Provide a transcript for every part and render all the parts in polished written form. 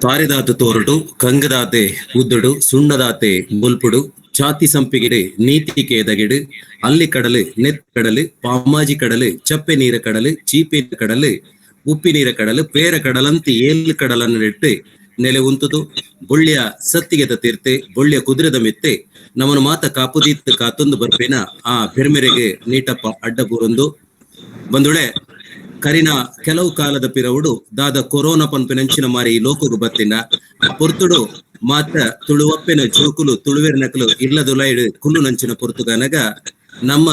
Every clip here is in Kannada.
ತಾರಿದಾತು ತೋರುಡು ಕಂಗದಾತೆ ಉದ್ದುಡು ಸುಣ್ಣದಾತೆ ಮುಲ್ಪುಡು ಚಾತಿ ಸಂಪಿಗಿಡು ನೀತಿ ಕೇದಗಿಡು ಅಲ್ಲಿ ಕಡಲು ನೆತ್ ಕಡಲು ಪಾಮಾಜಿ ಕಡಲು ಚಪ್ಪೆ ನೀರ ಕಡಲು ಚೀಪೆ ಕಡಲು ಉಪ್ಪಿ ನೀರ ಕಡಲು ಪೇರ ಕಡಲಂತ ಏಳು ಕಡಲನ್ನು ನೆಟ್ಟು ನೆಲೆ ಉಂತುದು ಬೊಳ್ಳಿಯ ಸತ್ತಿಗೆದ ತೀರ್ತೆ ಬೊಳ್ಳಿಯ ಕುದುರೆದ ಮೆತ್ತೆ ನಮ್ಮನ್ನು ಮಾತ ಕಾಪುದೀತ್ ಕಾತೊಂದು ಬರ್ಪೇನ ಆ ಬೆರ್ಮೆರೆಗೆ ನೀಟಪ್ಪ ಅಡ್ಡ ಬೂರೊಂದು ಬಂದುಳೆ ಕರಿನ ಕೆಲವು ಕಾಲದ ಪಿರವುಡು ದಾದ ಕೊರೋನಾ ಪನ್ಪಿನಂಚಿನ ಮಾರಿ ಈ ಲೋಕಗು ಬತ್ತಿನ ಪೊರ್ತುಡು ಮಾತ ತುಳುವಪ್ಪೆನ ಜೋಕುಲು ತುಳುವೆರ ನಕಲು ಇಲ್ಲದುಲೈಡು ಕುಲ್ಲು ನಂಚಿನ ಪೊರ್ತುಗನಗ ನಮ್ಮ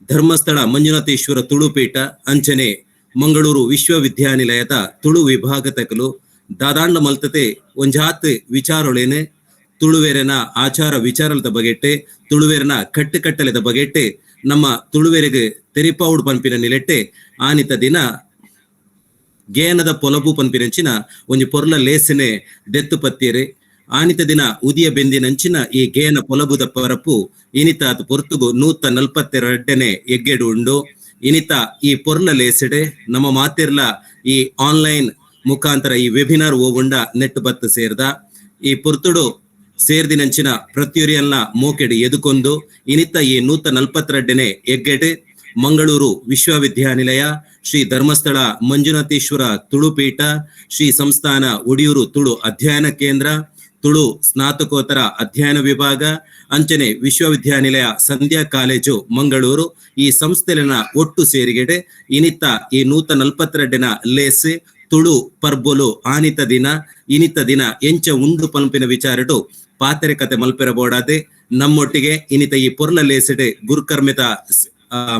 ಧರ್ಮಸ್ಥಳ ಮಂಜುನಾಥೇಶ್ವರ ತುಳುಪೀಠ ಅಂಚನೆ ಮಂಗಳೂರು ವಿಶ್ವವಿದ್ಯಾನಿಲಯದ ತುಳು ವಿಭಾಗ ತಕಲು ದಾದಾಂಡ ಮಲ್ತತೆ ಒಂಜಾತ್ ವಿಚಾರೊಳೇನೆ ತುಳುವೆರನ ಆಚಾರ ವಿಚಾರಲದ ಬಗೆಟ್ಟೆ ತುಳುವೆರನ ಕಟ್ಟುಕಟ್ಟಲೆದ ಬಗೆಟ್ಟೆ ನಮ್ಮ ತುಳುವೆರೆಗೆ ತೆರಿಪಾವುಡು ಪಂಪಿನ ನಿಲೆಟ್ಟೆ ಆನಿತ ದಿನ ಗೇನದ ಪೊಲಬು ಪಂಪಿನಂಚಿನ ಒಂಜಿ ಪೊರ್ಲ ಲೇಸನೆ ದೆತ್ತು ಪತ್ತಿಯರೆ ಆನಿತ ದಿನ ಉದಿಯ ಬೆಂದಿನಂಚಿನ ಈ ಗೇನ ಪೊಲಬುದ ಪರಪು ಇನಿತ ಅದು ಪೊರ್ತುಗು 142ನೇ ಎಗ್ಗೆಡು ಉಂಡು ಇನಿತ ಈ ಪೊರ್ಲ ಲೇಸೆಡೆ ನಮ್ಮ ಮಾತಿರ್ಲ ಈ ಆನ್ಲೈನ್ ಮುಖಾಂತರ ಈ ವೆಬಿನಾರ್ ಓವುಂಡ ನೆಟ್ ಬತ್ತು ಸೇರ್ದ ಈ ಪೊರ್ತುಡು ಸೇರ್ದಿನಂಚಿನ ಪ್ರತಿಯೊರಿಯನ್ನ ಮೋಕೆಡು ಎದುಕೊಂದು ಇನಿತ ಈ 142ನೇ ಎಗ್ಗೆಡು ಮಂಗಳೂರು ವಿಶ್ವವಿದ್ಯಾನಿಲಯ ಶ್ರೀ ಧರ್ಮಸ್ಥಳ ಮಂಜುನಾಥೇಶ್ವರ ತುಳುಪೀಠ ಶ್ರೀ ಸಂಸ್ಥಾನ ಒಡಿಯೂರು ತುಳು ಅಧ್ಯಯನ ಕೇಂದ್ರ ತುಳು ಸ್ನಾತಕೋತ್ತರ ಅಧ್ಯಯನ ವಿಭಾಗ ಅಂಚನೆ ವಿಶ್ವವಿದ್ಯಾನಿಲಯ ಸಂಧ್ಯಾ ಕಾಲೇಜು ಮಂಗಳೂರು ಈ ಸಂಸ್ಥೆಲಿನ ಒಟ್ಟು ಸೇರಿಗೆಡೆ ಇನಿತ ಈ 142ನ ಲೇಸೆ ತುಳು ಪರ್ಬೊಲು ಆನಿತ ದಿನ ಎಂಚ ಉಂಡು ಪಂಪಿನ ವಿಚಾರಡು ಪಾತೆರೆ ಕತೆ ಮಲ್ಪೆರಬೋಡಾದೆ ನಮ್ಮೊಟ್ಟಿಗೆ ಇನಿತ ಈ ಪೊರ್ಲ ಲೇಸೆಡೆ ಗುರುಕರ್ಮಿತ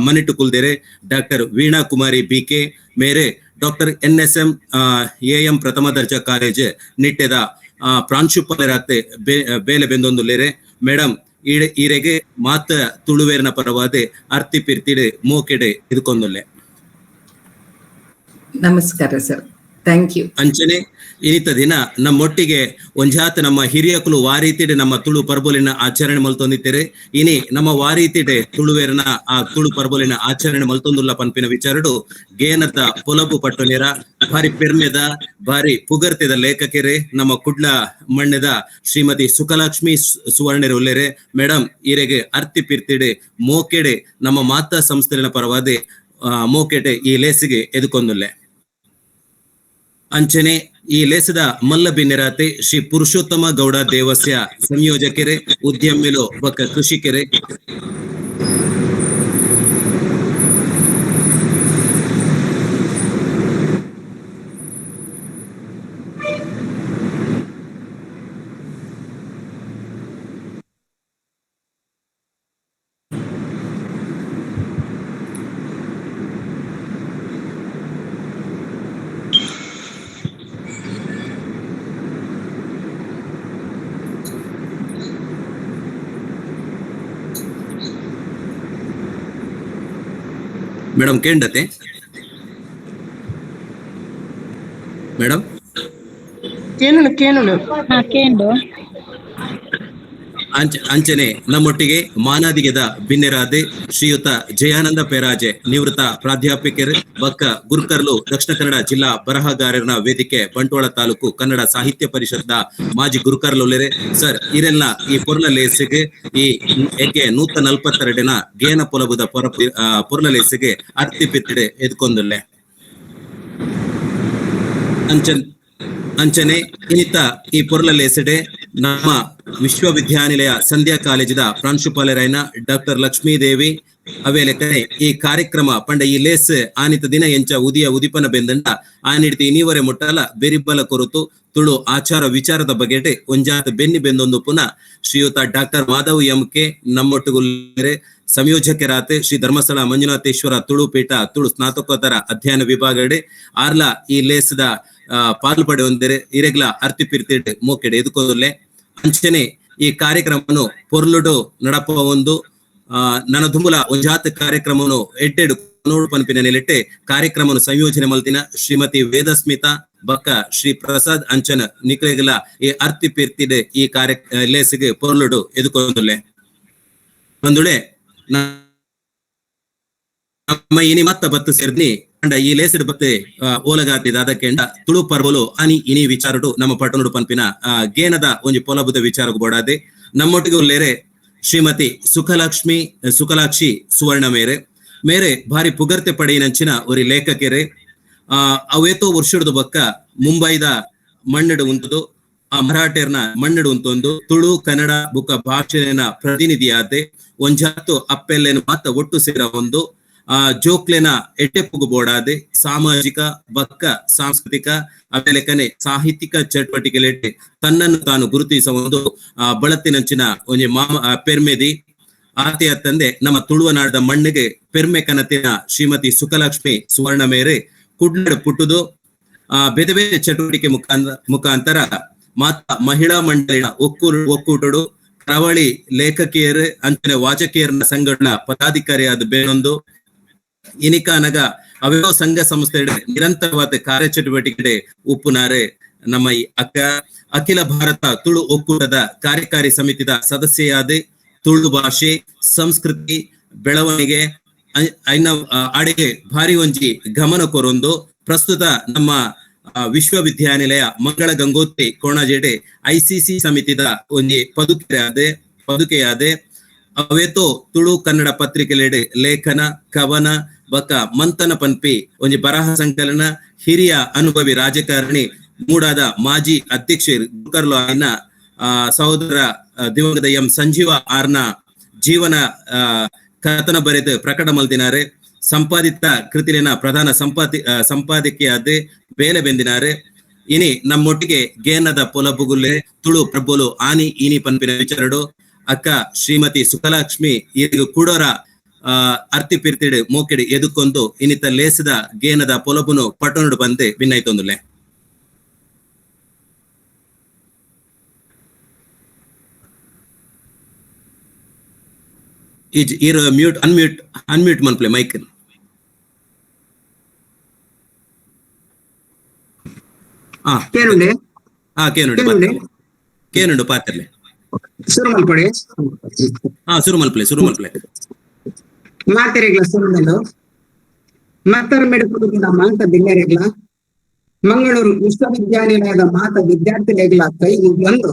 ಮನಿಟ್ಟು ಕುಲ್ದೇರೆ ಡಾಕ್ಟರ್ ವೀಣಾ ಕುಮಾರಿ ಬಿಕೆ ಮೇರೆ ಡಾಕ್ಟರ್ NSM AM ಪ್ರಥಮ ದರ್ಜಾ ಕಾಲೇಜ್ ನಿಟ್ಟೆದ ಪ್ರಾಂಶುಪಾಲರಾತೆ ಬೇಲೆ ಬೆಂದೊಂದುಲ್ಲೇರೆ ಮೇಡಮ್ ಈರೆಗೆ ಮಾತ ತುಳುವೇರಿನ ಪರವಾದೆ ಅರ್ತಿ ಪಿರ್ತಿಡೆ ಮೋಕೆಡೆ ಇದ್ಕೊಂದುಲ್ಲೆ. ನಮಸ್ಕಾರ ಸರ್, ಥ್ಯಾಂಕ್ ಯು. ಅಂಚನೆ ಇನಿತ ದಿನ ನಮ್ಮೊಟ್ಟಿಗೆ ಒಂಜಾತ್ ನಮ್ಮ ಹಿರಿಯಕುಲು ವಾರೀತಿಡೆ ನಮ್ಮ ತುಳು ಪರ್ಬೋಲಿನ ಆಚರಣೆ ಮಲ್ತೊಂದಿತ್ತೇರೆ ಇನಿ ನಮ್ಮ ವಾರೀತಿಡೆ ತುಳುವೇರನ ಆ ತುಳು ಪರ್ಬೋಲಿನ ಆಚರಣೆ ಮಲ್ತೊಂದುಲ್ಲ ಪನ್ಪಿನ ವಿಚಾರಡು ಗೇನದ ಪೊಲಬು ಪಟ್ಟೊನೆರ ಭಾರಿ ಪೆರ್ಮೆದ ಭಾರಿ ಪುಗರ್ತೆದ ಲೇಖಕೆರೆ ನಮ್ಮ ಕುಡ್ಲ ಮಣ್ಣೆದ ಶ್ರೀಮತಿ ಸುಖಲಕ್ಷ್ಮಿ ಸುವರ್ಣೆರೆ ಉಲ್ಲೆರೆ ಮೇಡಮ್ ಈರೆಗೆ ಅರ್ತಿ ಪಿರ್ತಿಡೆ ಮೋಕೆಡೆ ನಮ್ಮ ಮಾತಾ ಸಂಸ್ಥೆನ ಪರವಾದೆ ಮೋಕೆಡೆ ಈ ಲೇಸಿಗೆ ಎದುಕೊಂದುಲ್ಲೆ. ಅಂಚನೆ ಈ ಲೇಸದ ಮಲ್ಲ ಬಿನ್ನೆರಾತೆ ಶ್ರೀ ಪುರುಷೋತ್ತಮ ಗೌಡ ದೇವಸ್ಯ ಸಂಯೋಜಕರೆ ಉದ್ಯಮಿಲು ಬಕ್ಕ ಕೃಷಿಕರೆ ಮೇಡಮ್ ಕೇಂಡತೆ ಮೇಡಮ್ ಕೇಂಡು ಅಂಚನೆ ನಮ್ಮೊಟ್ಟಿಗೆ ಮಾನಾದಿಗೆದ ಬಿನ್ನೆರಾದೆ ಶ್ರೀಯುತ ಜಯಾನಂದ ಪೆರಾಜೆ ನಿವೃತ್ತ ಪ್ರಾಧ್ಯಾಪಕರು ಬಕ್ಕ ಗುರುಕರ್ಲು ದಕ್ಷಿಣ ಕನ್ನಡ ಜಿಲ್ಲಾ ಬರಹಗಾರರ ವೇದಿಕೆ ಬಂಟ್ವಾಳ ತಾಲೂಕು ಕನ್ನಡ ಸಾಹಿತ್ಯ ಪರಿಷತ್ದ ಮಾಜಿ ಗುರುಕರ್ಲೊಲ್ಲೆರೆ ಸರ್ ಇರೆಲ್ಲ ಈ ಪೊರ್ಲ ಲೇಸಿಗೆ ಈ ಏಕೆ 142ನ ಗೇನ ಪೊಲಬುದ ಪೊರ್ಲ ಲೇಸಿಗೆ ಅರ್ತಿ ಪಿತ್ತಿಡೆ ಎದ್ಕೊಂದುಲ್ಲೆ. ಅಂಚನೆ ಇನಿತ ಈ ಪೊರ್ಲ ಲೇಸೆಡೆ ನಮ್ಮ ವಿಶ್ವವಿದ್ಯಾನಿಲಯ ಸಂಧ್ಯಾ ಕಾಲೇಜಿದ ಪ್ರಾಂಶುಪಾಲರಾಯನ ಡಾಕ್ಟರ್ ಲಕ್ಷ್ಮೀದೇವಿ ಅವೇಲೆಕನೆ ಈ ಕಾರ್ಯಕ್ರಮ ಪಂಡ ಈ ಲೇಸ್ ಆನಿತ ದಿನ ಎಂಚ ಉದಿಯ ಉದಿಪನ ಬೆಂದಂಡ ಆನಿಡ್ತಿ ಇನಿವರೆ ಮುಟ್ಟಲ ಬೆರಿಬ್ಬಲ ಕೊರತು ತುಳು ಆಚಾರ ವಿಚಾರದ ಬಗೆಟೆ ಒಂಜಾತ ಬೆನ್ನಿ ಬೆಂದೊಂದು ಪುನಃ ಶ್ರೀಯುತ ಡಾಕ್ಟರ್ ಮಾಧವ್ MK ನಮ್ಮೊಟ್ಟುಗುಲ್ಲೆರೆ ಸಂಯೋಜಕರಾತೆ ಶ್ರೀ ಧರ್ಮಸ್ಥಳ ಮಂಜುನಾಥೇಶ್ವರ ತುಳುಪೀಠ ತುಳು ಸ್ನಾತಕೋತ್ತರ ಅಧ್ಯಯನ ವಿಭಾಗಡೆ ಆರ್ಲ ಈ ಲೇಸದ ಪಾಲ್ಪಡೆ ಹೊಂದಿರೆ ಇರೆಗ್ಲ ಅರ್ತಿ ಪಿರ್ತಿಡೆ ಮೋಕೆಡೆ ಎದುಕೋದುಲ್ಲೆ. ಅಂಚನೆ ಈ ಕಾರ್ಯಕ್ರಮವನ್ನು ಪೊರ್ಲುಡು ನಡಪ ಒಂದು ನನ್ನ ದುಂಬುಲ ಒಂಜಾತ್ ಕಾರ್ಯಕ್ರಮವನ್ನು ಎಡ್ಡೆಡು ನೋಡು ಪನ್ಪಿನ ನೆಲೆಟ್ಟೆ ಕಾರ್ಯಕ್ರಮವನ್ನು ಸಂಯೋಜನೆ ಮಲ್ತಿನ ಶ್ರೀಮತಿ ವೇದಸ್ಮಿತಾ ಬಕ್ಕ ಶ್ರೀ ಪ್ರಸಾದ್ ಅಂಚನ ನಿಕ್ಲೆಗಲ ಈ ಅರ್ತಿ ಪಿರ್ತಿಡೆ ಈ ಲೇಸಿಗೆ ಪೊರ್ಲುಡು ಎದುಕೊಂದುಲ್ಲೆ. ಬಂದುಳೆ ನಮ್ಮ ಇನಿ ಮತ್ತ ಬತ್ತು ಸೇರ್ನಿ ಅಂಡ ಈ ಲೇಸಡ್ ಬತ್ತೆ ಓಲಗಾತಿದ ಅದಕ್ಕೆ ತುಳು ಪರ್ಬಲು ಅನಿ ಇನಿ ವಿಚಾರಡು ನಮ್ಮ ಪಟ್ಟಣಡು ಪನ್ಪಿನ ಗೇನದ ಒಂಜಿ ಪೊಲಬುದ ವಿಚಾರಕ್ಕೆ ಬೋಡಾದೆ ನಮ್ಮೊಟ್ಟಿಗೆ ಉಲ್ಲೇರೆ ಶ್ರೀಮತಿ ಸುಖಲಾಕ್ಷಿ ಸುವರ್ಣ ಮೇರೆ ಭಾರಿ ಪುಗರ್ತೆ ಪಡೆಯಿನಂಚಿನ ಒರಿ ಲೇಖಕೆರೆ ಅವೇತೋ ವರ್ಷದ ಬೊಕ್ಕ ಮುಂಬೈದ ಮಣ್ಣಡು ಉಂತದು ಆ ಮರಾಠೇರ್ನ ಮಣ್ಣಡು ಉಂತೊಂದು ತುಳು ಕನ್ನಡ ಬುಕ್ಕ ಭಾಷೆನ ಪ್ರತಿನಿಧಿಯಾದೆ ಒಂಜಾತು ಅಪ್ಪೆಲ್ಲೆನ ಮಾತ ಒಟ್ಟು ಸೇರ ಒಂದು ಜೋಕ್ಲೆನ ಎಟ್ಟೆಪ್ಪುಗು ಬೋಡಾದೆ ಸಾಮಾಜಿಕ ಬಕ್ಕ ಸಾಂಸ್ಕೃತಿಕ ಅವೆಲೆಕನೆ ಸಾಹಿತ್ಯಿಕ ಚಟುವಟಿಕೆಲೆಟ್ಟೆ ತನ್ನನ್ನು ತಾನು ಗುರುತಿಸುವ ಒಂದು ಬಳತಿನಂಚಿನ ಒಂಜಿ ಪೆರ್ಮೆದಿ ಆತೆಯ ತಂದೆ ನಮ್ಮ ತುಳುವನಾಡದ ಮಣ್ಣಿಗೆ ಪೆರ್ಮೆ ಕನತಿನ ಶ್ರೀಮತಿ ಸುಖಲಕ್ಷ್ಮಿ ಸುವರ್ಣ ಮೇರೆ ಕುಡ್ಲಡ್ ಪುಟ್ಟುದು ಬೇರೆ ಬೇರೆ ಚಟುವಟಿಕೆ ಮುಖಾಂತರ ಮಾತ ಮಹಿಳಾ ಮಂಡಳಿನ ಒಕ್ಕೂಟಡು ಕರಾವಳಿ ಲೇಖಕಿಯರು ಅಂಚನೆ ವಾಚಕಿಯರ ಸಂಘಟನಾ ಪದಾಧಿಕಾರಿಯಾದ ಬೇನೊಂದು ಇನಿಕಾನಗ ಅವ್ಯವ ಸಂಘ ಸಂಸ್ಥೆ ನಿರಂತರವಾದ ಕಾರ್ಯಚಟುವಟಿಕೆ ಉಪ್ಪುನಾರೆ ನಮ್ಮ ಈ ಅಖಿಲ ಭಾರತ ತುಳು ಒಕ್ಕೂಟದ ಕಾರ್ಯಕಾರಿ ಸಮಿತಿದ ಸದಸ್ಯೆಯಾದೆ ತುಳು ಭಾಷೆ ಸಂಸ್ಕೃತಿ ಬೆಳವಣಿಗೆ ಅಡೆಗೆ ಭಾರಿ ಒಂಜಿ ಗಮನ ಕೊರೊಂದು ಪ್ರಸ್ತುತ ನಮ್ಮ ವಿಶ್ವವಿದ್ಯಾನಿಲಯ ಮಂಗಳ ಗಂಗೋತ್ರಿ ಕೋಣಜೆಡೆ ICC ಸಮಿತಿದ ಒಂಜಿ ಪದುಕೆಯಾದೆ ಅವೇತೋ ತುಳು ಕನ್ನಡ ಪತ್ರಿಕೆಲೆಡೆ ಲೇಖನ ಕವನ ಬಕ ಮಂಥನ ಪನ್ಪಿ ಒಂಜಿ ಬರಹ ಸಂಕಲನ ಹಿರಿಯ ಅನುಭವಿ ರಾಜಕಾರಣಿ ಮೂಡಾದ ಮಾಜಿ ಅಧ್ಯಕ್ಷರು ಗುಕರ್ಲು ಆಯ್ನ ಸಹೋದರ ದಿವಂಗತ ಎಂ ಸಂಜೀವ ಆರ್ನ ಜೀವನ ಕಥನ ಬರೆದು ಪ್ರಕಟ ಮಲ್ದಿನಾರೆ ಸಂಪಾದಿತ ಕೃತಿಲಿನ ಪ್ರಧಾನ ಸಂಪಾದಕಿಯಾದೆ ಬೇಲೆ ಬೆಂದಿನಾರೆ ಇನಿ ನಮ್ಮೊಟ್ಟಿಗೆ ಗೇನದ ಪೊಲಬುಗುಲ್ಲೆ ತುಳು ಪ್ರಬೋಲು ಆನಿ ಇನಿ ಪನ್ಪಿನ ವಿಚಾರಡು ಅಕ್ಕ ಶ್ರೀಮತಿ ಸುಖಲಕ್ಷ್ಮಿ ಈಗ ಕೂಡೋರ ಅರ್ತಿ ಪಿರ್ತಿಡ್ ಮೋಕೆಡ್ ಎದುಕೊಂದು ಇನಿತ ಲೇಸದ ಗೇನದ ಪೊಲಬುನು ಪಟ್ಟಣಡು ಬಂದೆ ಭಿನ್ನೈತೊಂದುಲೆ ಅನ್ಮ್ಯೂಟ್ ಮನ್ಪ್ಲೆ ಮೈಕ್ ಕೇನುಂಡು ಪಾತ್ರಲೆ ಸುರುಮಲ್ಪಲೆ ಮಾತೆರೆಗ್ಲ ಸುರುಮಲು ಮತ್ತರ ಮೆಡುಕುಡುಗಿನ ಮಾತ ದಿಲ್ಲೆರೆಗ್ಲ ಮಂಗಳೂರು ವಿಶ್ವವಿದ್ಯಾನಿಲಯದ ಮಾತ ವಿದ್ಯಾರ್ಥಿಲೆಗ್ಲ ಕೈಗೆ ಒಂದು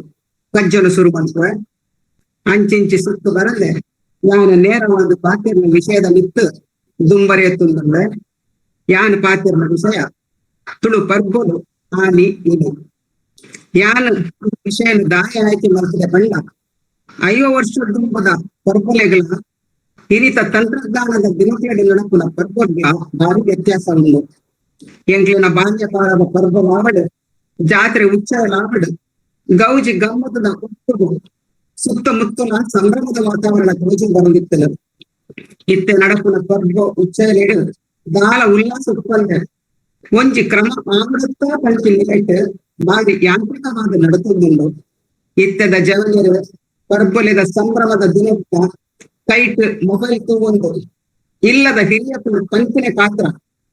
ಕಜ್ಜಲು ಸುರುಮಲ್ಪುವೆ ಅಂಚಿಂಚಿ ಸುತ್ತು ಬರದೆ ಯಾನ ನೇರವಾದ ಪಾತಿರ್ನ ವಿಷಯದ ನಿತ್ತು ದುಂಬರೆಯುತ್ತಂದ್ರೆ ಯಾನ ಪಾತಿರ್ನ ವಿಷಯ ತುಳು ಪರ್ಬೋದು ಆನಿ ಇದು ಯಾನ ವಿಷಯ ದಾಯ ಆಯ್ಕೆ ಮಾಡ್ತಿದೆ ಬಂಡ 5 ವರ್ಷ ದುಂಬದ ಪರ್ಬಲೆಗಳ ಹಿರಿತ ತಂತ್ರಜ್ಞಾನದ ದಿನಕೇಡಿ ನಡಪುನ ಪರ್ಬಗಳ ಭಾರಿ ವ್ಯತ್ಯಾಸ ಉಂಟು ಎಂಕ್ಲಿನ ಬಾಲ್ಯಕಾಲದ ಪರ್ಬಲಾವಡು ಜಾತ್ರೆ ಉಚ್ಚಲಾವಡು ಗೌಜಿ ಗಮ್ಮತದ ಉಟ್ಟುಗು ಸುತ್ತಮುತ್ತಲ ಸಂಭ್ರಮದ ವಾತಾವರಣ ಗೋಜಿ ಬಂದಿತ್ತಲು ಇತ್ತೆ ನಡಪುನ ಪರ್ಬ ಉಚ್ಚಲೇಡು ದಾಳ ಉಲ್ಲಾಸ ಉತ್ಪನ್ನ ಒಂಜಿ ಕ್ರಮ ಆಮೃತ ಪಂಚಿ ನಿಲೈಟ್ ಬಾರಿ ಯಾಂತ್ರಿಕವಾದ ನಡತುಂಡು ಇತ್ತದ ಜವನಿಯರು ಪರ್ಬೊಲೆದ ಸಂಭ್ರಮದ ದಿನಕ್ಕ ಕೈಟ್ ಮೊಬೈಲ್ ತೂವೊಂದು ಇಲ್ಲದ ಹಿರಿಯ ಪಂಚಿನ ಪಾತ್ರ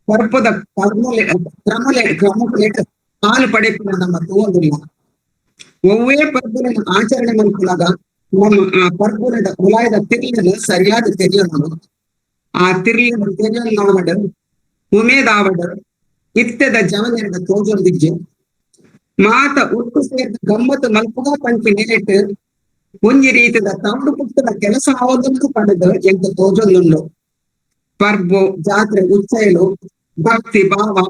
ಪರ್ಬದ ಕ್ರಮಲೇಟ್ ಹಾಲು ಪಡೆಯುವ ನಮ್ಮ ತೂವೊಂದಿಲ್ಲ ಒವ್ವೇ ಪರ್ಬುಲಿನ ಆಚರಣೆ ಮಾಡ್ಕೊಂಡಾಗ ನಮ್ಮ ಆ ಪರ್ಬುಲದ ಉಲಾಯದ ತಿರ್ಲಿನ ಸರಿಯಾದ ತೆರೆಯೋದು ಆ ತಿರ್ಲಿನ ತೆರೆಯೋದು ಉಮೇದಾವಡು ಇತ್ತದ ಜವನಿಯರ ತೋಜೊಂದಿಜ್ಜೆ ಮಾತ ಒಟ್ಟು ಸೇರಿದ ಗಮ್ಮತ್ತು ಮಲ್ಪುಗ ಪಂಚಿ ನೆಲೆಟ್ಟು ಒಂಜಿ ರೀತಿದ ತಂಡು ಪುಟ್ಟದ ಕೆಲಸ ಆವೊಂದು ಪಡೆದು ಎಂತ ತೋಜೊಂದುಂಡು ಪರ್ಬು ಜಾತ್ರೆ ಉತ್ಸೈಲು ಭಕ್ತಿ ಭಾವ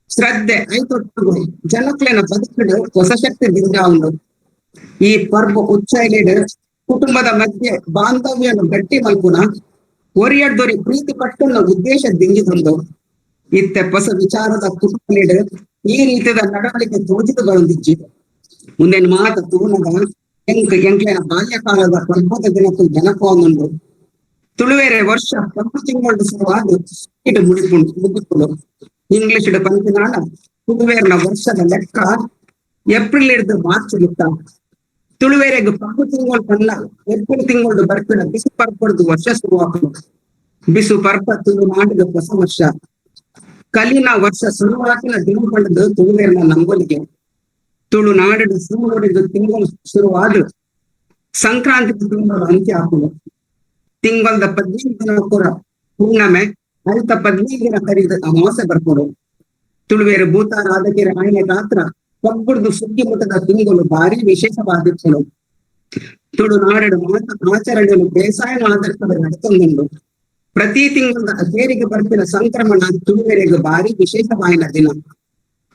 ಶ್ರದ್ಧೆ ಐತೊಟ್ಟು ಜನಕ್ಲೆನ ಬದುಕಿಡು ಹೊಸ ಶಕ್ತಿ ದಿಂದ ಉಂಡು ಈ ಪರ್ಬು ಉತ್ಸೈಲಿಡು ಕುಟುಂಬದ ಮಧ್ಯೆ ಬಾಂಧವ್ಯನು ಗಟ್ಟಿ ಮಲ್ಪುನ ಒರಿಯಡ್ದೊರಿ ಪ್ರೀತಿ ಪಟ್ಟನ್ನ ಉದ್ದೇಶ ದಿಂಗಿದುಂಡು ಇತ್ತೆ ಹೊಸ ವಿಚಾರದ ಕುಟುಂಬ ಈ ರೀತಿಯ ನಡವಳಿಕೆ ತೋಜಿದುಗಳೊಂದಿಜ್ಜಿ ಮುಂದಿನ ಮಾತ ತೂನದ ಎಂಕ್ಲೆನ ಬಾಲ್ಯಕಾಲದ ಪರ್ಬದ ದಿನಕ್ಕೂ ಜನಪವೊಂದುಂಡು ತುಳುವೇರೆ ವರ್ಷ 10 ತಿಂಗಳು ಶುರುವಾದ ಇಟ್ಟು ಮುಗಿಕೊಂಡು ಇಂಗ್ಲಿಷ್ ಪಂಚಿನಾಳ ತುಳುವೇರಿನ ವರ್ಷದ ಲೆಕ್ಕ ಏಪ್ರಿಲ್ ಹಿಡಿದು ಮಾರ್ಚ್ ಬಿಟ್ಟ ತುಳುವೇರೆಗೆ 10 ತಿಂಗಳು ಕಣ್ಣ ಏಪ್ರಿಲ್ ತಿಂಗಳು ಬರ್ಪಿನ ಬಿಸು ಪರ್ಪಡ್ದು ವರ್ಷ ಶುರುವಾಗಲು ಬಿಸು ಪರ್ಪ ತುಳು ನಾಡಿದ ಹೊಸ ವರ್ಷ ಕಲಿನ ವರ್ಷ ಶುರುವಾಗಿನ ದಿನ ಪಡೆದು ತುಳುವೇರಿನ ನಂಬೋಲಿಗೆ ತುಳು ನಾಡಿನ ಶುರುವಡಿದು ತಿಂಗಳು ಶುರುವಾದ ಸಂಕ್ರಾಂತಿ ತಿಂಗಳು ಅಂತ್ಯ ಹಾಕುದು ತಿಂಗಳದ 15 ದಿನ ಪುರ ಹುಣ್ಣಿಮೆ ಐತ 15 ದಿನ ಕರೀದು ಅಮಾವಾಸ್ಯೆ ಬರ್ಕೊಡು. ತುಳುವೇರು ಭೂತಾರ ಆದಕೆರೆ ಆಯ್ನೆ ಗಾತ್ರ ಪಗ್ಗುಡ್ದು ಸುಗ್ಗಿ ಮುಟ್ಟದ ತಿಂಗಳು ಭಾರಿ ವಿಶೇಷವಾದಿತ್ತಳು. ತುಳುನಾಡು ಆಚರಣೆಗಳು ಬೇಸಾಯ ಆಧಾರಿತ ನಡೆತೊಂದುಂಡು. ಪ್ರತಿ ತಿಂಗಳ ಅಕೇರಿಗೆ ಬರ್ತಿನ ಸಂಕ್ರಮಣ ತುಳುವೆರೆಗೆ ಭಾರಿ ವಿಶೇಷವಾಯಿನ ದಿನ.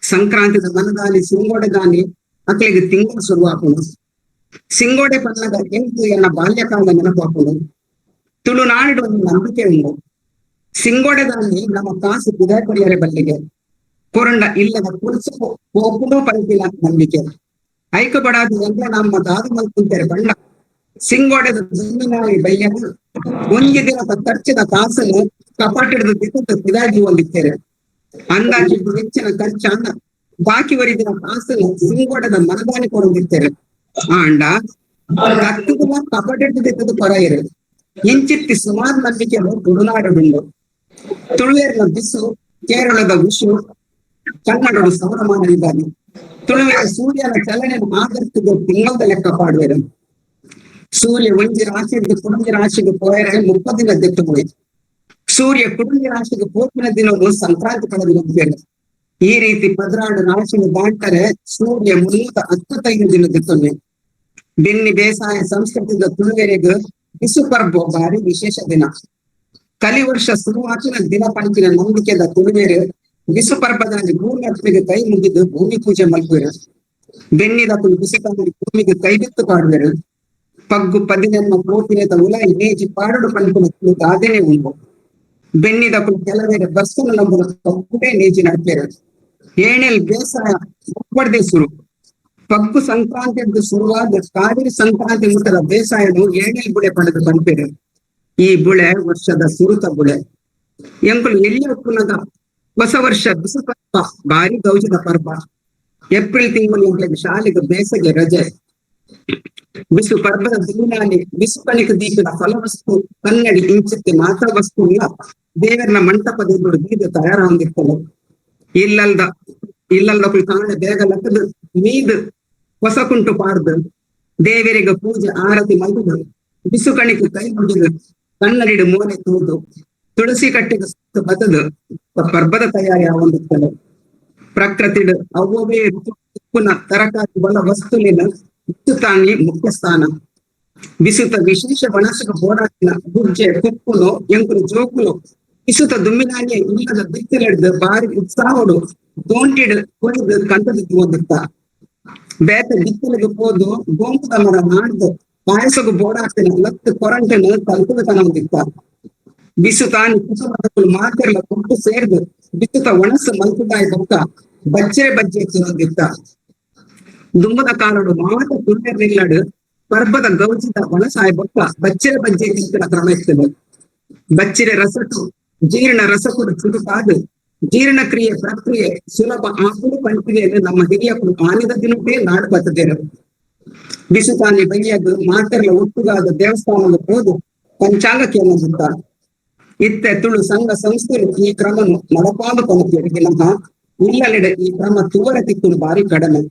ಸಂಕ್ರಾಂತಿದ ಮನದಾನಿ ಸಿಂಗೋಡೆ ದಾನಿ ಅಕ್ಲಿಗೆ ತಿಂಗಳು ಶುರುವಾಪುಡು. ಸಿಂಗೋಡೆ ಬಣ್ಣದ ಎಂಟು ಎನ್ನ ಬಾಲ್ಯಕಾಲ ನೆನಪಾಪುಡು. ತುಳುನಾಡು ಒಂದು ನಂಬಿಕೆ ಉಂಡು. ಸಿಂಗೋಡೆ ದಾನಿ ನಮ್ಮ ಕಾಸು ಕುದೇ ಕೊಡಿಯರೆ ಬಲ್ಲಿಗೆ ಕೊರಂಡ ಇಲ್ಲದ ಕುರಿಸು ಹೋಗುಡು ಪಂಪಿನ ನಂಬಿಕೆ ಐಕಬಡಾದ ಎಲ್ಲ ನಮ್ಮ ದಾದ ಮಲ್ಕುಂತಾರೆ ಬಣ್ಣ ಸಿಂಗೋಡೆದ ಜಮೀನಾಳಿ ಬೈಯನು ಒಂದು ದಿನದ ಖರ್ಚಿನ ಕಾಸನ್ನು ಕಪಾಟಿಡಿದ ದಿಕ್ಕದ ಇದಾಗಿ ಹೊಂದಿದ್ದೇವೆ. ಅಂದಾಜು ಹೆಚ್ಚಿನ ಖರ್ಚನ್ನ ಬಾಕಿ ವರಿದಿನ ಕಾಸನ್ನು ಸಿಂಗೋಡೆದ ಮನದಾನಿ ಕೊಡೊಂದಿದ್ದೇವೆ. ಆಂಡ ಕತ್ತದ ಕಪಾಟಿಡಿದ ದಿಕ್ಕದ ಪರ ಇರೋದು ಇಂಚಿತ್ತಿ ಸುಮಾರು ನಂಬಿಕೆಗಳು ತುಳುನಾಡುಂಡು. ತುಳುವೇರಿನ ಬಿಸು, ಕೇರಳದ ವಿಷು, ಕನ್ನಡದ ಸಂಭ್ರಮಾನ ಇದ್ದಾನೆ. ತುಳುವಿನ ಸೂರ್ಯನ ಚಲನೆಯನ್ನು ಆಧರಿಸಿದ ತಿಂಗಳದ ಲೆಕ್ಕ ಪಾಡುವರು. ಸೂರ್ಯ ಒಂಜಿ ರಾಶಿಯಿಂದ ಕುಡುಂಜಿ ರಾಶಿಗೆ ಪೋಯರೆ 30 ದಿನ ದೆತ್ತುಗಳು. ಸೂರ್ಯ ಕುಡುಂಜಿ ರಾಶಿಗೆ ಪೋಪಿನ ದಿನವು ಸಂಕ್ರಾಂತಿ ಕಳೆದು. ಈ ರೀತಿ 16 ರಾಶಿಗೆ ದಾಟರೆ ಸೂರ್ಯ 325 ದಿನ ದೆತ್ತೊಂದು. ಬೆನ್ನಿ ಬೇಸಾಯ ಸಂಸ್ಕೃತಿದ ತುಳುವೆರೆಗೆ ಬಿಸು ಪರ್ಬ ಭಾರಿ ವಿಶೇಷ ದಿನ. ಕಲಿ ವರ್ಷ ಶುರುವಾತಿನ ದಿನ ಪಂಚಿನ ನಂಬಿಕೆದ ತುಳುವೆರೆ ಬಿಸು ಪರ್ಬದಲ್ಲಿ ಭೂಮಿ ಅತ್ಮೆಗೆ ಕೈ ಮುಗಿದು ಭೂಮಿ ಪೂಜೆ ಮಲ್ಪುವರು. ಬೆನ್ನಿದ ಬಿಸು ತಂದು ಭೂಮಿಗೆ ಕೈ ಬಿತ್ತು ಪಾಡುವರು. ಪಗ್ಗು 14 ಕೋಟಿನ ಉಲ ಇನೇಜಿ ಪಾಡು ಪಂಪಿನ ಗಾದೆನೆ ಉಂಟು. ಬೆನ್ನಿದ ಕೆಲವೇರೆ ಬಸ್ಸನ್ನು ನಂಬುವ ಪಗ್ಗುಡೆ ನೇಜಿ ನಡ್ಪೇರು. ಏಣೆಲ್ ಬೇಸಾಯ ಒಪ್ಪಡದೆ ಶುರು. ಪಗ್ಗು ಸಂಕ್ರಾಂತಿ ಶುರುವಾದ ಕಾವೇರಿ ಸಂಕ್ರಾಂತಿ ಮುಟ್ಟದ ಬೇಸಾಯನು ಏಣೆಲ್ ಬುಳೆ ಪಡೆದು ಪಂಪೇರು. ಈ ಬುಳೆ ವರ್ಷದ ಸುರುತ ಬುಳೆ ಎಂಕುಲು ಎಲ್ಲಿ ಒಪ್ಪುನದ ಹೊಸ ವರ್ಷ ಬಿಸು ಪರ್ವ ಭಾರಿ ಗೌಜದ ಪರ್ವ. ಏಪ್ರಿಲ್ ತಿಂಗಳು ಎಂಟ್ಲಿಗೆ ಶಾಲೆಗೆ ಬೇಸಗೆ ರಜೆ. ಬಿಸು ಪರ್ವದ ದಿನಾಲಿ ಬಿಸು ಕಣಿಕ ದೀಪದ ಫಲವಸ್ತು ಕನ್ನಡಿ ಇಂಚಿತ್ತೆ ಮಾತಾ ವಸ್ತು ಇಲ್ಲ ದೇವರನ ಮಂಟಪದ ಬೀದು ತಯಾರಾಗಿರ್ತದೆ. ಇಲ್ಲಲ್ದ ಕಾಣೆ ಬೇಗ ಲಕ್ಕದು ಮೀದು ಹೊಸ ಕುಂಟು ಪಾಡ್ದು ದೇವರಿಗೆ ಪೂಜೆ ಆರತಿ ಮಲ್ದು ಬಿಸು ಕಣಿಕ ಕೈ ಮುಗಿದು ಕನ್ನಡಿಡು ಮೋನೆ ತೂದು ತುಳಸಿ ಕಟ್ಟಿಗೆ ಬದಲು ಪರ್ಬದ ತಯಾರಿ ಆವಂದಿರ್ತದೆ. ಪ್ರಕೃತಿಡು ಅವೇ ಉಪ್ಪುನ ತರಕಾರಿ ಬಲ ವಸ್ತುಲಿನ ತಾಂಗಿ ಮುಖ್ಯ ಸ್ಥಾನ. ಬಿಸುತ ವಿಶೇಷ ವನಸಿಗ ಹೋರಾಟಿನ ಗುಜ್ಜೆ ಕುಪ್ಪುಲು ಎಂಕುಲು ಜೋಕುಲು ಬಿಸುತ ದುಮ್ಮಿನಾಗೆ ಇಲ್ಲದ ಬಿತ್ತಿಲಿಡ್ದು ಬಾರಿ ಉತ್ಸಾಹಡು ತೋಂಟಿಡು ಕುಳಿದು ಕಂಟದಿದ್ದು ಒಂದಿತ್ತ. ಬೇತ ಬಿತ್ತಲಿಗೆ ಹೋದು ಗೋಂಪುದ ಮರ ನಾಡ್ದು ಪಾಯಸಗು ಬೋಡಾಕ್ತಿನ ಲತ್ತು ಕೊರಂಟನು ತಲುಪದ ಕನೊಂದಿತ್ತ. ಬಿಸುತಾನಿ ಕುಟುಂಬಗಳು ಮಾತೆಲ್ಲ ಕೊಟ್ಟು ಸೇರ್ದು ಬಿತ್ತುತ್ತ ಒಣಸು ಮಲ್ಪುದಾಯಿ ಬೊಕ್ಕ ಬಚ್ಚರೆ ಬಜ್ಜೆ ತಿನ್ನೊಂದಿತ್ತ. ದುಂಬದ ಕಾಲಡು ಮಾತ ತುಳ್ಳೆರ್ನಿಲ್ಲಡು ಪರ್ಬದ ಗೌಜಿದ ಒಣಸಾಯ ಬೊಕ್ಕ ಬಚ್ಚರೆ ಬಜ್ಜೆ ತಿಂತಿನ ಕ್ರಮ ಇರ್ತದೆ. ಬಚ್ಚಿರೆ ರಸಟು ಜೀರ್ಣ ರಸಕುಡು ಚುರುಕಾದು ಜೀರ್ಣ ಕ್ರಿಯೆ ಪ್ರಕ್ರಿಯೆ ಸುಲಭ ಆಕುಡು ಪಂಪಿಗೆಯನ್ನು ನಮ್ಮ ಹಿರಿಯಕ್ಕಳು ಆನಿದ ದಿನವೇ ನಾಡು ಬರ್ತದೇರು. ಬಿಸುತಾನಿ ಬೈಯದು ಮಾತೆಲ್ಲ ಒಟ್ಟುಗಾದ ದೇವಸ್ಥಾನದ ಹೋದು ಪಂಚಾಂಗಕ್ಕೆ ಅನ್ನೋದಿದ್ದಾರೆ. ಇತ್ತೆ ತುಳು ಸಂಘ ಸಂಸ್ಥೆಗಳು ಈ ಕ್ರಮನು ನಡಪಾಲು ಕೊನತಿಯರಿಗೆ ನಮ್ಮ ಇಲ್ಲಲೆಡೆ ಈ ಕ್ರಮ ತೂವರ ತಿಕ್ಕುಳು ಭಾರಿ ಕಡಿಮೆ.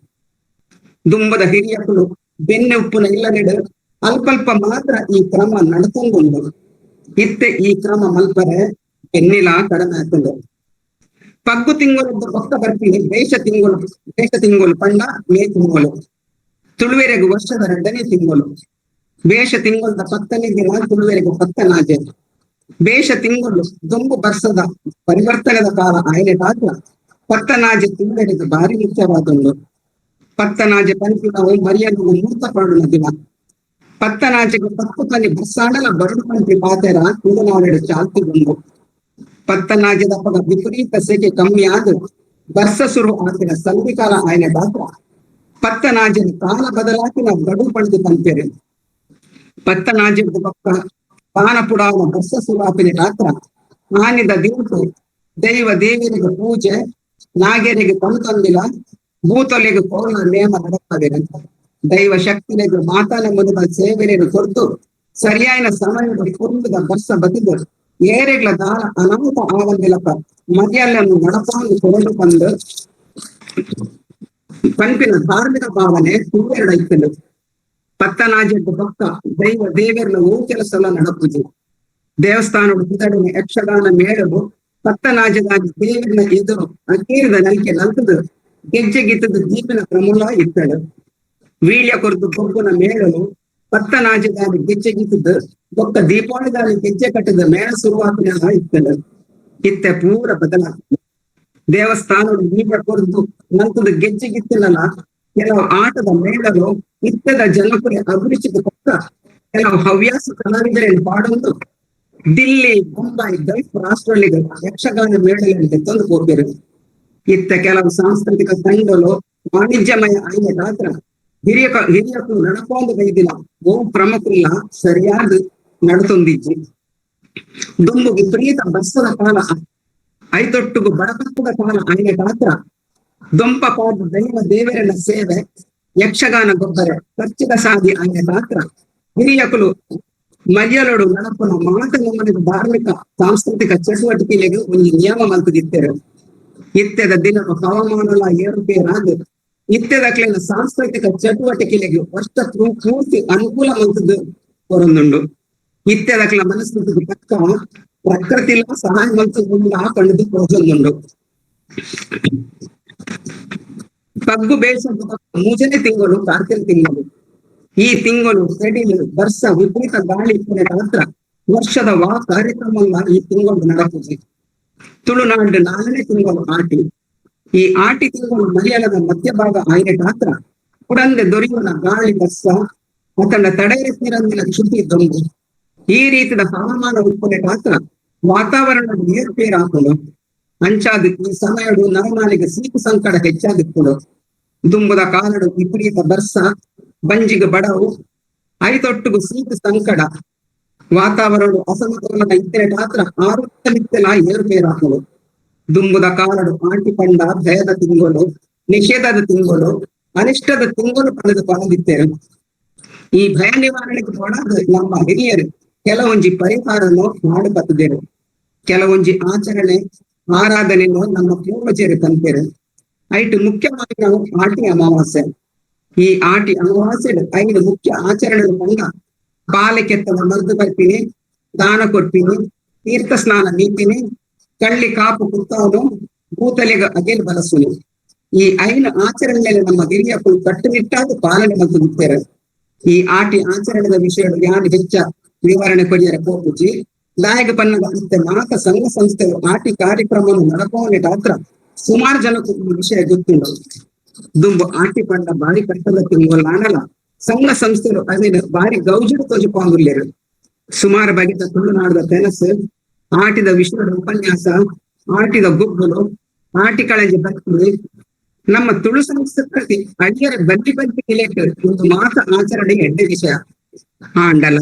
ದುಂಬದ ಹಿರಿಯಕ್ಕಳು ಬೆನ್ನೆ ಉಪ್ಪುನ ಇಲ್ಲಲೆಡೆ ಅಲ್ಪಲ್ಪ ಮಾತ್ರ ಈ ಕ್ರಮ ನಡ್ಕೊಂಡುಂಡು. ಇತ್ತೆ ಈ ಕ್ರಮ ಮಲ್ಪರೆ ಬೆನ್ನಿಲ ಕಡಿಮೆ ಆಗ್ತದೆ. ಪಗ್ಗು ತಿಂಗಳೊಬ್ಬ ಪಕ್ಕ ಬರ್ತೀನಿ ದೇಶ ತಿಂಗಳು ಪಂಡ ಮೇ ತಿಂಗಳು. ತುಳುವೆರೆಗೆ ವರ್ಷದ 2ನೇ ತಿಂಗಳು. ಬೇಷ ತಿಂಗಳದ 10ನೇ ದಿನ ತುಳುವೆರೆಗೆ ಪತ್ತನಾಜೆ. ಬೇಷ ತಿಂಗಳು ದೊಂಬು ಬರ್ಸದ ಪರಿವರ್ತನದ ಕಾಲ ಆಯ್ನೆ ಕಾಲ ಪತ್ತನಾಜೆ ತುಳುವೆರೆಗೆ ಭಾರಿ ಮುಖ್ಯವಾದುಂಡು. ಪತ್ತನಾಜೆ ಪಂಪಿನವು ಮರಿಯಲು ಮೂರ್ತ ಪಾಡುನ ದಿನ. ಪತ್ತನಾಜೆಗೆ ಪತ್ತು ಪನಿ ಬಸ್ಸಾಡಲ ಬರಡು ಪಂಪಿ ಪಾತೆರ ತುಳುನಾಡೆಡು ಚಾಲ್ತಿಗೊಂಡು. ಪತ್ತನಾಜೆದ ಪದ ವಿಪರೀತ ಸೆಗೆ ಕಮ್ಮಿ ಆದು ಬರ್ಸ ಶುರು ಆಗಿನ ಸಂಧಿಕಾಲ ಆಯ್ನೆ ದಾತ್ರ ಪತ್ತನಾಜೆನ ಕಾಲ ಬದಲಾಕಿನ ಗಡು ಪಡೆದು ಪಂಪೇರೆ. ಪತ್ತನಾಜೆದ ಪಕ್ಕ ಪಾನ ಪುಡಾವನ ಬರ್ಸ ಶುರುವಾಪಿನ ರಾತ್ರ ಆನಿದ ದಿವಸ ದೈವ ದೇವರಿಗೆ ಪೂಜೆ ನಾಗೇರಿಗೆ ತಂದಿಲ್ಲ ಭೂತೊಲೆಗೆ ಕೋಲ ನೇಮ ನಡೆತ್ತದೆ. ದೈವ ಶಕ್ತಿಲೆಗೆ ಮಾತಾನ ಮುನಿದ ಸೇವೆಯನ್ನು ಕೊಟ್ಟು ಸರಿಯಾದ ಸಮಯದ ಕುರುಂಬದ ಬರ್ಸ ಬದಿದು ಏರೆಗಳ ದಾಳ ಅನಾಹುತ ಆವಂದಿಲಕ ಮದಿಯಲ್ಲನ್ನು ನಡಪಾಂದು ಕೊರಡು ಬಂದು ಪಂಪಿನ ಧಾರ್ಮಿಕ ಭಾವನೆ ತುಳುವೆರಡೈತಲು. ಪತ್ತನಾಜೆದ್ದು ಪಕ್ಕ ದೈವ ದೇವರನ್ನ ಓ ಕೆಲಸ ನಡಪುಜಿ ದೇವಸ್ಥಾನದ ಕಿದಡಿನ ಯಕ್ಷಗಾನ ಮೇಳವು ಪತ್ತನಾಜದಾಗಿ ದೇವರಿನ ಎದುರು ಅಕೇರಿದ ನಲ್ಕೆ ನಲ್ತದು ಗೆಜ್ಜೆಗಿತ್ತದು ದೀಪಿನ ಕ್ರಮುಲ ಇತ್ತಳು ವೀಳ್ಯ ಕೊರದು ಬೊಬ್ಬನ ಮೇಳಲು ಪತ್ತನಾಜದಾಗಿ ಗೆಜ್ಜೆಗಿತ್ತದು ಬೊಕ್ಕ ದೀಪಾವಳಿದಾಗಿ ಗೆಜ್ಜೆ ಕಟ್ಟದ ಮೇಳ ಶುರುವಾತಿನ ಇತ್ತಳು ಇತ್ತೆ ಪೂರ ಬದಲಾಗ್ತದೆ. ದೇವಸ್ಥಾನದ ದೀಪ ಕೊರದು ನಂತದ ಗೆಜ್ಜೆಗಿತ್ತಿನಲ್ಲ ಕೆಲವು ಆಟದ ಮೇಳಲು ಇತ್ತದ ಜನಪ್ರಿಯ ಅಭಿರುಚಿಗೆ ಪಕ್ಕ ಕೆಲವು ಹವ್ಯಾಸ ಕಲಾವಿದರಲ್ಲಿ ಪಾಡೊಂದು ದಿಲ್ಲಿ, ಮುಂಬೈ, ಗಲ್ಫ್ ರಾಷ್ಟ್ರಗಳಿಗೆ ಯಕ್ಷಗಾನ ಮೇಳಗಳಿಗೆ ತಂದು ಹೋಗಿರು. ಇತ್ತ ಕೆಲವು ಸಾಂಸ್ಕೃತಿಕ ತಂಡಗಳು ವಾಣಿಜ್ಯಮಯ ಆಯ್ದ ಗಾತ್ರ ಹಿರಿಯಕ್ಕೂ ನಡಕೊಂದು ಬೈದಿಲ್ಲ ಬಹು ಪ್ರಮುಖರಿಲ್ಲ ಸರಿಯಾದ ನಡತೊಂದಿಜ್ಜಿ ದುಂಬು ವಿಪರೀತ ಬಸ್ಸದ ಕಾಲ ಐತೊಟ್ಟುಗು ಬಡಪಕ್ಕದ ಕಾಲ ಆಯ್ದ ಗಾತ್ರ ದೊಂಪ ಪಾದ ದೈವ ದೇವರನ ಸೇವೆ ಯಕ್ಷಗಾನ ಗೊಬ್ಬರ ಖರ್ಚಿದ ಸಾಧಿ ಆಯ್ದ ಗಾತ್ರ ಹಿರಿಯಕಲು ಮರ್ಯಲೋಡು ನಡಪನ ಮಾತನಮ್ಮನಿಗೆ ಧಾರ್ಮಿಕ ಸಾಂಸ್ಕೃತಿಕ ಚಟುವಟಿಕೆಗಳಿಗೆ ಒಂದು ನಿಯಮ ಮಲ್ತದಿತ್ತರು. ಇತ್ತೆದ ದಿನ ಹವಾಮಾನ ಏರುಪೇರಾದ ಇತ್ತೆದಕ್ಲಿನ ಸಾಂಸ್ಕೃತಿಕ ಚಟುವಟಿಕೆಗಳಿಗೆ ವರ್ಷ ಪೂರ್ತಿ ಅನುಕೂಲ ಮಲ್ತದ್ದು ಹೊರೊಂದುಂಡು. ಇತ್ತೆದಕ್ಲ ಮನಸ್ಕೃತಿಗೆ ತಕ್ಕ ಪ್ರಕೃತಿಲ ಸಹಾಯ ಮಲ್ತುಂಡ ಕಂಡು ಹೊರೊಂದುಂಡು. ಕಗ್ಗು ಬೇಸದ ಮೂಜನೆ ತಿಂಗಳು ಕಾರ್ತಿಕ ತಿಂಗಳು. ಈ ತಿಂಗಳು ಸೆಡಿಲು ವರ್ಷ ವಿಪರೀತ ಗಾಳಿ ಮಾತ್ರ ವರ್ಷದ ಕಾರ್ಯಕ್ರಮ ಈ ತಿಂಗಳು ನಡಪುಜಿ. ತುಳುನಾಡು 4ನೇ ತಿಂಗಳು ಆಟಿ. ಈ ಆಟಿ ತಿಂಗಳು ಮಲಯಾಳದ ಮಧ್ಯಭಾಗ ಆಯ್ದ ಗಾತ್ರ ಕುಡಂದೆ ದೊರೆಯುವ ಗಾಳಿ ವರ್ಷ ಅತನ ತಡೆಯತ್ತಿರಂದಿನ ಕ್ಷುತಿ ದೊಂದು. ಈ ರೀತಿಯ ಹವಾಮಾನ ಉತ್ಪನ್ನ ಗಾತ್ರ ವಾತಾವರಣದ ಏರುಪೇರಾಕಲು ಅಂಚಾದ ಈ ಸಮಯಡು ನರಮಾಲಿಗೆ ಸೀಕು ಸಂಕಟ ಹೆಚ್ಚಾಗಿತ್ತಳು. ದುಂಬುದ ಕಾಲಡು ವಿಪರೀತ ಬರ್ಸ ಬಂಜಿಗೆ ಬಡವು ಐತೊಟ್ಟುಗು ಸೀಕು ಸಂಕಟ ವಾತಾವರಣ ಅಸಮತೋಲನ ಇದ್ದರೆ ಮಾತ್ರ ಆರೋಗ್ಯ ಮಿತ್ತಲ ಏರುಪೇರಾಕಲು. ದುಂಬುದ ಕಾಲಡು ಆಂಟಿ ಪಂಡ ಭಯದ ತಿಂಗಳು, ನಿಷೇಧದ ತಿಂಗಳು, ಅನಿಷ್ಟದ ತಿಂಗಳು ಪಡೆದು ಪಾಲಿತ್ತೇರು. ಈ ಭಯ ನಿವಾರಣೆಗೆ ಒಳಗ ನಮ್ಮ ಹಿರಿಯರು ಕೆಲವೊಂಜಿ ಪರಿಹಾರನ್ನು ಮಾಡಿ ಬತ್ತಿದ್ದೇರು. ಕೆಲವೊಂಜಿ ಆಚರಣೆ ಆರಾಧನೆಯನ್ನು ನಮ್ಮ ಪೂರ್ವಜರು ಕಲಿತೇರು. ಐಟು ಮುಖ್ಯವಾಗಿ ನಾವು ಆಟಿ ಅಮಾವಾಸ್ಯೆ. ಈ ಆಟಿ ಅಮಾವಾಸ್ಯೆ 5 ಮುಖ್ಯ ಆಚರಣೆಗಳು ಬಂದ ಬಾಲೆಕೆತ್ತದ ಮದ್ದು ಬರ್ತೀನಿ, ದಾನ ಕೊಡ್ತೀನಿ, ತೀರ್ಥ ಸ್ನಾನ ನೀಡ್ತೀನಿ, ಕಳ್ಳಿ ಕಾಪು ಕುತ್ತವನು ಭೂತಲೆಗ ಅಗೆಲ್ ಬಲಸುನಿ. ಈ 5 ಆಚರಣೆ ಮೇಲೆ ನಮ್ಮ ಹಿರಿಯಕ್ಕಳು ಕಟ್ಟುನಿಟ್ಟಾಗಿ ಪಾಲನೆ ಮಾಡ್ತಿರ್ತಾರೆ. ಈ ಆಟಿ ಆಚರಣೆದ ವಿಷಯಗಳು ಯಾರು ಹೆಚ್ಚ ವಿವರಣೆ ಕೊಡಿಯರ ಕೋಪುಜಿ ದಾಯಕ ಪನ್ನದ ಮತ್ತೆ 4 ಸಂಘ ಸಂಸ್ಥೆಗಳು ಆಟಿ ಕಾರ್ಯಕ್ರಮವನ್ನು ನಡಪವನೆ ಗಾತ್ರ ಸುಮಾರು ಜನಕ್ಕೂ ಈ ವಿಷಯ ಗೊತ್ತುಂಟು. ದುಂಬು ಆಟಿ ಪಂಡ ಬಾರಿ ಕಟ್ಟದ ತಿಂಗಳು ನಾನಲ್ಲ ಸಂಘ ಸಂಸ್ಥೆಗಳು ಅದನ್ನು ಬಾರಿ ಗೌಜರು ತೋಜಿಕೊಂಡಿರು. ಸುಮಾರು ಬಗೆದ ತುಳುನಾಡದ ಕೆಲಸ ಆಟಿದ ವಿಷಯದ ಉಪನ್ಯಾಸ, ಆಟಿದ ಗುಬ್ಬಲು, ಆಟಿ ಕಳಂಜಿ ಬರ್ತದೆ. ನಮ್ಮ ತುಳು ಸಂಸ್ಕೃತಿ ಅಳಿಯರ ಬಂಟಿ ಇಲೆಟ್ ಒಂದು ಮಾಸ ಆಚರಣೆ ಎಡ್ಡೆ ವಿಷಯ ಆಂಡಲ.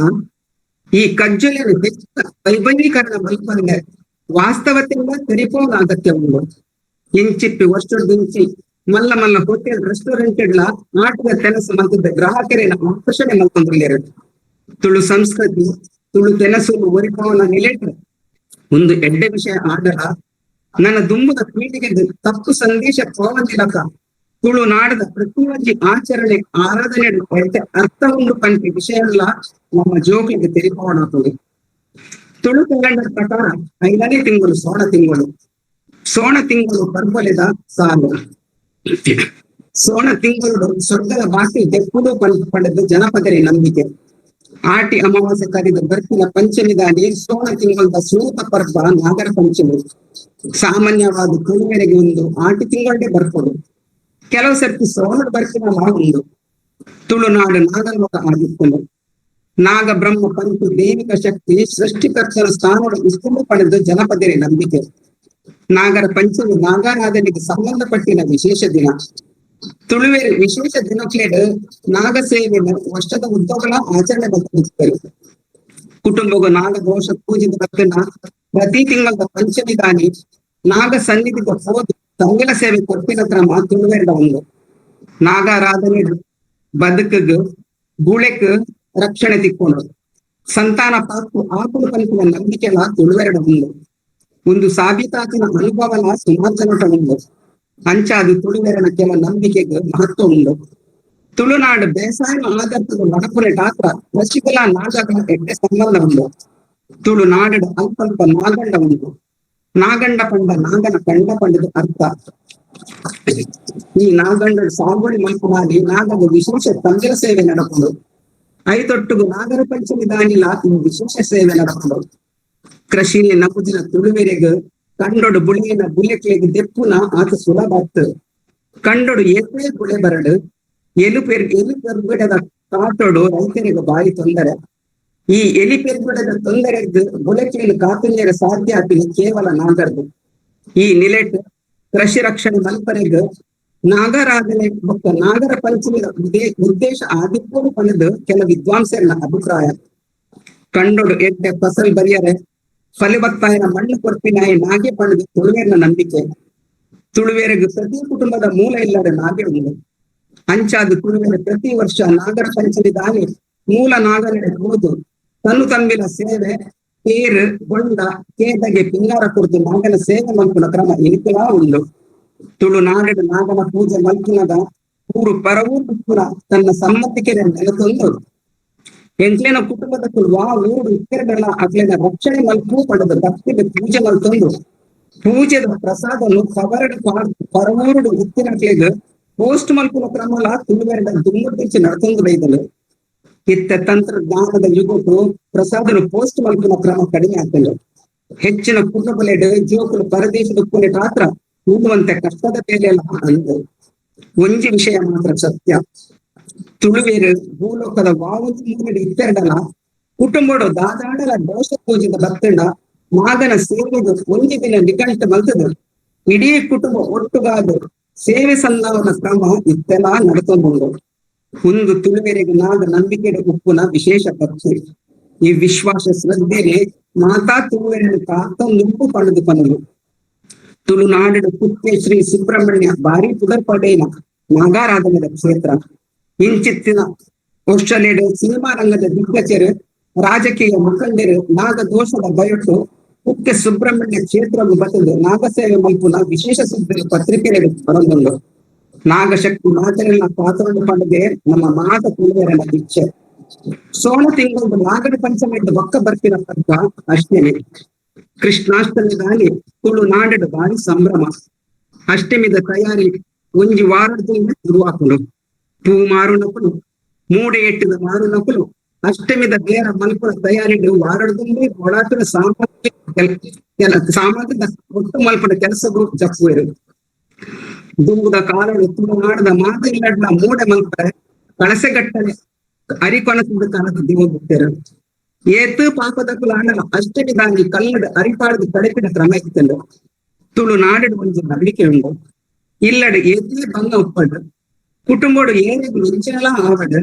ಈ ಕಜ್ಜಲೆಯನ್ನು ಹೆಚ್ಚು ವೈಭವೀಕರಣ ಮಲ್ಪಂದೆ ವಾಸ್ತವತೆಯಿಂದ ತೆರಿಪೋನ ಅಗತ್ಯ ಉಂಟು. ಇಂಚಿಪ್ಪಿ ವರ್ಷದಿಂಚಿ ಮಲ್ಲ ಮಲ್ಲ ಹೋಟೆಲ್ ರೆಸ್ಟೋರೆಂಟ್ ಆಟದ ತೆನಸು ಮಲ್ತಿದ್ದ ಗ್ರಾಹಕರೇನ ಆಕರ್ಷಣೆ ಮಲ್ಕೊಂಡಿರು. ತುಳು ಸಂಸ್ಕೃತಿ ತುಳು ತೆನಸು ಒರಿಪವನ ನಿಲೆಟ್ ಒಂದು ಎಡ್ಡೆ ವಿಷಯ ಆಡಲ. ನನ್ನ ದುಂಬದ ಪೀಳಿಗೆ ತಪ್ಪು ಸಂದೇಶ ಪೋವಂದಿಲಕ ತುಳುನಾಡದ ಪ್ರತಿಯೊಂದು ಆಚರಣೆ ಆರಾಧನೆ ಅರ್ಥ ಉಂಡು ಕಂಟಿ ವಿಷಯ ಎಲ್ಲ ನಮ್ಮ ಜೋಗಿಗೆ ತೆರಿಪವನಾಗ್ತದೆ. ತುಳು ಕ್ಯಾಲೆಂಡರ್ ಪ್ರಕಾರ 5ನೇ ತಿಂಗಳು ಸೋಣ ತಿಂಗಳು. ಸೋಣ ತಿಂಗಳು ಪರ್ಬಲೆದ ಸಾಲು. ಸೋಣ ತಿಂಗಳು ಸ್ವರ್ಗದ ಬಾಕಿ ದೆಪ್ಪುಡು ಪಡೆದ ಜನಪದರಿ ನಂಬಿಕೆ. ಆಟಿ ಅಮಾವಾಸ್ಯೆ ಕರೆದ ಬರ್ತಿನ ಪಂಚಮಿ ದಾನಿ ಸೋಣ ತಿಂಗಳದ ಸೂತ ಪರ್ಬ ನಾಗರ ಪಂಚಮಿ. ಸಾಮಾನ್ಯವಾದ ತುಳುವೆರೆಗೆ ಒಂದು ಆಟಿ ತಿಂಗಳೇ ಬರ್ಬೋದು. ಕೆಲವು ಸರ್ತಿ ಸೋಣದ ಬರ್ತಿನ ಒಂದು ತುಳುನಾಡು ನಾಗಲೋಕ ಆಗಿತ್ತು. ನಾಗ ಬ್ರಹ್ಮ ಪಂಚು ದೈವಿಕ ಶಕ್ತಿ ಸೃಷ್ಟಿಕರ್ತನ ಸ್ಥಾನದ ಇಷ್ಟನ್ನು ಪಡೆದ ಜನಪದರಿ ನಂಬಿಕೆ. ನಾಗರ ಪಂಚಮಿ ನಾಗಾರಾಧನೆಗೆ ಸಂಬಂಧಪಟ್ಟಿನ ವಿಶೇಷ ದಿನ. ತುಳುವೆರೆ ವಿಶೇಷ ದಿನಕ್ಲೇಡ್ ನಾಗ ಸೇವೆಯನ್ನು ವರ್ಷದ ಉದ್ದಗಳ ಆಚರಣೆ ಬರ್ತದೆ. ಕುಟುಂಬಗ ನಾಗ ದೋಷ ಪೂಜಿತ ಭಕ್ತನ ಪ್ರತಿ ತಿಂಗಳ ಪಂಚಮಿ ದಾನಿ ನಾಗ ಸನ್ನಿಧಿಗೆ ಹೋಗಿ ತಂಗಿಲ ಸೇವೆ ಕೊಟ್ಟಿನ ಕ್ರಮ ತುಳುವೆರಡ ಒಂದು. ನಾಗಾರಾಧನೆ ಬದುಕಗ್ ಗುಳೆಕ್ ರಕ್ಷಣೆ ತಿಕ್ಕೊಂಡು ಸಂತಾನ ಪಾಕು ಆಕಳು ಪಂಪಿನ ನಂಬಿಕೆಲ ತುಳುವೆರಡ ಒಂದು ಸಾಬೀತಾತಿನ ಅನುಭವನ ಸುಮಾರು ಜನಟ ಉಂಡು. ಅಂಚಾದು ತುಳುವೆರನ ಕೆಲ ನಂಬಿಕೆಗೆ ಮಹತ್ವ ಉಂಡು. ತುಳುನಾಡು ಬೇಸಾಯ ಆಧಾರಿತ ನಡಪುನೆ ಗಾತ್ರ ಕೃಷಿಕಲ ನಾಗಗಳ ಎಡ್ಡೆ ಸಂಬಂಧ ಉಂಡು. ತುಳುನಾಡಿನ ಅಲ್ಪಲ್ಪ ನಾಗಂಡ ಉಂಟು. ನಾಗಂಡ ಪಂಡ ನಾಗನ ಕಂಡ ಪಂಡದ ಅರ್ಥ. ಈ ನಾಗಂಡ ಸಾಗುವಳಿ ಮಲ್ಪನಾಡಿ ನಾಗದ ವಿಶೇಷ ತಂದಿರ ಸೇವೆ ನಡಕೊಂಡು ಐತೊಟ್ಟುಗು ನಾಗರ ಪಂಚಮಿ ದಾನಿಲ ಈ ವಿಶೇಷ ಸೇವೆ ನಡಕೊಂಡು ಕೃಷಿ ನಗುದಿನ ತುಳುವೆರೆಗೆ ಕಂಡೊಡು ಬುಳಿಯಿನ ಬುಲೆಕ್ಲೆಗೆ ದೆಪ್ಪುನ ಆತ ಸುಲಭ ಆತ್. ಕಂಡೊಡು ಏಪೇ ಬುಳೆ ಬರಡು ಎಲು ಪೆರ್ಬಿಡದ ಕಾಟೋಡು ರೈತರಿಗೆ ಬಾರಿ ತೊಂದರೆ. ಈ ಎಲಿ ಪೆರ್ಬಿಡದ ತೊಂದರೆದ್ದು ಬುಲೆಕ್ಲೆಗೆ ಕಾತುಂಜರ ಸಾಧ್ಯ ಆಪಿನ ಕೇವಲ ನಾಗರದು. ಈ ನಿಲೆಟ್ ಕೃಷಿ ರಕ್ಷಣೆ ಮಲ್ಪರೆಗೆ ನಾಗರಾಧನೆ ಮತ್ತು ನಾಗರ ಪಂಚಮಿಯ ಉದ್ದೇಶ ಆದಿಪ್ಪು ಪಣದು ಕೆಲ ವಿದ್ವಾಂಸರ ಅಭಿಪ್ರಾಯ. ಕಂಡೊಡು ಎಡ್ಡೆ ಫಸಲ್ ಬರಿಯರೆ ಫಲವತ್ತಾಯನ ಮಣ್ಣು ಕೊರ್ಪಿನಾಯಿ ನಾಗೆ ಪಣದು ತುಳುವೇರಿನ ನಂಬಿಕೆ. ತುಳುವೇರಿಗೆ ಪ್ರತಿ ಕುಟುಂಬದ ಮೂಲ ಇಲ್ಲದೆ ನಾಗೆ ಉಂಟು. ಅಂಚಾದ ತುಳುವೇರ ಪ್ರತಿ ವರ್ಷ ನಾಗರ ಪಂಚಮಿ ದಾನಿ ಮೂಲ ನಾಗರ ಹೋದು ತನ್ನು ತನ್ಮಿಲ ಸೇವೆ ತೇರು ಬೊಂಡ ಕೇದಗೆ ಪಿಂಗಾರ ಕುರಿತು ನಾಗನ ಸೇವೆ ಮಲ್ಪುನ ಕ್ರಮ ಇನಿಕಲಾ ಉಂಡು. ತುಳುನಾಡಿನ ನಾಗನ ಪೂಜೆ ಮಲ್ಪುನದ ಊರು ಪರವೂರು ತನ್ನ ಸಮ್ಮತಿಕೆ ನೆಲೆತೊಂದು ಎಂಕ್ಲೇನ ಕುಟುಂಬದ ವಾ ಊರು ಇಕ್ಕರಗಳ ಅಕ್ಲೇನ ರಕ್ಷಣೆ ಮಲ್ಪು ಪಡೆದ ಭಕ್ತಿಗೆ ಪೂಜೆ ಮಲ್ತೊಂದು ಪೂಜೆದ ಪ್ರಸಾದನ್ನು ಕವರಡು ಪರವೂರುಡು ಉತ್ತಿನಕ್ಲೆಗ್ ಪೋಸ್ಟ್ ಮಲ್ಪುನ ಕ್ರಮಲ ತುಳುವೆರಡ ದುಮ್ಮುಟ್ಟಿಂಚಿ ನಡ್ತೊಂದು ಬೈದಲು. ಇತ್ತ ತಂತ್ರಜ್ಞಾನದ ಯುಗಕ್ಕೂ ಪ್ರಸಾದನು ಪೋಸ್ಟ್ ಮಲ್ಪುನ ಕ್ರಮ ಕಡಿಮೆ ಆಗ್ತದೆ. ಹೆಚ್ಚಿನ ಕುಟುಂಬಲೆಡ್ ಜೋಕುಲು ಪರದೇಶದ ಕುಲೆಟ್ ಮಾತ್ರ ಕೂಡುವಂತೆ ಕಷ್ಟದ ಬೇಲೆಲ್ಲ ಅಂದು ಒಂಜಿ ವಿಷಯ ಮಾತ್ರ ಸತ್ಯ. ತುಳುವೇರು ಭೂಲೋಕದ ವಾವಂಜಿ ಇತ್ತೆರಡಲ ಕುಟುಂಬಡು ದಾದಾಡಲ ದೋಷ ಪೂಜೆದ ಭಕ್ತಂಡ ನಾಗನ ಸೇವೆಗೆ ಒಂಜಿ ದಿನ ನಿಕಂಠ ಮಲ್ತದ ಇಡೀ ಕುಟುಂಬ ಒಟ್ಟುಗಾದು ಸೇವೆ ಸಂಧಾವನ ಕ್ರಮ ಇತ್ತೆಲ್ಲ ನಡ್ಕೊಂಡು ಒಂದು ತುಳುವೆರೆಗೆ ನಾಗ ನಂಬಿಕೆಯ ಉಪ್ಪುನ ವಿಶೇಷ ಪಕ್ಷಿ. ಈ ವಿಶ್ವಾಸ ಶ್ರದ್ಧೆಗೆ ಮಾತಾ ತುಳುವೆರೆಯನ್ನು ಕಾತೊಂದು ಪಡೆದು ಪನಲು. ತುಳುನಾಡಿನ ಕುಕ್ಕೆ ಶ್ರೀ ಸುಬ್ರಹ್ಮಣ್ಯ ಬಾರಿ ಪುದರ್ಪಡೆಯ ನಾಗಾರಾಧನೆಯ ಕ್ಷೇತ್ರ. ಇಂಚಿತ್ತಿನ ಆಸ್ಟ್ರೇಲಿಯಾದ ಸಿನಿಮಾ ರಂಗದ ದಿಗ್ಗಜರು ರಾಜಕೀಯ ಮುಖಂಡರು ನಾಗ ದೋಷದ ಬಯಟ್ಟು ಕುಕ್ಕೆ ಸುಬ್ರಹ್ಮಣ್ಯ ಕ್ಷೇತ್ರವನ್ನು ಬರೆದು ನಾಗಸೇವೆ ಮಲ್ಪುನ ವಿಶೇಷ ಸುದ್ದಿ ಪತ್ರಿಕೆಯಲ್ಲಿ ಹೊರಗೊಂಡು ನಾಗಶಕ್ತಿ ಮಾತನೆಲ್ಲ ಪಾತ್ರವನ್ನು ಪಡೆದೇ ನಮ್ಮ ಮಾತ ತುಳುವೆರನ ಇಚ್ಛೆ. ಸೋಣ ತಿಂಗಳು ನಾಗರ ಪಂಚಮಿಯಿಂದ ಒಕ್ಕ ಬರ್ತಿನ ತಕ್ಕ ಅಷ್ಟೇನೆ. ಕೃಷ್ಣಾಷ್ಟಮಿ ದಾನಿ ತುಳುನಾಡಿನ ಭಾರಿ ಸಂಭ್ರಮ. ಅಷ್ಟಮಿದ ತಯಾರಿ ಒಂಜಿ ವಾರದಿಂದ ಶುರುವಾಕಲು. ಪೂ ಮಾರುನಕಲು ಮೂಡೆ ಎಟ್ಟಿದ ಮಾರುನಕಲು ಅಷ್ಟಮಿದ ಬೇರ ಮಲ್ಪುನ ತಯಾರಿಡು ವಾರಡದಲ್ಲಿ ಒಳಾಟದ ಸಾಮಗ್ರಿದ ಒಟ್ಟು ಮಲ್ಪನ ಕೆಲಸಗಳು ಜಪ್ಪುವರು. ದುಂಬುದ ಕಾಲಗಳು ತುಳುನಾಡದ ಮಾತಿಲ್ಲಡ್ನ ಮೂಡೆ ಮಲ್ಪರೆ ಕಳಸೆಗಟ್ಟಲೆ ಅರಿಕೊನಸಿದ ಕಾಲದ ದಿವ ಬಿಟ್ಟರು. ಏತು ಪಾಪದ ಕುಲಾಂಡಲ ಅಷ್ಟಮಿ ದಾನಿ ಕಲ್ಲಡ ಅರಿಪಾಡದ ಕಡೆಪಿನ ಕ್ರಮ ಇತ್ತಲು. ತುಳುನಾಡಿನ ಒಂದು ನಂಬಿಕೆ ಉಂಡು. ಇಲ್ಲಡ ಏತೇ ಬಂಗ ಉಪ್ಪಡು ಕುಟುಂಬಡು ಏರಿಗೂ ಹೆಚ್ಚಿನಲ ಆವಡು